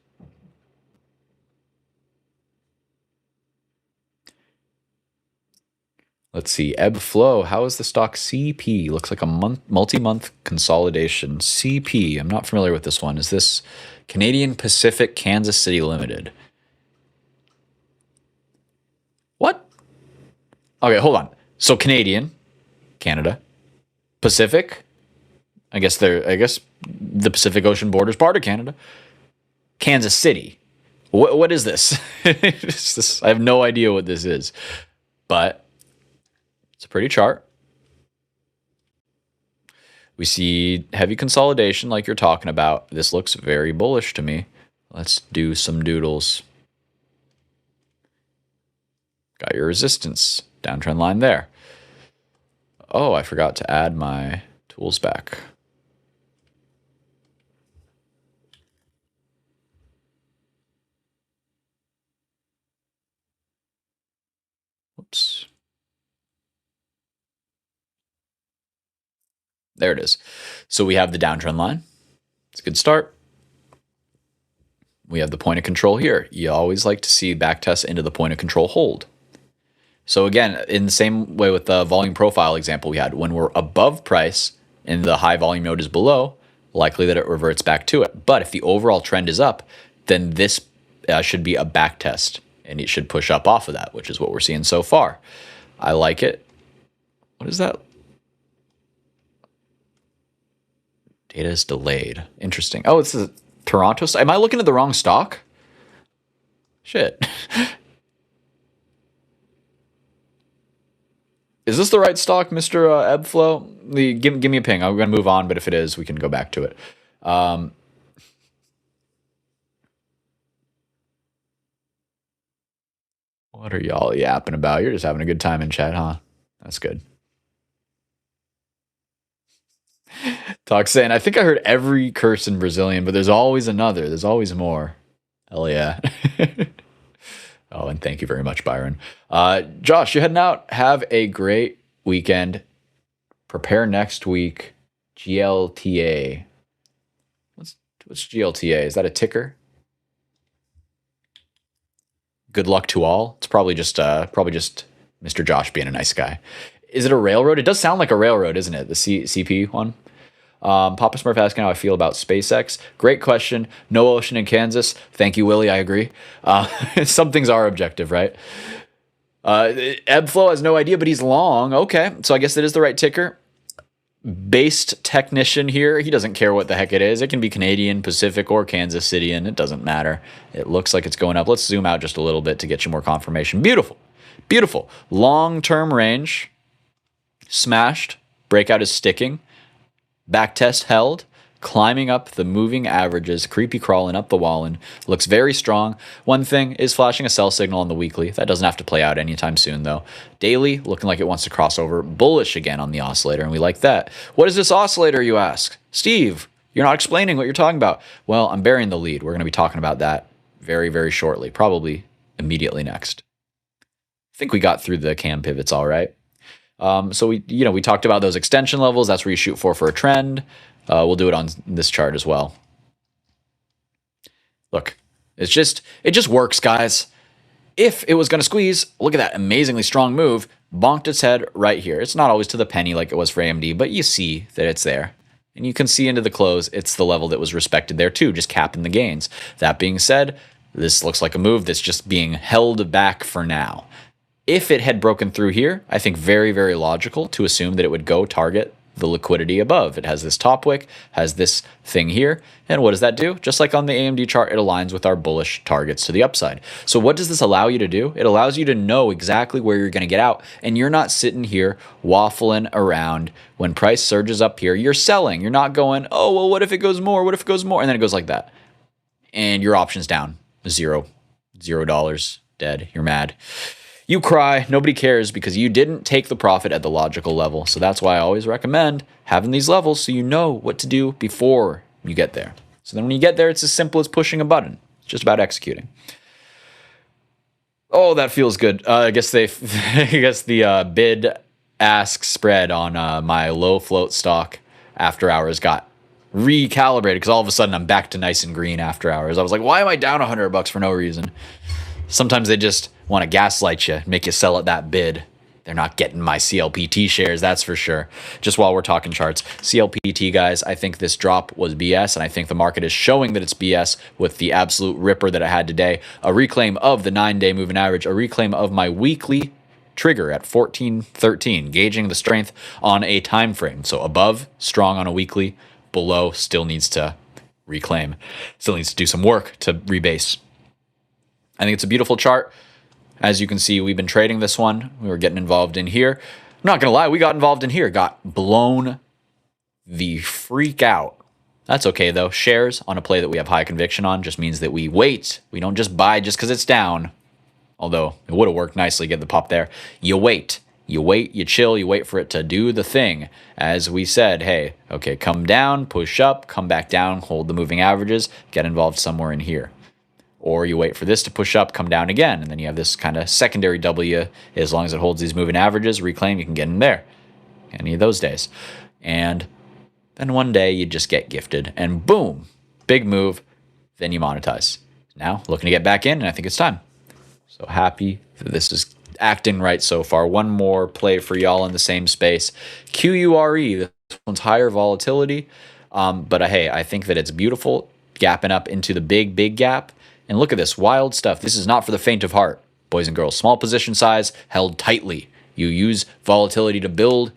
Speaker 1: Let's see. Ebb flow. How is the stock CP? Looks like a multi-month consolidation. CP. I'm not familiar with this one. Is this Canadian Pacific Kansas City Limited? What? Okay, hold on. So Canadian, Canada, Pacific. I guess the Pacific Ocean borders part of Canada. Kansas City. What is this? I have no idea what this is, but it's a pretty chart. We see heavy consolidation like you're talking about. This looks very bullish to me. Let's do some doodles. Got your resistance. Downtrend line there. Oh, I forgot to add my tools back. Whoops. There it is. So we have the downtrend line. It's a good start. We have the point of control here. You always like to see back tests into the point of control hold. So again, in the same way with the volume profile example we had, when we're above price and the high volume node is below, likely that it reverts back to it. But if the overall trend is up, then this should be a back test and it should push up off of that, which is what we're seeing so far. I like it. What is that? Data is delayed. Interesting. Oh, it's the Toronto. Am I looking at the wrong stock? Shit. Is this the right stock, Mr. Ebflow? Give me a ping. I'm going to move on, but if it is, we can go back to it. What are y'all yapping about? You're just having a good time in chat, huh? That's good. Talk saying, I think I heard every curse in Brazilian, but there's always another. There's always more. Hell yeah. Oh, and thank you very much, Byron. Josh, you're heading out. Have a great weekend. Prepare next week. GLTA. What's GLTA? Is that a ticker? Good luck to all. It's probably just Mr. Josh being a nice guy. Is it a railroad? It does sound like a railroad, isn't it? The CP one. Papa Smurf asking how I feel about SpaceX. Great question. No ocean in Kansas. Thank you, Willie. I agree. Some things are objective, right? Ebflow has no idea, but he's long. Okay, so I guess it is the right ticker. Based technician here. He doesn't care what the heck it is. It can be Canadian, Pacific, or Kansas City, and it doesn't matter. It looks like it's going up. Let's zoom out just a little bit to get you more confirmation. Beautiful. Beautiful. Long-term range. Smashed. Breakout is sticking. Backtest held, climbing up the moving averages, creepy crawling up the wallin. Looks very strong. One thing is flashing a sell signal on the weekly. That doesn't have to play out anytime soon, though. Daily, looking like it wants to cross over. Bullish again on the oscillator, and we like that. What is this oscillator, you ask? Steve, you're not explaining what you're talking about. Well, I'm burying the lead. We're going to be talking about that very, very shortly, probably immediately next. I think we got through the cam pivots all right. So we talked about those extension levels. That's where you shoot for a trend. We'll do it on this chart as well. Look, it just works, guys. If it was going to squeeze, look at that amazingly strong move. Bonked its head right here. It's not always to the penny like it was for AMD, but you see that it's there. And you can see into the close, it's the level that was respected there too, just capping the gains. That being said, this looks like a move that's just being held back for now. If it had broken through here, I think very, very logical to assume that it would go target the liquidity above. It has this top wick, has this thing here, and what does that do? Just like on the AMD chart, it aligns with our bullish targets to the upside. So what does this allow you to do? It allows you to know exactly where you're going to get out, and you're not sitting here waffling around. When price surges up here, you're selling. You're not going, oh, well, what if it goes more? What if it goes more? And then it goes like that. And your option's down. $0. Dead. You're mad. You cry, nobody cares because you didn't take the profit at the logical level. So that's why I always recommend having these levels so you know what to do before you get there. So then when you get there, it's as simple as pushing a button. It's just about executing. Oh, that feels good. I guess the bid-ask spread on my low float stock after hours got recalibrated because all of a sudden I'm back to nice and green after hours. I was like, why am I down $100 for no reason? Sometimes they just want to gaslight you, make you sell at that bid. They're not getting my CLPT shares, that's for sure. Just while we're talking charts, CLPT, guys, I think this drop was BS, and I think the market is showing that it's BS with the absolute ripper that I had today. A reclaim of the 9-day moving average, a reclaim of my weekly trigger at 1413, gauging the strength on a time frame. So above, strong on a weekly, below, still needs to reclaim, still needs to do some work to rebase. I think it's a beautiful chart. As you can see, we've been trading this one. We were getting involved in here. I'm not going to lie, we got involved in here. Got blown the freak out. That's okay, though. Shares on a play that we have high conviction on just means that we wait. We don't just buy just because it's down. Although it would have worked nicely, get the pop there. You wait. You wait, you chill, you wait for it to do the thing. As we said, hey, okay, come down, push up, come back down, hold the moving averages, get involved somewhere in here. Or you wait for this to push up, come down again, and then you have this kind of secondary W. As long as it holds these moving averages, reclaim, you can get in there. Any of those days. And then one day you just get gifted, and boom, big move, then you monetize. Now, looking to get back in, and I think it's time. So happy that this is acting right so far. One more play for y'all in the same space. QURE, this one's higher volatility, but hey, I think that it's beautiful, gapping up into the big gap. And look at this wild stuff. This is not for the faint of heart, boys and girls. Small position size held tightly. You use volatility to build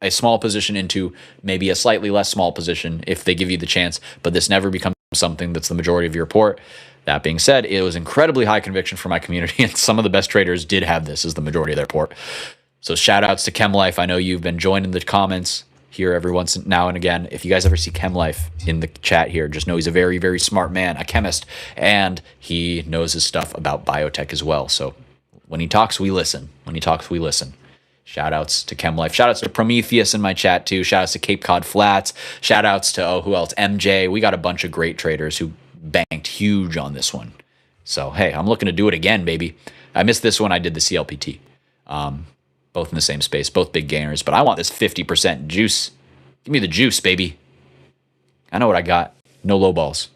Speaker 1: a small position into maybe a slightly less small position if they give you the chance, but this never becomes something that's the majority of your port. That being said, it was incredibly high conviction for my community, and some of the best traders did have this as the majority of their port. So shout outs to ChemLife. I know you've been joining the comments here every once now and again. If you guys ever see ChemLife in the chat here, just know he's a very, very smart man, a chemist, and he knows his stuff about biotech as well. So when he talks, we listen. When he talks, we listen. Shout outs to ChemLife. Shout outs to Prometheus in my chat too. Shout outs to Cape Cod Flats. Shout outs to, who else? MJ. We got a bunch of great traders who banked huge on this one. So, hey, I'm looking to do it again, baby. I missed this one. I did the CLPT. Both in the same space, both big gainers, but I want this 50% juice. Give me the juice, baby. I know what I got. No low balls.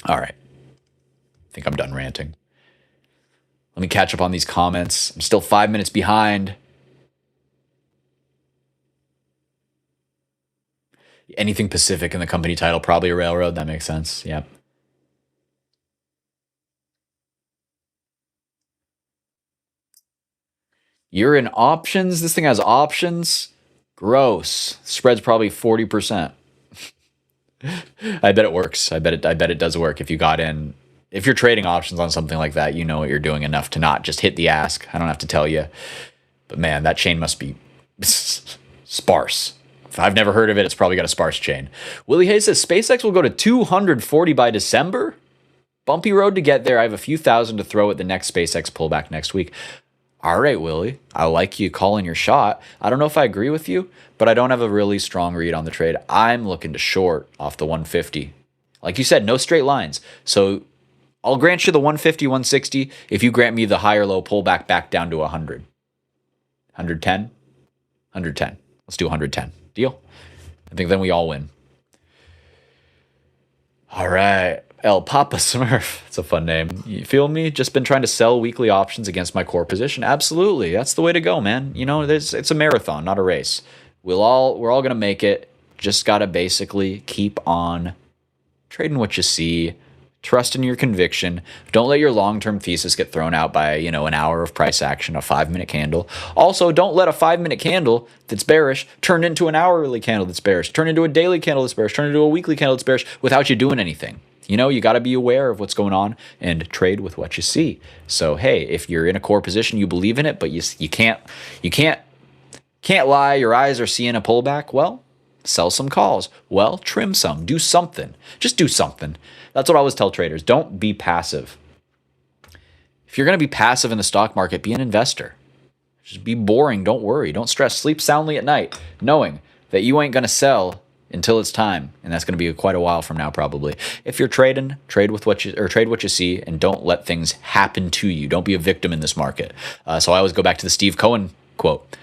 Speaker 1: All right. I think I'm done ranting. Let me catch up on these comments. I'm still 5 minutes behind. Anything Pacific in the company title, probably a railroad. That makes sense. Yep. You're in options. This thing has options. Gross. Spread's probably 40%. I bet it works. I bet it does work if you got in. If you're trading options on something like that, you know what you're doing enough to not just hit the ask. I don't have to tell you. But man, that chain must be sparse. If I've never heard of it, it's probably got a sparse chain. Willie Hayes says SpaceX will go to 240 by December. Bumpy road to get there. I have a few thousand to throw at the next SpaceX pullback next week. All right, Willie, I like you calling your shot. I don't know if I agree with you, but I don't have a really strong read on the trade. I'm looking to short off the 150. Like you said, no straight lines. So I'll grant you the 150, 160 if you grant me the higher low pullback back down to 100. 110? 110. Let's do 110. Deal? I think then we all win. All right. El Papa Smurf. It's a fun name. You feel me? Just been trying to sell weekly options against my core position. Absolutely. That's the way to go, man. You know, it's a marathon, not a race. We're all going to make it. Just got to basically keep on trading what you see. Trust in your conviction. Don't let your long-term thesis get thrown out by, an hour of price action, a 5-minute candle. Also, don't let a 5-minute candle that's bearish turn into an hourly candle that's bearish, turn into a daily candle that's bearish, turn into a weekly candle that's bearish without you doing anything. You got to be aware of what's going on and trade with what you see. So, hey, if you're in a core position, you believe in it, but you can't lie. Your eyes are seeing a pullback. Well, sell some calls. Well, trim some. Do something. Just do something. That's what I always tell traders. Don't be passive. If you're going to be passive in the stock market, be an investor. Just be boring. Don't worry. Don't stress. Sleep soundly at night, knowing that you ain't going to sell until it's time, and that's going to be quite a while from now, probably. If you're trading, trade what you see, and don't let things happen to you. Don't be a victim in this market. So I always go back to the Steve Cohen quote.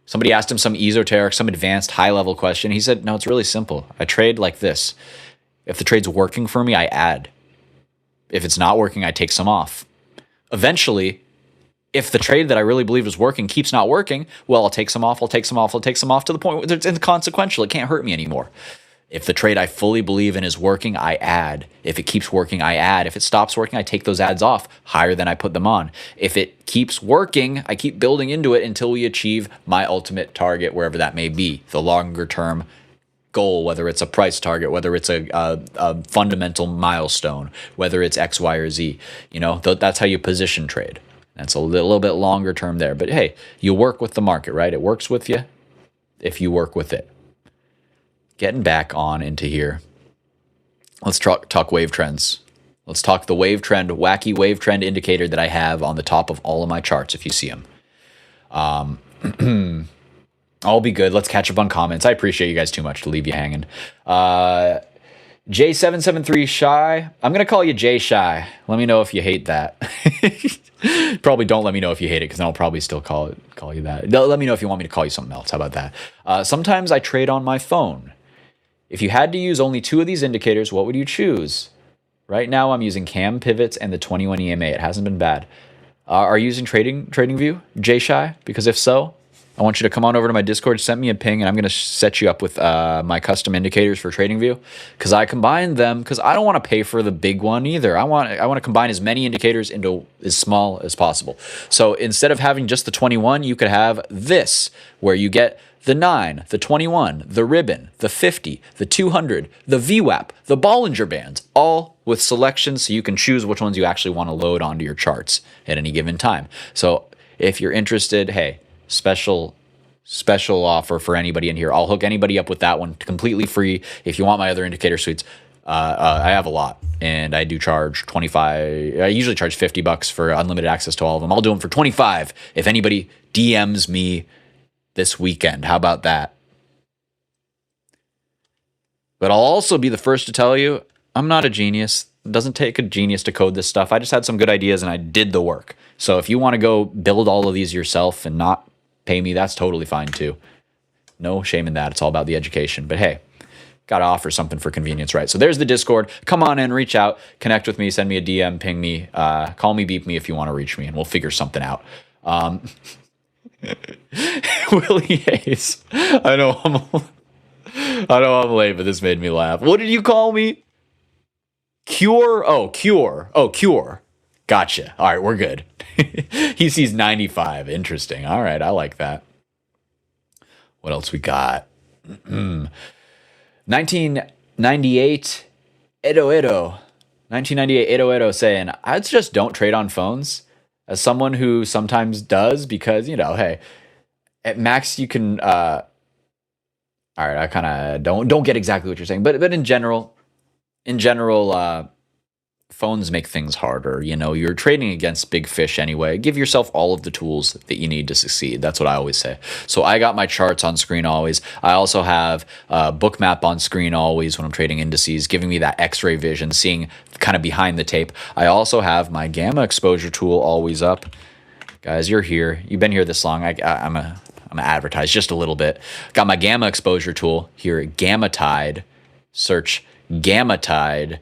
Speaker 1: Somebody asked him some esoteric, some advanced, high-level question. He said, "No, it's really simple. I trade like this. If the trade's working for me, I add. If it's not working, I take some off. Eventually, If the trade that I really believe is working keeps not working, well, I'll take some off, I'll take some off, I'll take some off to the point where it's inconsequential. It can't hurt me anymore. If the trade I fully believe in is working, I add. If it keeps working, I add. If it stops working, I take those ads off higher than I put them on. If it keeps working, I keep building into it until we achieve my ultimate target, wherever that may be, the longer term goal, whether it's a price target, whether it's a fundamental milestone, whether it's X, Y, or Z. That's how you position trade. That's a little bit longer term there. But hey, you work with the market, right? It works with you if you work with it. Getting back on into here. Let's talk wave trends. Let's talk the wave trend, wacky wave trend indicator that I have on the top of all of my charts, if you see them. I'll be good. Let's catch up on comments. I appreciate you guys too much to leave you hanging. J773 Shy. I'm going to call you J Shy. Let me know if you hate that. Probably don't let me know if you hate it, because then I'll probably still call you that. Let me know if you want me to call you something else. How about that? Sometimes I trade on my phone. If you had to use only 2 of these indicators, what would you choose? Right now, I'm using Cam Pivots and the 21 EMA. It hasn't been bad. Are you using TradingView, J Shy? Because if so, I want you to come on over to my Discord, send me a ping, and I'm going to set you up with my custom indicators for TradingView, because I combined them because I don't want to pay for the big one either. I want to combine as many indicators into as small as possible. So instead of having just the 21, you could have this, where you get the 9, the 21, the ribbon, the 50, the 200, the VWAP, the Bollinger Bands, all with selections so you can choose which ones you actually want to load onto your charts at any given time. So if you're interested, hey, special offer for anybody in here. I'll hook anybody up with that one completely free. If you want my other indicator suites, I have a lot, and I do charge 25. I usually charge $50 for unlimited access to all of them. I'll do them for 25 if anybody DMs me this weekend. How about that? But I'll also be the first to tell you, I'm not a genius. It doesn't take a genius to code this stuff. I just had some good ideas and I did the work. So if you want to go build all of these yourself and not pay me, that's totally fine too. No shame in that. It's all about the education. But hey, got to offer something for convenience, right? So there's the Discord. Come on in, reach out, connect with me, send me a DM, ping me, call me, beep me if you want to reach me, and we'll figure something out. Willie Hayes. I know I'm late, but this made me laugh. What did you call me? Cure? Oh, Cure. Oh, Cure. Gotcha. All right, we're good. He sees 95. Interesting. All right, I like that. What else we got? 1998 Edo Edo. 1998 Edo Edo saying, I just don't trade on phones. As someone who sometimes does, because, hey, at max you can all right, I kind of don't get exactly what you're saying, but in general, phones make things harder. You're trading against big fish anyway. Give yourself all of the tools that you need to succeed. That's what I always say. So I got my charts on screen always. I also have Bookmap on screen always when I'm trading indices, giving me that X-ray vision, seeing kind of behind the tape. I also have my gamma exposure tool always up. Guys, you're here. You've been here this long. I'm gonna advertise just a little bit. Got my gamma exposure tool here at Gammatide. Search Gammatide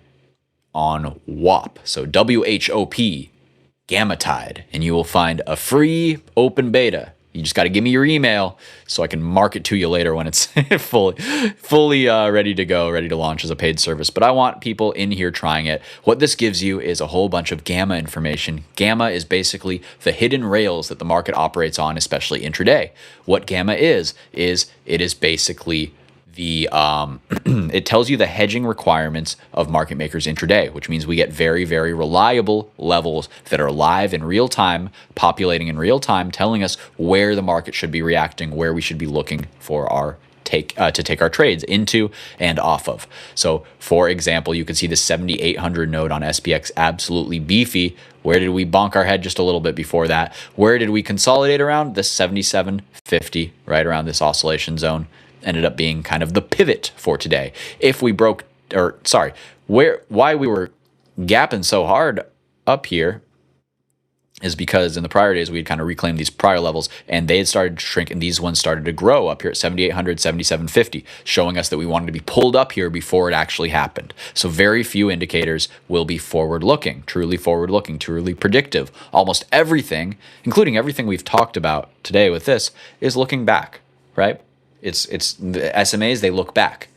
Speaker 1: on WOP. So WHOP, Gammatide, and you will find a free open beta. You just got to give me your email so I can mark it to you later when it's fully ready to go, ready to launch as a paid service. But I want people in here trying it. What this gives you is a whole bunch of gamma information. Gamma is basically the hidden rails that the market operates on, especially intraday. What gamma is it is basically the it tells you the hedging requirements of market makers intraday, which means we get very, very reliable levels that are live in real time, populating in real time, telling us where the market should be reacting, where we should be looking for our to take our trades into and off of. So, for example, you can see the 7,800 node on SPX absolutely beefy. Where did we bonk our head just a little bit before that? Where did we consolidate around? The 7750, right around this oscillation zone. Ended up being kind of the pivot for today. If we broke, why we were gapping so hard up here is because in the prior days we had kind of reclaimed these prior levels and they had started to shrink and these ones started to grow up here at 7,800, 7,750, showing us that we wanted to be pulled up here before it actually happened. So very few indicators will be forward looking, truly predictive. Almost everything, including everything we've talked about today with this, is looking back, right? It's the SMAs, they look back.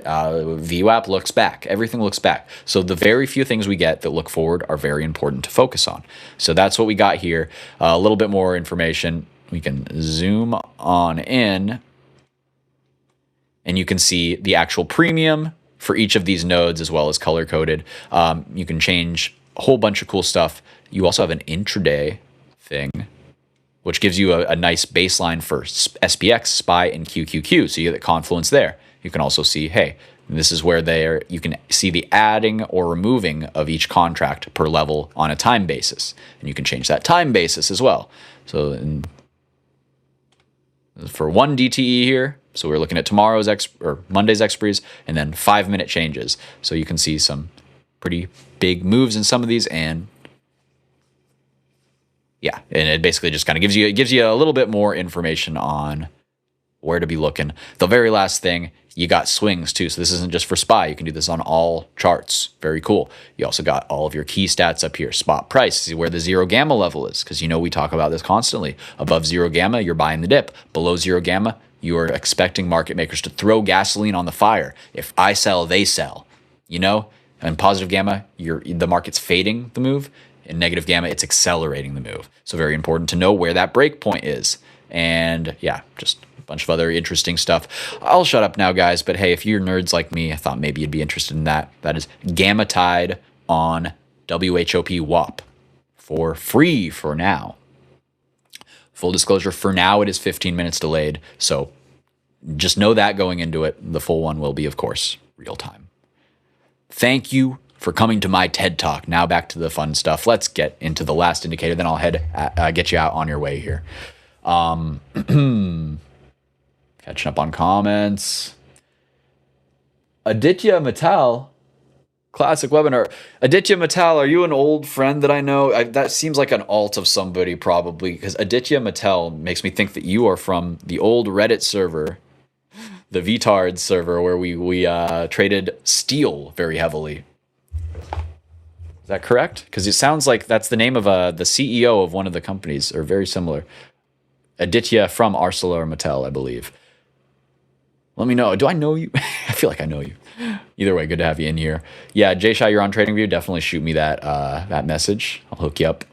Speaker 1: VWAP looks back. Everything looks back. So the very few things we get that look forward are very important to focus on. So that's what we got here. A little bit more information. We can zoom on in and you can see the actual premium for each of these nodes as well as color coded. You can change a whole bunch of cool stuff. You also have an intraday thing, which gives you a nice baseline for SPX, SPY, and QQQ. So you get the confluence there. You can also see, hey, this is where you can see the adding or removing of each contract per level on a time basis. And you can change that time basis as well. So for one DTE here, so we're looking at tomorrow's or Monday's expiries and then 5-minute changes. So you can see some pretty big moves in some of these, and yeah, and it basically just kind of gives you a little bit more information on where to be looking. The very last thing, you got swings too. So this isn't just for SPY. You can do this on all charts. Very cool. You also got all of your key stats up here. Spot price, see where the 0 gamma level is, because we talk about this constantly. Above 0 gamma, you're buying the dip. Below 0 gamma, you are expecting market makers to throw gasoline on the fire. If I sell, they sell. And positive gamma, the market's fading the move. In negative gamma, it's accelerating the move. So very important to know where that break point is. And yeah, just bunch of other interesting stuff. I'll shut up now, guys, but hey, if you're nerds like me, I thought maybe you'd be interested in that. That is Gamma Tide on WHOP WAP for free for now. Full disclosure, for now it is 15 minutes delayed, so just know that going into it. The full one will be, of course, real time. Thank you for coming to my TED Talk. Now back to the fun stuff. Let's get into the last indicator, then I'll get you out on your way here. Catching up on comments. Aditya Mittal, classic webinar. Aditya Mittal, are you an old friend that I know? That seems like an alt of somebody probably, because Aditya Mittal makes me think that you are from the old Reddit server, the VTARD server, where we traded steel very heavily. Is that correct? Because it sounds like that's the name of the CEO of one of the companies, or very similar. Aditya from ArcelorMittal, I believe. Let me know. Do I know you? I feel like I know you. Either way, good to have you in here. Yeah, Jay you're on TradingView. Definitely shoot me that message. I'll hook you up.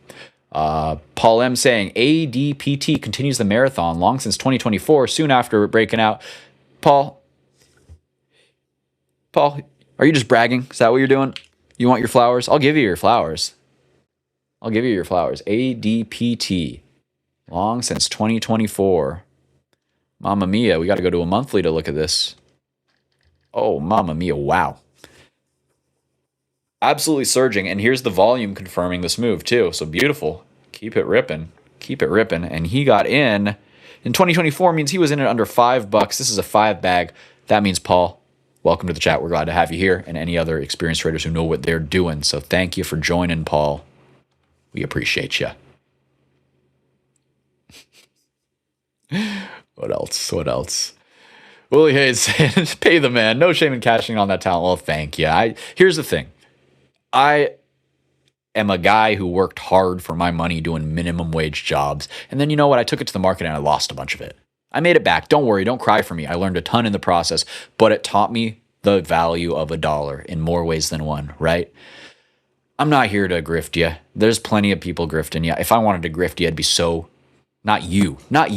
Speaker 1: Paul M saying ADPT continues the marathon long since 2024. Soon after breaking out. Paul, are you just bragging? Is that what you're doing? You want your flowers? I'll give you your flowers. ADPT. Long since 2024. Mamma mia, we got to go to a monthly to look at this. Oh, mamma mia, wow. Absolutely surging, and here's the volume confirming this move too. So beautiful. Keep it ripping. And he got in 2024 means he was in it under $5. This is a 5 bag. That means, Paul, welcome to the chat. We're glad to have you here, and any other experienced traders who know what they're doing. So thank you for joining, Paul. We appreciate you. What else? Willie Hayes saying, pay the man. No shame in cashing on that talent. Well, thank you. Here's the thing. I am a guy who worked hard for my money doing minimum wage jobs. And then you know what? I took it to the market and I lost a bunch of it. I made it back. Don't worry. Don't cry for me. I learned a ton in the process, but it taught me the value of $1 in more ways than one, right? I'm not here to grift you. There's plenty of people grifting you. If I wanted to grift you, I'd be so... Not you, not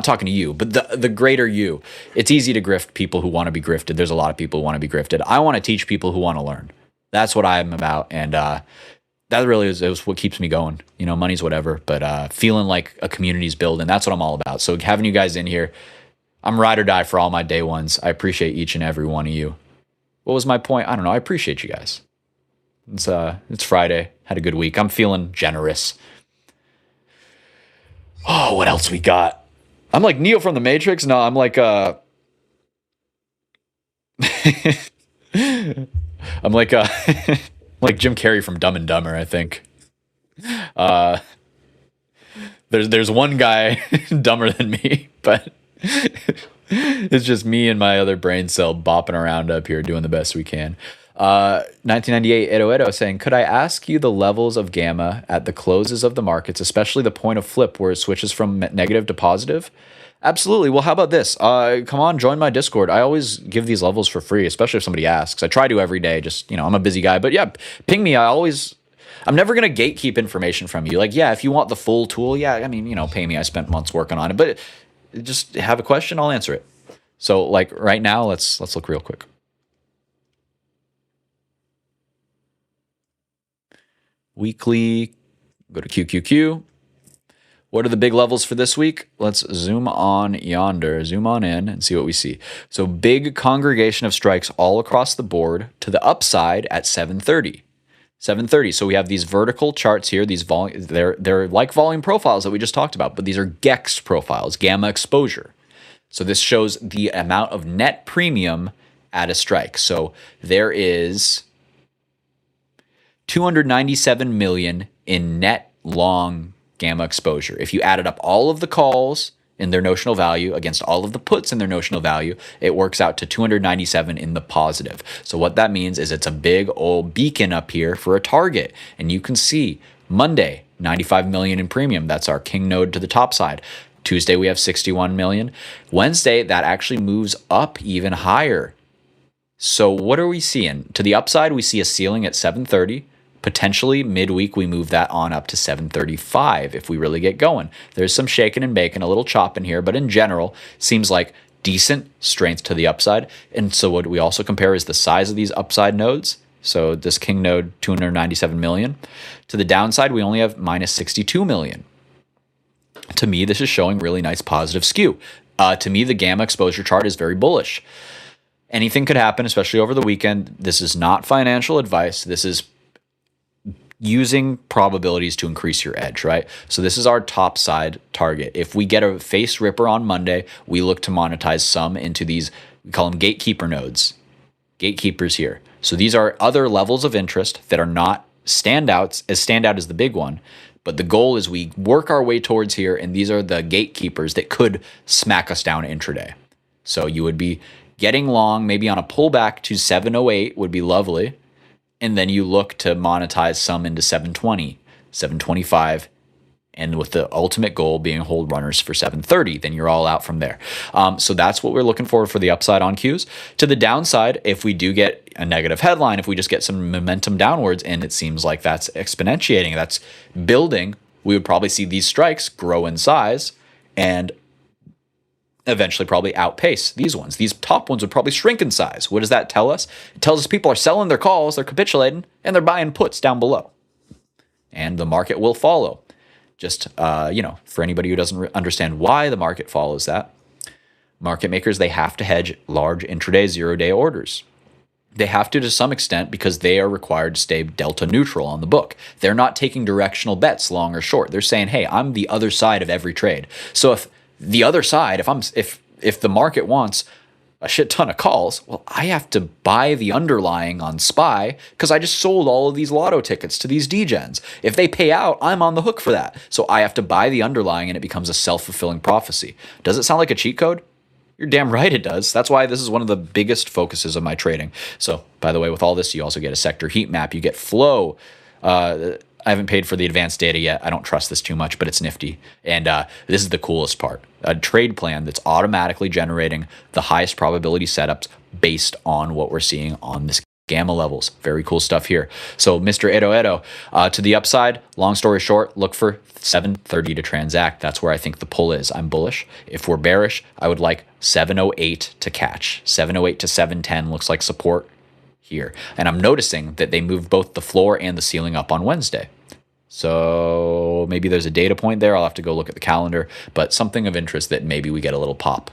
Speaker 1: talking to you, but the greater you. It's easy to grift people who want to be grifted. There's a lot of people who want to be grifted. I want to teach people who want to learn. That's what I'm about. And that really is what keeps me going. Money's whatever, but feeling like a community's building, that's what I'm all about. So having you guys in here, I'm ride or die for all my day ones. I appreciate each and every one of you. What was my point? I don't know. I appreciate you guys. It's Friday. Had a good week. I'm feeling generous. Oh, what else we got? I'm like Neo from the Matrix. No, I'm like I'm like like Jim Carrey from Dumb and Dumber, I think. There's one guy dumber than me, but it's just me and my other brain cell bopping around up here doing the best we can. 1998 Edo Edo saying, could I ask you the levels of gamma at the closes of the markets, especially the point of flip where it switches from negative to positive? Absolutely. Well, how about this? Come on, join my Discord. I always give these levels for free, especially if somebody asks. I try to every day. Just, I'm a busy guy. But yeah, ping me. I'm never going to gatekeep information from you. Like, yeah, if you want the full tool, yeah, I mean, pay me. I spent months working on it. But just have a question, I'll answer it. So, like, right now, let's look real quick. Weekly, go to QQQ. What are the big levels for this week? Let's zoom on yonder, zoom on in and see what we see. So big congregation of strikes all across the board to the upside at 730. 730. So we have these vertical charts here. These they're like volume profiles that we just talked about, but these are GEX profiles, gamma exposure. So this shows the amount of net premium at a strike. So there is 297 million in net long gamma exposure. If you added up all of the calls in their notional value against all of the puts in their notional value, it works out to 297 in the positive. So what that means is it's a big old beacon up here for a target. And you can see Monday, 95 million in premium. That's our king node to the top side. Tuesday, we have 61 million. Wednesday, that actually moves up even higher. So what are we seeing? To the upside, we see a ceiling at 730. Potentially midweek, we move that on up to 735 if we really get going. There's some shaking and baking, a little chop in here, but in general, seems like decent strength to the upside. And so what we also compare is the size of these upside nodes. So this king node, 297 million. To the downside, we only have minus 62 million. To me, this is showing really nice positive skew. To me, the gamma exposure chart is very bullish. Anything could happen, especially over the weekend. This is not financial advice. This is using probabilities to increase your edge, right? So this is our top side target. If we get a face ripper on Monday, we look to monetize some into these, we call them gatekeeper nodes, gatekeepers here. So these are other levels of interest that are not standouts, as standout as the big one, but the goal is we work our way towards here, and these are the gatekeepers that could smack us down intraday. So you would be getting long, maybe on a pullback to 708 would be lovely. And then you look to monetize some into 720, 725, and with the ultimate goal being hold runners for 730, then you're all out from there. So that's what we're looking for the upside on Qs. To the downside, if we do get a negative headline, if we just get some momentum downwards, and it seems like that's exponentiating, that's building, we would probably see these strikes grow in size and eventually probably outpace these ones. These top ones would probably shrink in size. What does that tell us? It tells us people are selling their calls, they're capitulating, and they're buying puts down below. And the market will follow. Just, for anybody who doesn't understand why the market follows that, market makers, they have to hedge large intraday, zero-day orders. They have to some extent because they are required to stay delta neutral on the book. They're not taking directional bets long or short. They're saying, hey, I'm the other side of every trade. So if the other side, if the market wants a shit ton of calls, well, I have to buy the underlying on SPY because I just sold all of these lotto tickets to these degens. If they pay out, I'm on the hook for that. So I have to buy the underlying, and it becomes a self-fulfilling prophecy. Does it sound like a cheat code? You're damn right it does. That's why this is one of the biggest focuses of my trading. So, by the way, with all this, you also get a sector heat map. You get flow. I haven't paid for the advanced data yet. I don't trust this too much, but it's nifty. And this is the coolest part. A trade plan that's automatically generating the highest probability setups based on what we're seeing on this gamma levels. Very cool stuff here. So Mr. Edo Edo, to the upside, long story short, look for 730 to transact. That's where I think the pull is. I'm bullish. If we're bearish, I would like 708 to catch. 708 to 710 looks like support here. And I'm noticing that they moved both the floor and the ceiling up on Wednesday. So maybe there's a data point there. I'll have to go look at the calendar, but something of interest that maybe we get a little pop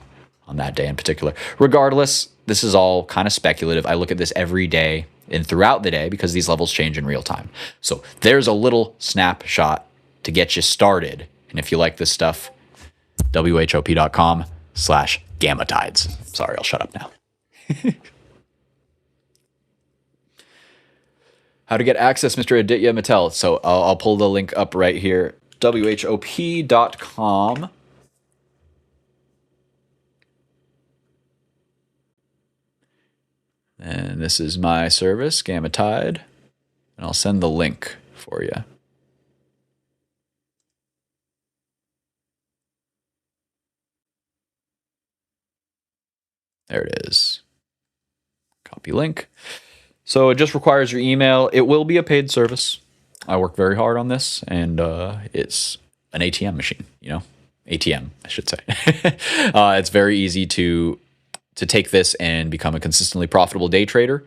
Speaker 1: on that day in particular. Regardless, this is all kind of speculative. I look at this every day and throughout the day because these levels change in real time. So there's a little snapshot to get you started. And if you like this stuff, whop.com/gamma tides. Sorry, I'll shut up now. How to get access, Mr. Aditya Mattel. So I'll pull the link up right here WHOP.com. And this is my service, Gamma Tide. And I'll send the link for you. There it is. Copy link. So it just requires your email. It will be a paid service. I work very hard on this, and it's an ATM machine, ATM, I should say. It's very easy to take this and become a consistently profitable day trader.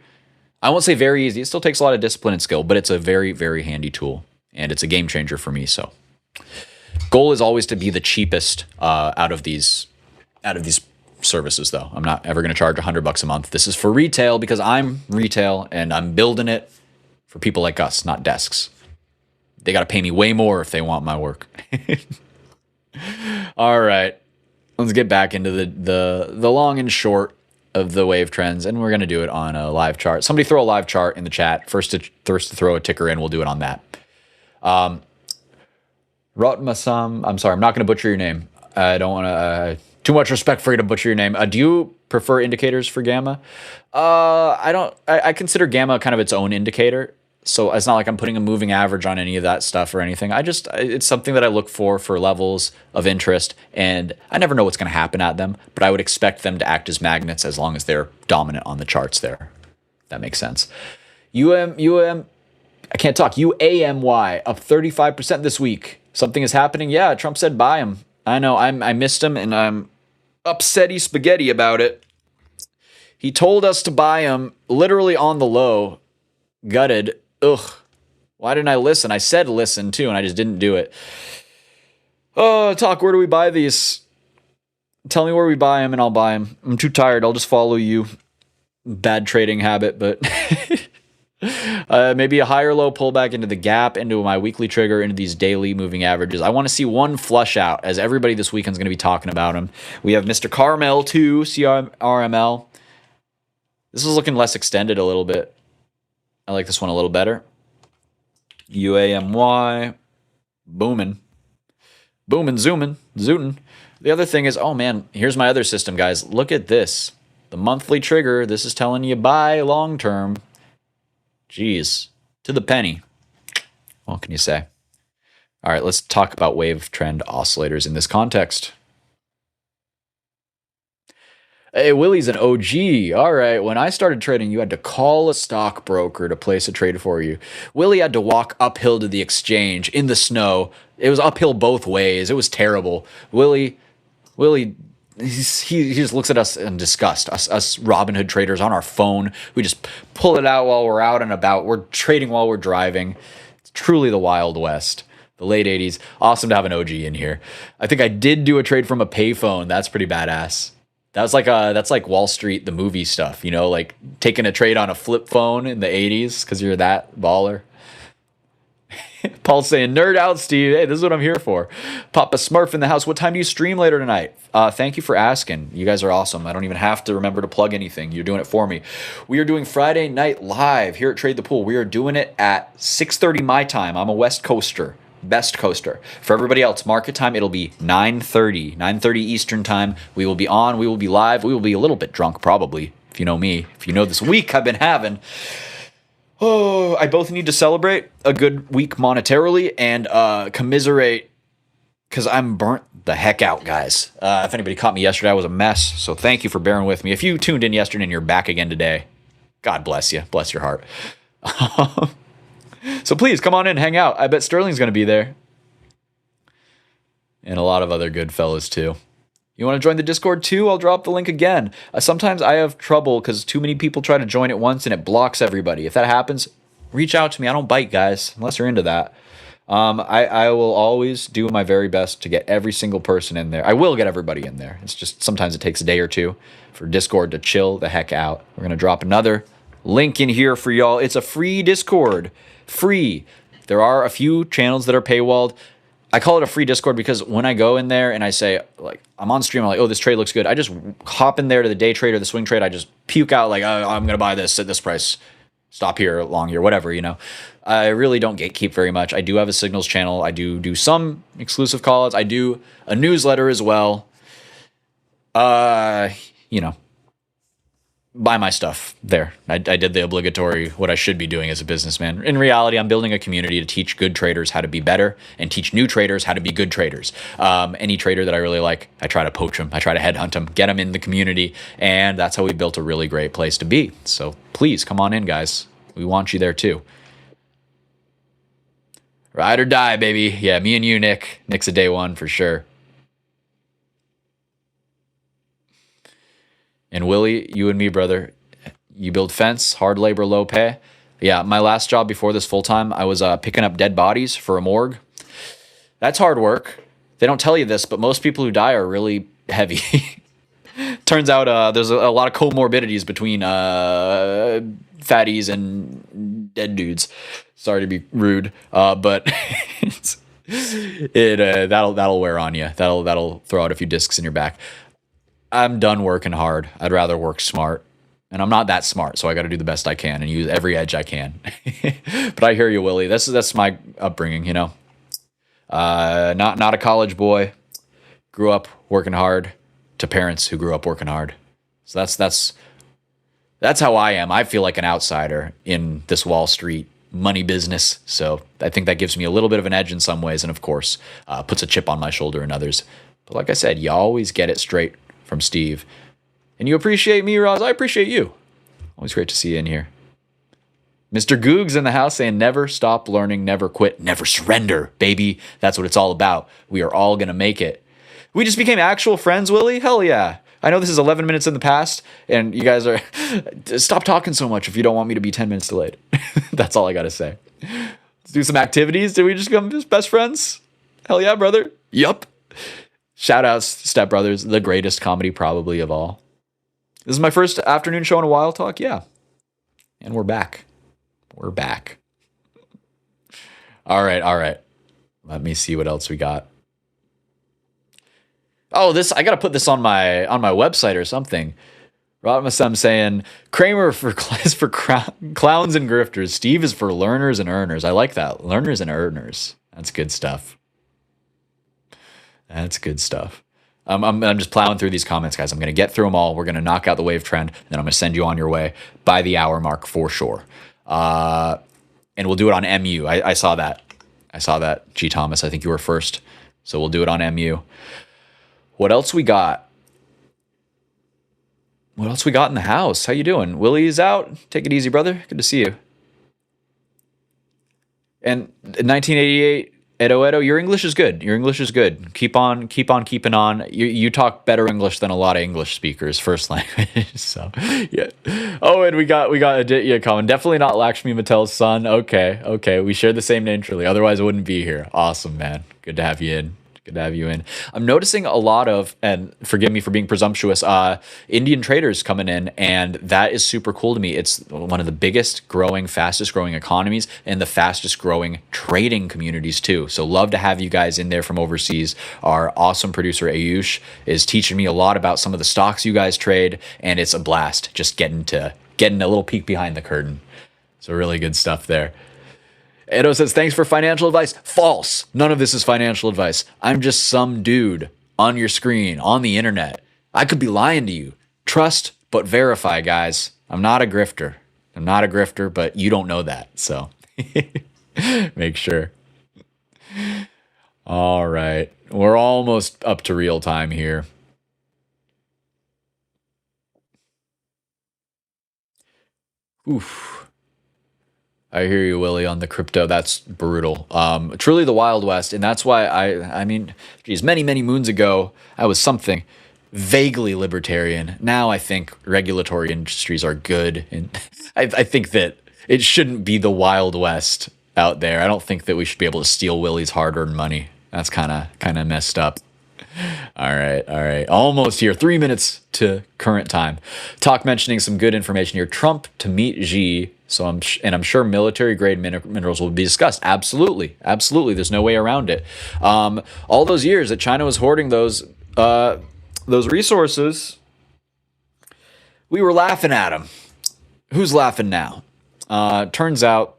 Speaker 1: I won't say very easy. It still takes a lot of discipline and skill, but it's a very, very handy tool, and it's a game changer for me. So goal is always to be the cheapest out of these services, though. I'm not ever going to charge $100 a month. This is for retail because I'm retail and I'm building it for people like us, not desks. They got to pay me way more if they want my work. All right, let's get back into the long and short of the wave trends, and we're going to do it on a live chart. Somebody throw a live chart in the chat. First to throw a ticker in, we'll do it on that. Rotmasam, I'm sorry, I'm not going to butcher your name. I don't want to... too much respect for you to butcher your name. Do you prefer indicators for Gamma? I don't. I consider Gamma kind of its own indicator. So it's not like I'm putting a moving average on any of that stuff or anything. It's something that I look for levels of interest, and I never know what's going to happen at them, but I would expect them to act as magnets as long as they're dominant on the charts there. That makes sense. I can't talk. UAMY up 35% this week. Something is happening. Yeah, Trump said buy him. I know. I missed him, and I'm upsetty spaghetti about it. He told us to buy him literally on the low. Gutted. Ugh. Why didn't I listen? I said listen too, and I just didn't do it. Oh, Talk, where do we buy these? Tell me where we buy them, and I'll buy them. I'm too tired. I'll just follow you. Bad trading habit, but maybe a higher low pullback into the gap, into my weekly trigger, into these daily moving averages. I want to see one flush out, as everybody this weekend's going to be talking about him. We have Mr. Carmel too, CRML. This is looking less extended a little bit. I like this one a little better. UAMY. Booming, zooming, zooting. The other thing is, oh man, here's my other system, guys. Look at this. The monthly trigger. This is telling you buy long term. Jeez. To the penny. What can you say? All right, let's talk about wave trend oscillators in this context. Hey, Willie's an OG. All right, when I started trading, you had to call a stockbroker to place a trade for you. Willie had to walk uphill to the exchange in the snow. It was uphill both ways. It was terrible. Willie, he just looks at us in disgust. Us Robinhood traders on our phone. We just pull it out while we're out and about. We're trading while we're driving. It's truly the Wild West. The late 80s. Awesome to have an OG in here. I think I did do a trade from a payphone. That's pretty badass. That's like Wall Street, the movie stuff, like taking a trade on a flip phone in the 80s because you're that baller. Paul's saying, nerd out, Steve. Hey, this is what I'm here for. Papa Smurf in the house. What time do you stream later tonight? Thank you for asking. You guys are awesome. I don't even have to remember to plug anything. You're doing it for me. We are doing Friday Night Live here at Trade the Pool. We are doing it at 6:30 my time. I'm a West Coaster. Best coaster. For everybody else, market time, it'll be 9:30 Eastern time. We will be on. We will be live. We will be a little bit drunk, probably, if you know me. If you know this week I've been having. Oh, I both need to celebrate a good week monetarily and commiserate because I'm burnt the heck out, guys. If anybody caught me yesterday, I was a mess. So thank you for bearing with me. If you tuned in yesterday and you're back again today, God bless you. Bless your heart. So please come on in, hang out. I bet Sterling's going to be there. And a lot of other good fellas too. You want to join the Discord too? I'll drop the link again. Sometimes I have trouble because too many people try to join at once and it blocks everybody. If that happens, reach out to me. I don't bite, guys, unless you're into that. I will always do my very best to get every single person in there. I will get everybody in there. It's just sometimes it takes a day or two for Discord to chill the heck out. We're going to drop another link in here for y'all. It's a free Discord. Free. There are a few channels that are paywalled. I call it a free Discord because when I go in there and I say, like, I'm on stream, I'm like, oh, this trade looks good. I just hop in there to the day trade or the swing trade. I just puke out like, oh, I'm going to buy this at this price. stop here, long here, whatever, I really don't gatekeep very much. I do have a signals channel. I do some exclusive calls. I do a newsletter as well. You know, buy my stuff there. I did the obligatory, what I should be doing as a businessman. In reality, I'm building a community to teach good traders how to be better and teach new traders how to be good traders. Any trader that I really like, I try to poach them. I try to headhunt them, get them in the community. And that's how we built a really great place to be. So please come on in, guys. We want you there too. Ride or die, baby. Yeah, me and you, Nick. Nick's a day one for sure. And Willie, you and me, brother, you build fence, hard labor, low pay. Yeah, my last job before this full time, I was picking up dead bodies for a morgue. That's hard work. They don't tell you this, but most people who die are really heavy. Turns out there's a lot of comorbidities between fatties and dead dudes. Sorry to be rude, but that'll wear on you. That'll throw out a few discs in your back. I'm done working hard. I'd rather work smart. And I'm not that smart, so I got to do the best I can and use every edge I can. But I hear you, Willie. That's my upbringing, Not a college boy. Grew up working hard to parents who grew up working hard. So that's how I am. I feel like an outsider in this Wall Street money business. So I think that gives me a little bit of an edge in some ways, and of course, puts a chip on my shoulder in others. But like I said, you always get it straight from Steve. And you appreciate me, Roz. I appreciate you. Always great to see you in here. Mr. Goog's in the house saying, never stop learning, never quit, never surrender, baby. That's what it's all about. We are all going to make it. We just became actual friends, Willie? Hell yeah. I know this is 11 minutes in the past, and you guys are... Stop talking so much if you don't want me to be 10 minutes delayed. That's all I got to say. Let's do some activities. Did we just become just best friends? Hell yeah, brother. Yup. Shout outs, Step Brothers, the greatest comedy probably of all. This is my first afternoon show in a while, Talk. Yeah. And we're back. We're back. All right. Let me see what else we got. Oh, I got to put this on my website or something. Rotmasam saying, Kramer is for clowns and grifters. Steve is for learners and earners. I like that. Learners and earners. That's good stuff. That's good stuff. I'm just plowing through these comments, guys. I'm going to get through them all. We're going to knock out the wave trend. Then I'm going to send you on your way by the hour mark for sure. And we'll do it on MU. I saw that. G. Thomas, I think you were first. So we'll do it on MU. What else we got? What else we got in the house? How you doing? Willie's out. Take it easy, brother. Good to see you. And 1988... Edo, your English is good. Keep on keeping on. You talk better English than a lot of English speakers, first language. So, yeah. Oh, and we got Aditya coming. Definitely not Lakshmi Mattel's son. Okay. We share the same name, truly. Otherwise, I wouldn't be here. Awesome, man. Good to have you in. I'm noticing a lot of, and forgive me for being presumptuous, Indian traders coming in, and that is super cool to me. It's one of the biggest growing, fastest growing economies and the fastest growing trading communities too. So love to have you guys in there from overseas. Our awesome producer Ayush is teaching me a lot about some of the stocks you guys trade, and it's a blast just getting a little peek behind the curtain. So really good stuff there. Edo says, thanks for financial advice. False. None of this is financial advice. I'm just some dude on your screen, on the internet. I could be lying to you. Trust, but verify, guys. I'm not a grifter, but you don't know that. So make sure. All right. We're almost up to real time here. Oof. I hear you, Willie, on the crypto. That's brutal. Truly the Wild West. And that's why I mean, geez, many, many moons ago, I was something vaguely libertarian. Now I think regulatory industries are good. And I think that it shouldn't be the Wild West out there. I don't think that we should be able to steal Willie's hard-earned money. That's kind of messed up. All right. Almost here. 3 minutes to current time. Talk mentioning some good information here. Trump to meet Xi. So I'm sure military grade minerals will be discussed. Absolutely. There's no way around it. All those years that China was hoarding those resources, we were laughing at them. Who's laughing now? Turns out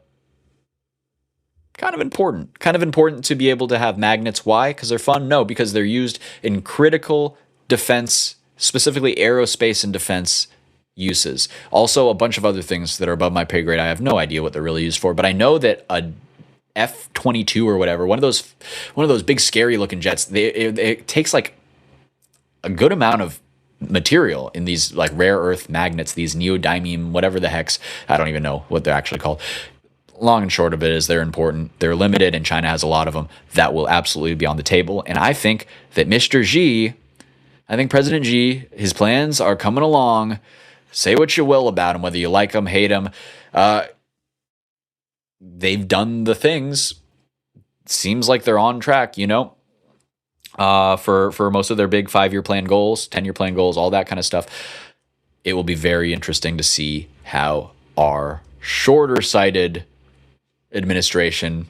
Speaker 1: kind of important to be able to have magnets. Why? Because they're fun? No, because they're used in critical defense, specifically aerospace and defense uses. Also, a bunch of other things that are above my pay grade. I have no idea what they're really used for, but I know that a F-22 or whatever, one of those big scary looking jets, it takes like a good amount of material in these like rare earth magnets, these neodymium, whatever the hex. I don't even know what they're actually called. Long and short of it is they're important. They're limited, and China has a lot of them. That will absolutely be on the table. And I think that President Xi, his plans are coming along. Say what you will about him, whether you like him, hate him. They've done the things. Seems like they're on track, for most of their big 5-year plan goals, 10-year plan goals, all that kind of stuff. It will be very interesting to see how our shorter-sighted administration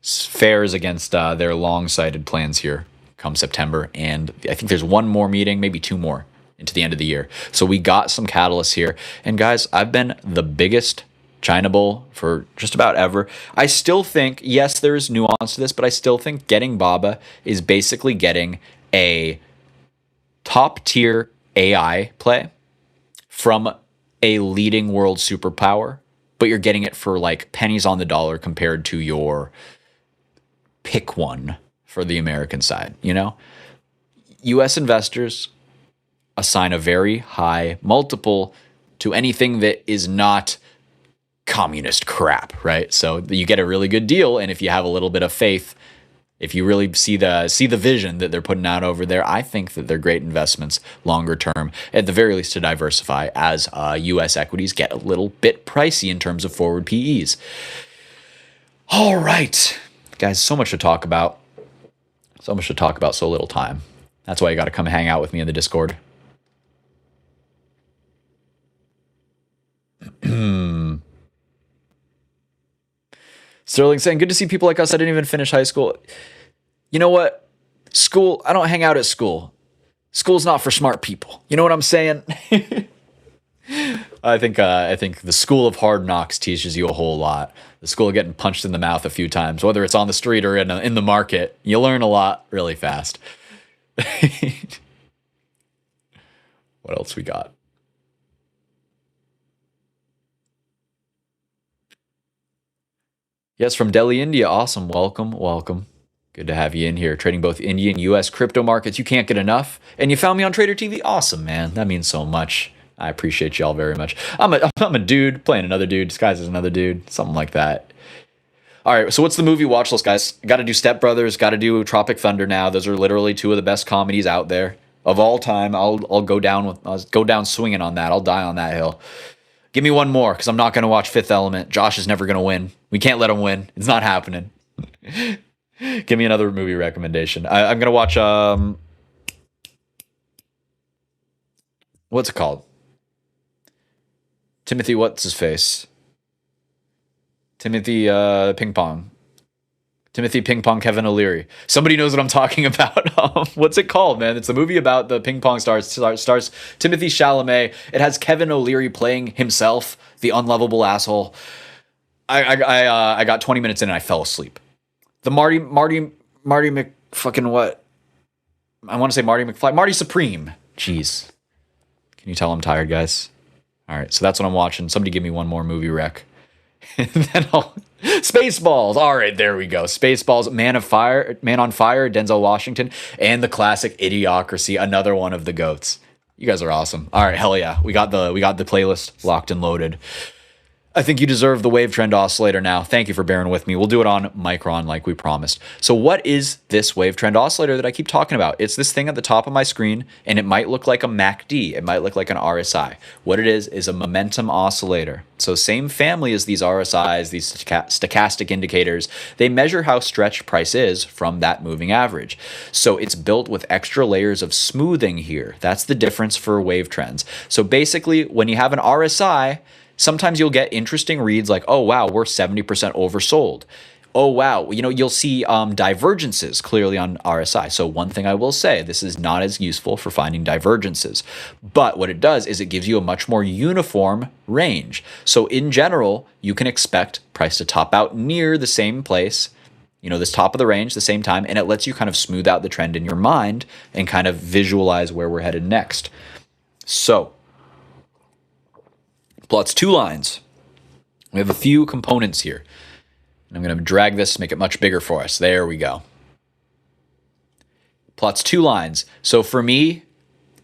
Speaker 1: fares against their long-sighted plans here come September. And I think there's one more meeting, maybe two more, into the end of the year. So we got some catalysts here. And guys, I've been the biggest China bull for just about ever. I still think, yes, there's nuance to this, but I still think getting Baba is basically getting a top-tier AI play from a leading world superpower, but you're getting it for like pennies on the dollar compared to your pick one for the American side, US investors assign a very high multiple to anything that is not communist crap, right? So you get a really good deal, and if you have a little bit of faith, if you really see the vision that they're putting out over there, I think that they're great investments longer term, at the very least to diversify, as U.S. equities get a little bit pricey in terms of forward PEs. All right, guys, so much to talk about. So much to talk about, so little time. That's why you got to come hang out with me in the Discord. Sterling saying, good to see people like us. I didn't even finish high school. You know what? School, I don't hang out at school. School's not for smart people. You know what I'm saying? I think the school of hard knocks teaches you a whole lot. The school of getting punched in the mouth a few times, whether it's on the street or in the market, you learn a lot really fast. What else we got? Yes, from Delhi, India. Awesome. Welcome. Good to have you in here. Trading both Indian and U.S. crypto markets. You can't get enough. And you found me on Trader TV. Awesome, man. That means so much. I appreciate y'all very much. I'm a dude playing another dude, disguised as another dude, something like that. All right, so what's the movie watch list, guys? Got to do Step Brothers. Got to do Tropic Thunder now. Those are literally two of the best comedies out there of all time. I'll go down swinging on that. I'll die on that hill. Give me one more, because I'm not going to watch Fifth Element. Josh is never going to win. We can't let him win. It's not happening. Give me another movie recommendation. I'm going to watch, what's it called? Timothy, what's his face? Timothy Ping Pong. Timothy Ping Pong Kevin O'Leary. Somebody knows what I'm talking about. What's it called, man? It's a movie about the ping pong stars. Stars Timothy Chalamet. It has Kevin O'Leary playing himself, the unlovable asshole. I got 20 minutes in and I fell asleep. The Marty Mc fucking what? I want to say Marty McFly. Marty Supreme. Jeez. Can you tell I'm tired, guys? All right, so that's what I'm watching. Somebody give me one more movie rec. And then Spaceballs. All right, there we go. Spaceballs, Man on Fire, Denzel Washington, and the classic Idiocracy, another one of the GOATs. You guys are awesome. All right, hell yeah. We got the playlist locked and loaded. I think you deserve the wave trend oscillator now. Thank you for bearing with me. We'll do it on Micron like we promised. So what is this wave trend oscillator that I keep talking about? It's this thing at the top of my screen, and it might look like a MACD. It might look like an RSI. What it is a momentum oscillator. So same family as these RSIs, these stochastic indicators. They measure how stretched price is from that moving average. So it's built with extra layers of smoothing here. That's the difference for wave trends. So basically, when you have an RSI, sometimes you'll get interesting reads like, oh, wow, we're 70% oversold. oh, wow, you'll see divergences clearly on RSI. So one thing I will say, this is not as useful for finding divergences. But what it does is it gives you a much more uniform range. So in general, you can expect price to top out near the same place, this top of the range, the same time, and it lets you kind of smooth out the trend in your mind and kind of visualize where we're headed next. So, plots two lines. We have a few components here. And I'm going to drag this, make it much bigger for us. There we go. Plots two lines. So for me,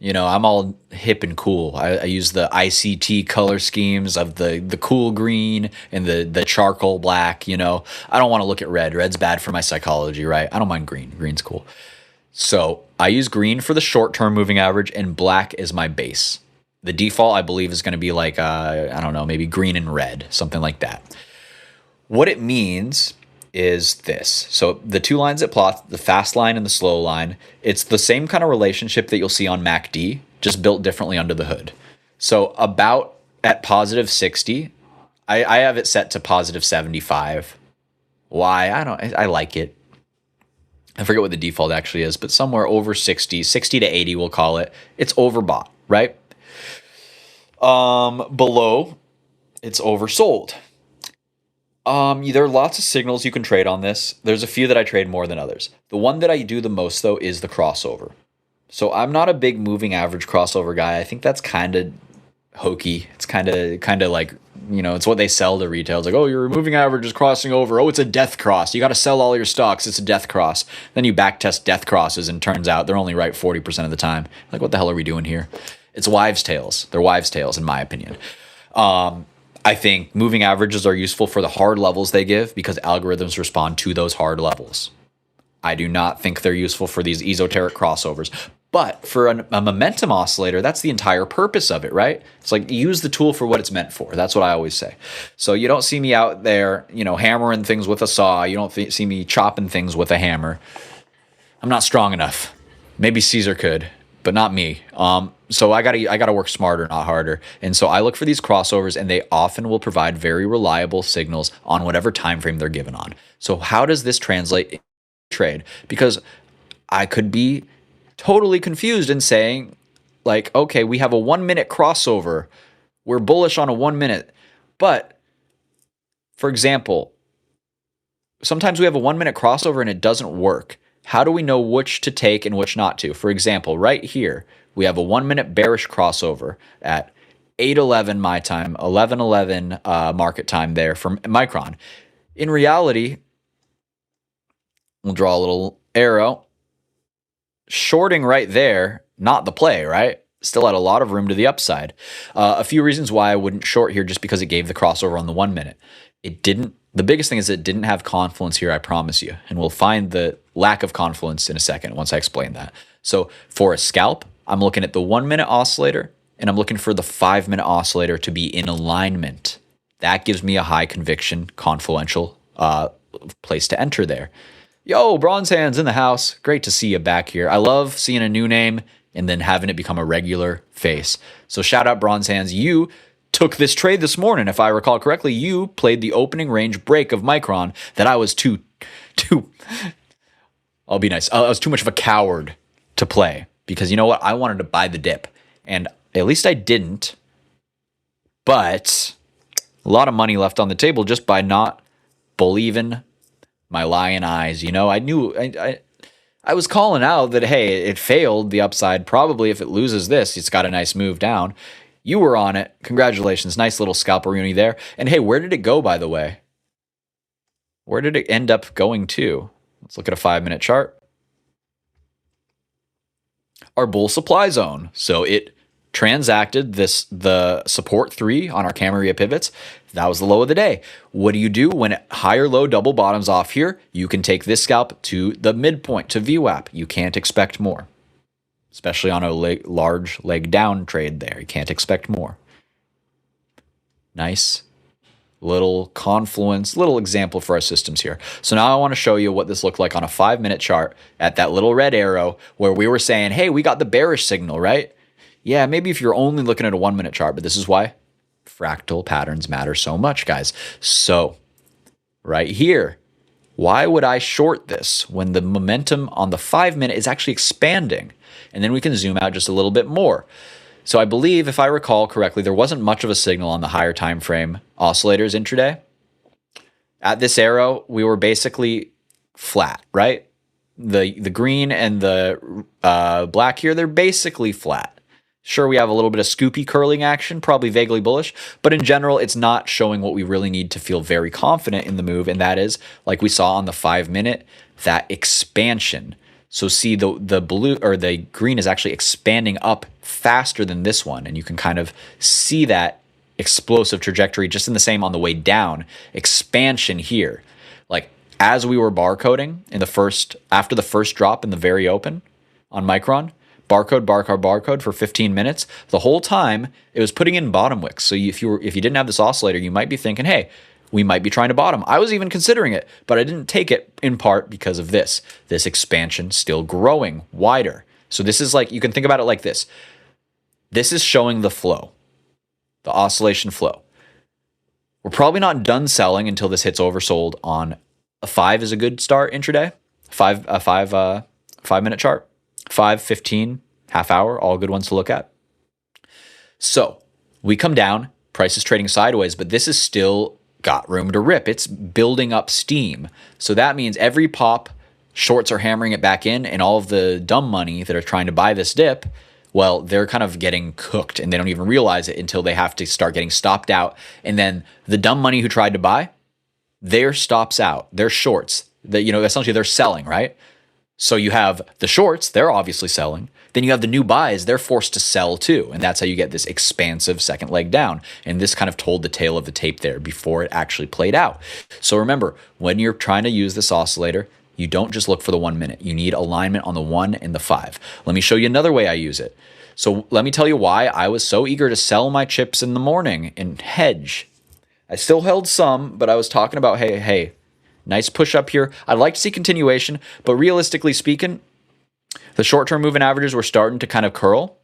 Speaker 1: I'm all hip and cool. I use the ICT color schemes of the cool green and the charcoal black, I don't want to look at red. Red's bad for my psychology, right? I don't mind green. Green's cool. So I use green for the short-term moving average and black is my base. The default, I believe, is going to be like, I don't know, maybe green and red, something like that. What it means is this. So the two lines it plots, the fast line and the slow line, it's the same kind of relationship that you'll see on MACD, just built differently under the hood. So about at positive 60, I have it set to positive 75. Why? I like it. I forget what the default actually is, but somewhere over 60 to 80, we'll call it. It's overbought, right? Below, it's oversold. There are lots of signals you can trade on this. There's a few that I trade more than others. The one that I do the most, though, is the crossover. So I'm not a big moving average crossover guy. I think that's kind of hokey. It's kind of like, it's what they sell to retail. It's like, oh, your moving average is crossing over. Oh, it's a death cross. You got to sell all your stocks. It's a death cross. Then you back test death crosses and turns out they're only right 40% of the time. Like, what the hell are we doing here? It's wives' tales. They're wives' tales, in my opinion. I think moving averages are useful for the hard levels they give because algorithms respond to those hard levels. I do not think they're useful for these esoteric crossovers. But for a momentum oscillator, that's the entire purpose of it, right? It's like use the tool for what it's meant for. That's what I always say. So you don't see me out there, hammering things with a saw. You don't see me chopping things with a hammer. I'm not strong enough. Maybe Caesar could, but not me. So I gotta work smarter, not harder. And so I look for these crossovers, and they often will provide very reliable signals on whatever time frame they're given on. So how does this translate in trade? Because I could be totally confused in saying, like, okay, we have a 1 minute crossover. We're bullish on a 1 minute. But for example, sometimes we have a 1 minute crossover and it doesn't work. How do we know which to take and which not to? For example, right here, we have a 1 minute bearish crossover at 8:11 my time, 11:11 market time there for Micron. In reality, we'll draw a little arrow. Shorting right there, not the play, right? Still had a lot of room to the upside. A few reasons why I wouldn't short here, just because it gave the crossover on the 1 minute. It didn't. The biggest thing is it didn't have confluence here, I promise you. And we'll find the lack of confluence in a second once I explain that. So for a scalp, I'm looking at the 1 minute oscillator, and I'm looking for the 5 minute oscillator to be in alignment. That gives me a high conviction, confluential place to enter there. Yo, Bronze Hands in the house. Great to see you back here. I love seeing a new name and then having it become a regular face. So shout out Bronze Hands. You took this trade this morning, if I recall correctly. You played the opening range break of Micron that I was too I'll be nice. I was too much of a coward to play because you know what? I wanted to buy the dip, and at least I didn't. But a lot of money left on the table just by not believing my lion eyes. I knew I was calling out that, hey, it failed the upside. Probably if it loses this, it's got a nice move down. You were on it. Congratulations. Nice little scalperoonie there. And hey, where did it go, by the way? Where did it end up going to? Let's look at a 5 minute chart. Our bull supply zone. So it transacted the support 3 on our Camarillo pivots. That was the low of the day. What do you do when higher low double bottoms off here? You can take this scalp to the midpoint, to VWAP. You can't expect more, especially on a large leg down trade there. You can't expect more. Nice little confluence, little example for our systems here. So now I want to show you what this looked like on a 5 minute chart at that little red arrow where we were saying, hey, we got the bearish signal, right? Yeah, maybe if you're only looking at a 1 minute chart, but this is why fractal patterns matter so much, guys. So right here, Why would I short this when the momentum on the 5-minute is actually expanding? And then we can zoom out just a little bit more. So I believe, if I recall correctly, there wasn't much of a signal on the higher time frame oscillators intraday. At this arrow, we were basically flat, right? The green and the black here, they're basically flat. Sure, we have a little bit of scoopy curling action, probably vaguely bullish, but in general, it's not showing what we really need to feel very confident in the move, and that is, like we saw on the 5-minute, that expansion. So see, the blue or the green is actually expanding up faster than this one, and you can kind of see that explosive trajectory just in the same on the way down. Expansion here, like as we were barcoding in the after the first drop in the very open on Micron. Barcode for 15 minutes. The whole time it was putting in bottom wicks. So if you didn't have this oscillator, you might be thinking, hey, we might be trying to bottom. I was even considering it, but I didn't take it in part because of this expansion still growing wider. So this is like, you can think about it like this. This is showing the flow, the oscillation flow. We're probably not done selling until this hits oversold on a 5 is a good start intraday. 5-minute chart. 5, 15, half hour, all good ones to look at. So we come down, price is trading sideways, but this is still got room to rip. It's building up steam. So that means every pop, shorts are hammering it back in, and all of the dumb money that are trying to buy this dip, well, they're kind of getting cooked, and they don't even realize it until they have to start getting stopped out. And then the dumb money who tried to buy, their stops out, their shorts, essentially they're selling, right? So you have the shorts, they're obviously selling. Then you have the new buys, they're forced to sell too. And that's how you get this expansive second leg down. And this kind of told the tale of the tape there before it actually played out. So remember, when you're trying to use this oscillator, you don't just look for the 1 minute. You need alignment on the 1 and the 5. Let me show you another way I use it. So let me tell you why I was so eager to sell my chips in the morning and hedge. I still held some, but I was talking about, hey, nice push up here. I'd like to see continuation, but realistically speaking, the short-term moving averages were starting to kind of curl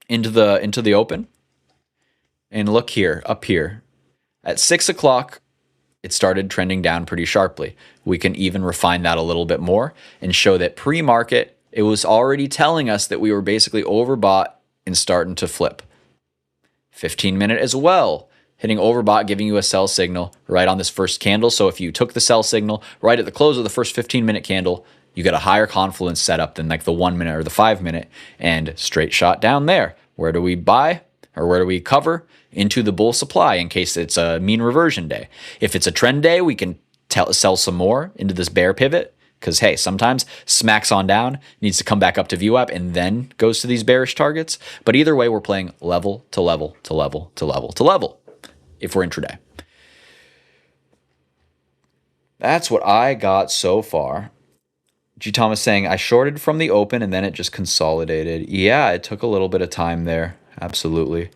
Speaker 1: into the open. And look here, up here. At 6 o'clock, it started trending down pretty sharply. We can even refine that a little bit more and show that pre-market, it was already telling us that we were basically overbought and starting to flip. 15-minute as well. Hitting overbought, giving you a sell signal right on this first candle. So if you took the sell signal right at the close of the first 15-minute candle, you get a higher confluence setup than like the 1 minute or the 5 minute, and straight shot down there. Where do we buy or where do we cover? Into the bull supply in case it's a mean reversion day. If it's a trend day, we can sell some more into this bear pivot because, hey, sometimes smacks on down, needs to come back up to VWAP and then goes to these bearish targets. But either way, we're playing level to level to level to level to level. If we're intraday. That's what I got so far. G. Thomas saying, I shorted from the open and then it just consolidated. Yeah, it took a little bit of time there. Absolutely.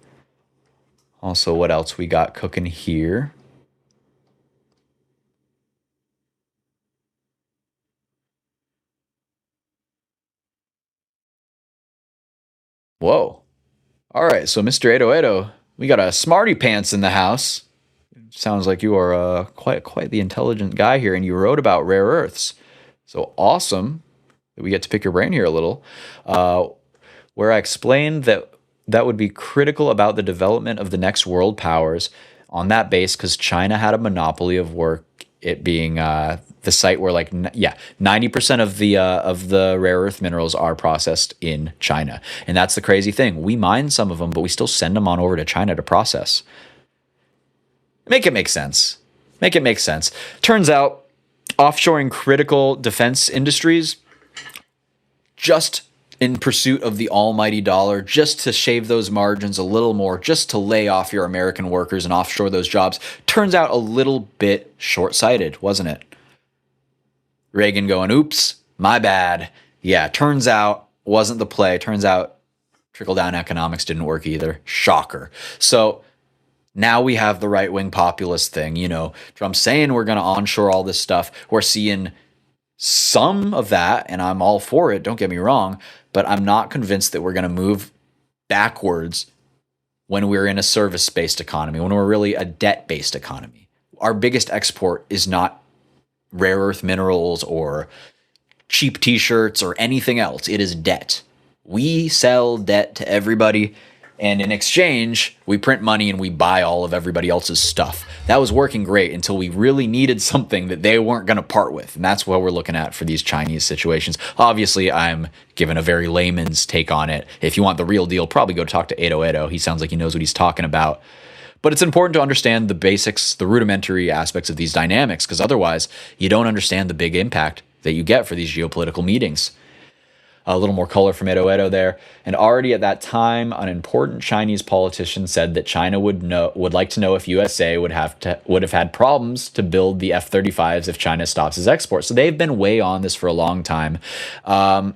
Speaker 1: Also, what else we got cooking here? Whoa. All right, so Mr. 808, we got a smarty pants in the house. Sounds like you are quite the intelligent guy here, and you wrote about rare earths. So awesome that we get to pick your brain here a little. Where I explained that would be critical about the development of the next world powers on that base because China had a monopoly of work. It being the site where 90% of the rare earth minerals are processed in China, and that's the crazy thing. We mine some of them, but we still send them on over to China to process. Make it make sense. Make it make sense. Turns out, offshoring critical defense industries just in pursuit of the almighty dollar, just to shave those margins a little more, just to lay off your American workers and offshore those jobs, turns out a little bit short-sighted, wasn't it? Reagan going, oops, my bad. Yeah, turns out wasn't the play. Turns out trickle-down economics didn't work either. Shocker. So now we have the right-wing populist thing. Trump saying we're going to onshore all this stuff. We're seeing some of that, and I'm all for it, don't get me wrong, but I'm not convinced that we're going to move backwards when we're in a service-based economy, when we're really a debt-based economy. Our biggest export is not rare earth minerals or cheap t-shirts or anything else. It is debt. We sell debt to everybody, and in exchange, we print money and we buy all of everybody else's stuff. That was working great until we really needed something that they weren't going to part with. And that's what we're looking at for these Chinese situations. Obviously, I'm giving a very layman's take on it. If you want the real deal, probably go talk to Edo Edo. He sounds like he knows what he's talking about. But it's important to understand the basics, the rudimentary aspects of these dynamics, because otherwise you don't understand the big impact that you get for these geopolitical meetings. A little more color from Edo Edo there. And already at that time, an important Chinese politician said that China would like to know if USA would have had problems to build the F-35s if China stops its exports. So they've been way on this for a long time. I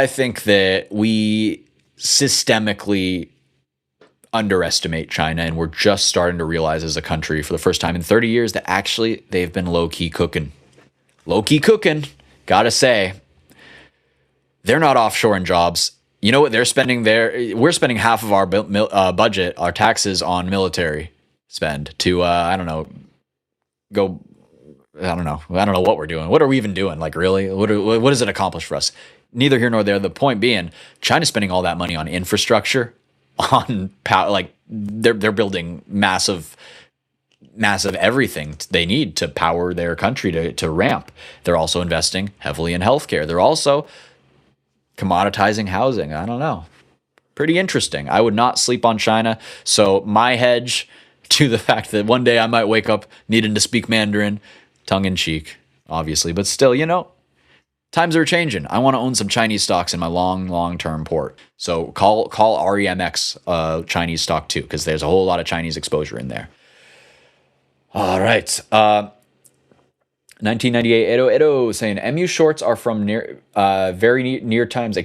Speaker 1: think that we systemically underestimate China, and we're just starting to realize as a country for the first time in 30 years that actually they've been low-key cooking. Low-key cooking. Gotta say, they're not offshoring jobs. You know what they're spending there? We're spending half of our budget, our taxes on military spend to, I don't know what we're doing. What are we even doing? Like, really? What does it accomplish for us? Neither here nor there. The point being, China's spending all that money on infrastructure, on power, like they're building massive everything they need to power their country to ramp. They're also investing heavily in healthcare. They're also commoditizing housing. I don't know. Pretty interesting. I would not sleep on China. So my hedge to the fact that one day I might wake up needing to speak Mandarin, tongue in cheek, obviously, but still, times are changing. I want to own some Chinese stocks in my long-term port. So call REMX Chinese stock too, because there's a whole lot of Chinese exposure in there. All right. 1998, Edo saying, MU shorts are from very near times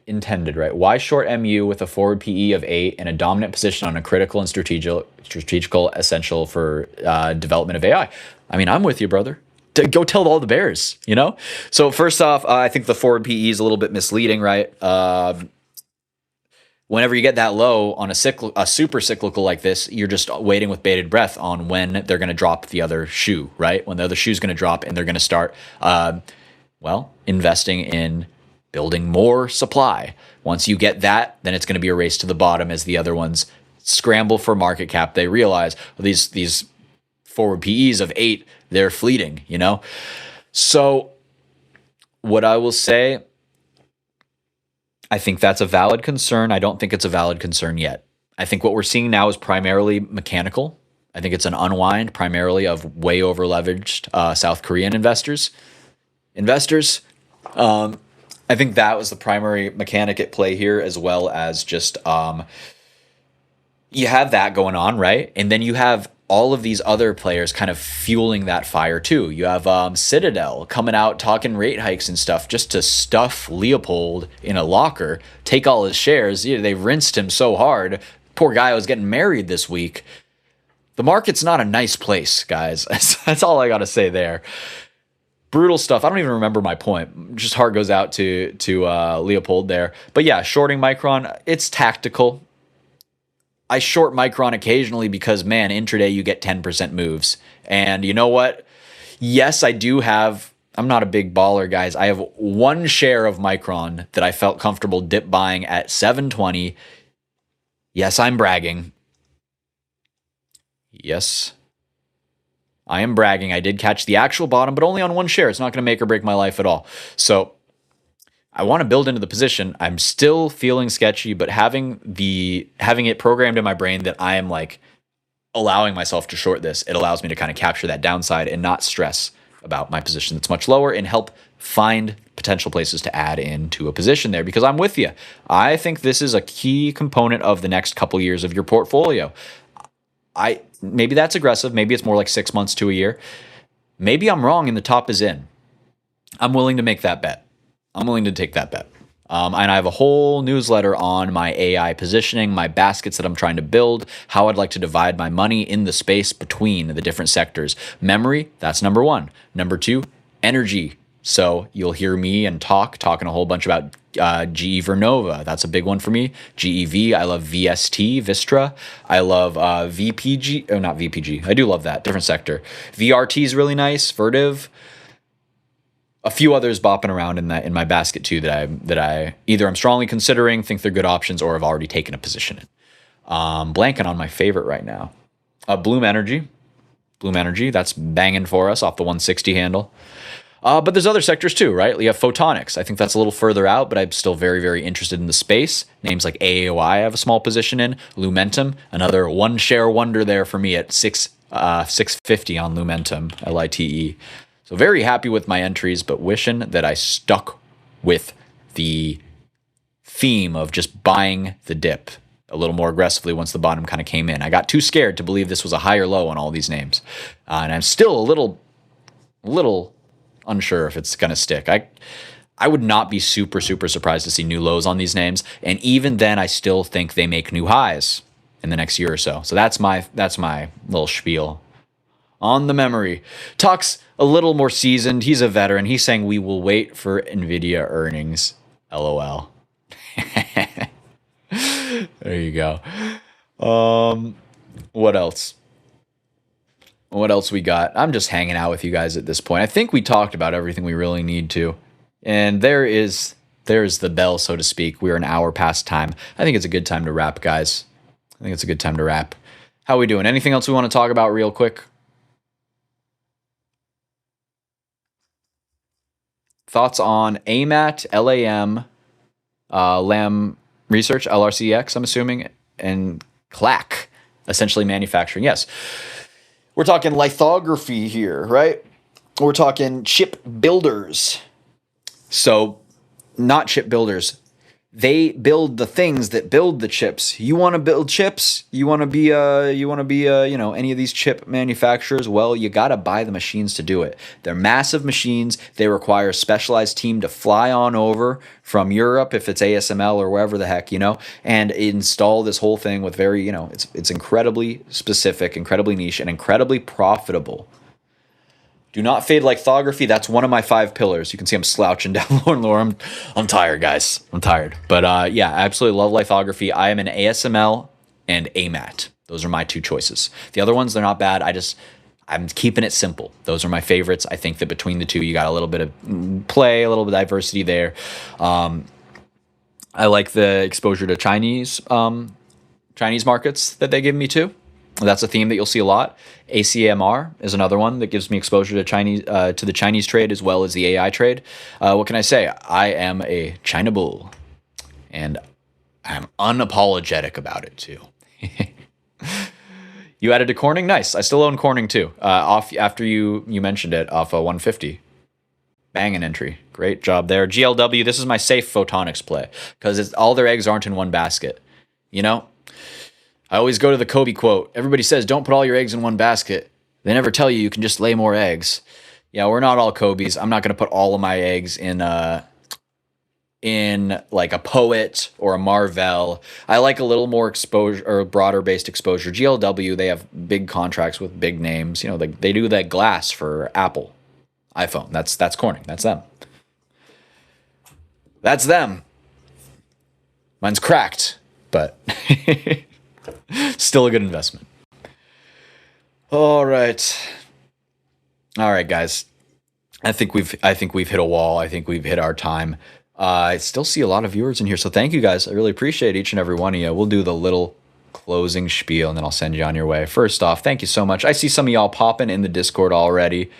Speaker 1: intended, right? Why short MU with a forward PE of 8 and a dominant position on a critical and strategical essential for development of AI? I mean, I'm with you, brother. Go tell all the bears, So first off, I think the forward PE is a little bit misleading, right? Whenever you get that low on a super cyclical like this, you're just waiting with bated breath on when they're going to drop the other shoe, right? When the other shoe is going to drop and they're going to start, investing in building more supply. Once you get that, then it's going to be a race to the bottom as the other ones scramble for market cap. They realize these forward PEs of 8, they're fleeting, So what I will say, I think that's a valid concern. I don't think it's a valid concern yet. I think what we're seeing now is primarily mechanical. I think it's an unwind primarily of way over leveraged South Korean investors. I think that was the primary mechanic at play here, as well as just you have that going on, right? And then you have all of these other players kind of fueling that fire too. You have Citadel coming out talking rate hikes and stuff just to stuff Leopold in a locker, take all his shares. They rinsed him so hard. Poor guy was getting married this week. The market's not a nice place, guys. That's all I got to say there. Brutal stuff. I don't even remember my point. Just heart goes out to Leopold there. But yeah, shorting Micron, it's tactical. I short Micron occasionally because, man, intraday you get 10% moves. And you know what? Yes, I do have, I'm not a big baller, guys. I have one share of Micron that I felt comfortable dip buying at 720. Yes, I'm bragging. Yes, I am bragging. I did catch the actual bottom, but only on one share. It's not going to make or break my life at all. So I want to build into the position. I'm still feeling sketchy, but having it programmed in my brain that I am like allowing myself to short this, it allows me to kind of capture that downside and not stress about my position that's much lower and help find potential places to add into a position there, because I'm with you. I think this is a key component of the next couple years of your portfolio. Maybe that's aggressive. Maybe it's more like 6 months to a year. Maybe I'm wrong and the top is in. I'm willing to make that bet. I'm willing to take that bet. And I have a whole newsletter on my AI positioning, my baskets that I'm trying to build, how I'd like to divide my money in the space between the different sectors. Memory, that's number one. Number two, energy. So you'll hear me and talking a whole bunch about GE Vernova. That's a big one for me. GEV. I love VST, Vistra. I love VPG. Oh, not VPG. I do love that. Different sector. VRT is really nice. Vertiv. A few others bopping around in my basket too that I either I'm strongly considering, think they're good options, or have already taken a position in. Blanking on my favorite right now. Bloom Energy. Bloom Energy. That's banging for us off the 160 handle. But there's other sectors too, right? You have photonics. I think that's a little further out, but I'm still very, very interested in the space. Names like AAOI I have a small position in. Lumentum, another one share wonder there for me at 650 on Lumentum, LITE. So very happy with my entries, but wishing that I stuck with the theme of just buying the dip a little more aggressively once the bottom kind of came in. I got too scared to believe this was a higher low on all these names. And I'm still a little unsure if it's going to stick. I would not be super surprised to see new lows on these names, and even then I still think they make new highs in the next year or so. So that's my little spiel on the memory. Tuck's a little more seasoned. He's a veteran. He's saying we will wait for NVDA earnings. LOL. There you go. What else? What else we got? I'm just hanging out with you guys at this point. I think we talked about everything we really need to. And there's the bell, so to speak. We're an hour past time. I think it's a good time to wrap, guys. I think it's a good time to wrap. How are we doing? Anything else we want to talk about real quick? Thoughts on AMAT, LAM, LAM Research, LRCX, I'm assuming, and CLAC, essentially manufacturing. Yes. We're talking lithography here, right? We're talking chip builders. So, not chip builders. They build the things that build the chips. You want to build chips? You want to be any of these chip manufacturers? Well, you got to buy the machines to do it. They're massive machines. They require a specialized team to fly on over from Europe, if it's ASML or wherever the heck, and install this whole thing with very, it's incredibly specific, incredibly niche, and incredibly profitable. Do not fade lithography. That's one of my 5 pillars. You can see I'm slouching down lower. I'm tired, guys. I'm tired. But yeah, I absolutely love lithography. I am an ASML and AMAT. Those are my 2 choices. The other ones, they're not bad. I'm keeping it simple. Those are my favorites. I think that between the 2, you got a little bit of play, a little bit of diversity there. I like the exposure to Chinese markets that they give me too. That's a theme that you'll see a lot. ACMR is another one that gives me exposure to the Chinese trade as well as the AI trade. What can I say? I am a China bull, and I'm unapologetic about it too. You added to Corning? Nice. I still own Corning too. Off after you mentioned it, off 150. Banging entry. Great job there. GLW, this is my safe photonics play because all their eggs aren't in one basket. I always go to the Kobe quote. Everybody says, don't put all your eggs in one basket. They never tell you can just lay more eggs. Yeah, we're not all Kobe's. I'm not going to put all of my eggs in like a Poet or a Marvell. I like a little more exposure or broader based exposure. GLW, they have big contracts with big names. They do that glass for Apple, iPhone. That's Corning. That's them. That's them. Mine's cracked, but still a good investment. All right, guys. I think we've hit a wall. I think we've hit our time. I still see a lot of viewers in here, so thank you guys. I really appreciate each and every one of you. We'll do the little closing spiel, and then I'll send you on your way. First off, thank you so much. I see some of y'all popping in the Discord already.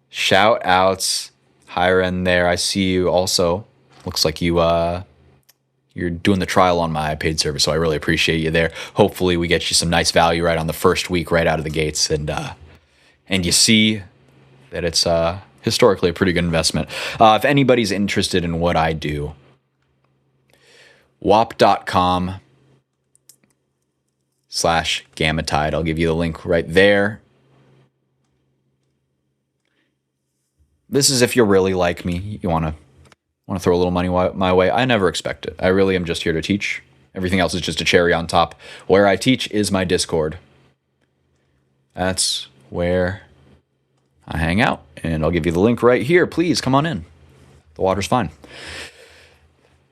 Speaker 1: Shout outs, Hiren there. I see you also. Looks like you're doing the trial on my paid service, so I really appreciate you there. Hopefully we get you some nice value right on the first week, right out of the gates, and you see that it's historically a pretty good investment. If anybody's interested in what I do, wap.com/Gamatide. I'll give you the link right there. This is if you really like me, you want to throw a little money my way. I never expect it. I really am just here to teach. Everything else is just a cherry on top. Where I teach is my Discord. That's where I hang out, and I'll give you the link right here. Please come on in. The water's fine.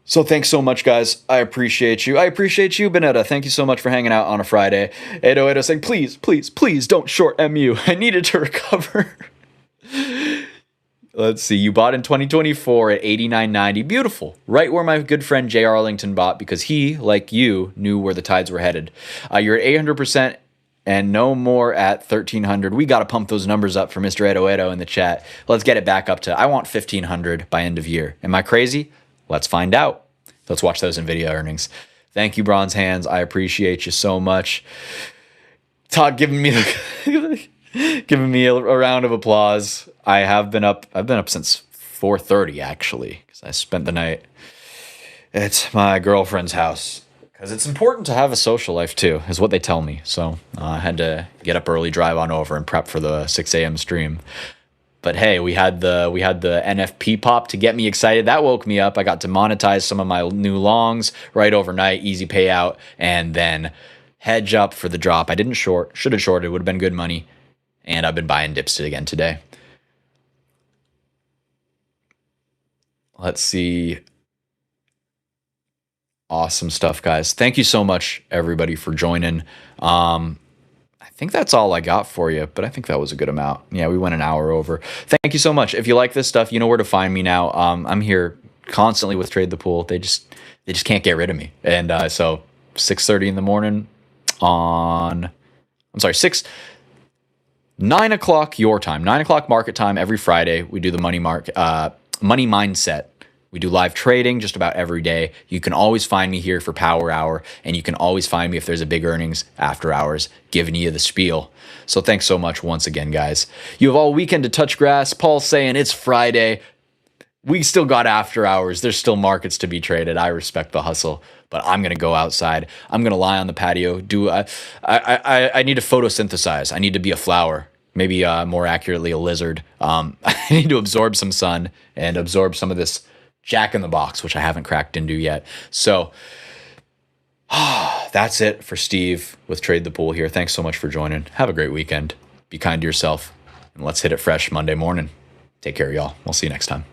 Speaker 1: So thanks so much, guys. I appreciate you. I appreciate you, Benetta. Thank you so much for hanging out on a Friday. 808 saying, please, please, please don't short MU. I needed to recover. Let's see. You bought in 2024 at 89.90. Beautiful. Right where my good friend Jay Arlington bought, because he, like you, knew where the tides were headed. You're at 800% and no more at 1,300. We got to pump those numbers up for Mr. Edo in the chat. Let's get it back up to, I want 1,500 by end of year. Am I crazy? Let's find out. Let's watch those NVIDIA earnings. Thank you, Bronze Hands. I appreciate you so much. Todd giving me a round of applause. I've been up since 4:30 actually, because I spent the night at my girlfriend's house. Because it's important to have a social life too, is what they tell me. So I had to get up early, drive on over, and prep for the 6 a.m. stream. But hey, we had the NFP pop to get me excited. That woke me up. I got to monetize some of my new longs right overnight, easy payout, and then hedge up for the drop. I didn't short. Should have shorted. Would have been good money. And I've been buying dips again today. Let's see. Awesome stuff, guys. Thank you so much, everybody, for joining. I think that's all I got for you, but I think that was a good amount. Yeah, we went an hour over. Thank you so much. If you like this stuff, you know where to find me now. I'm here constantly with Trade the Pool. They just can't get rid of me. And so 6:30 in the morning on, 9 o'clock your time, 9 o'clock market time every Friday. We do the money mindset. We do live trading just about every day. You can always find me here for Power Hour, and you can always find me if there's a big earnings after hours, giving you the spiel. So thanks so much once again, guys. You have all weekend to touch grass. Paul's saying it's Friday. We still got after hours. There's still markets to be traded. I respect the hustle, but I'm going to go outside. I'm going to lie on the patio. I need to photosynthesize. I need to be a flower. Maybe more accurately, a lizard. I need to absorb some sun and absorb some of this Jack in the Box, which I haven't cracked into yet. So that's it for Steve with Trade the Pool here. Thanks so much for joining. Have a great weekend. Be kind to yourself, and let's hit it fresh Monday morning. Take care, y'all. We'll see you next time.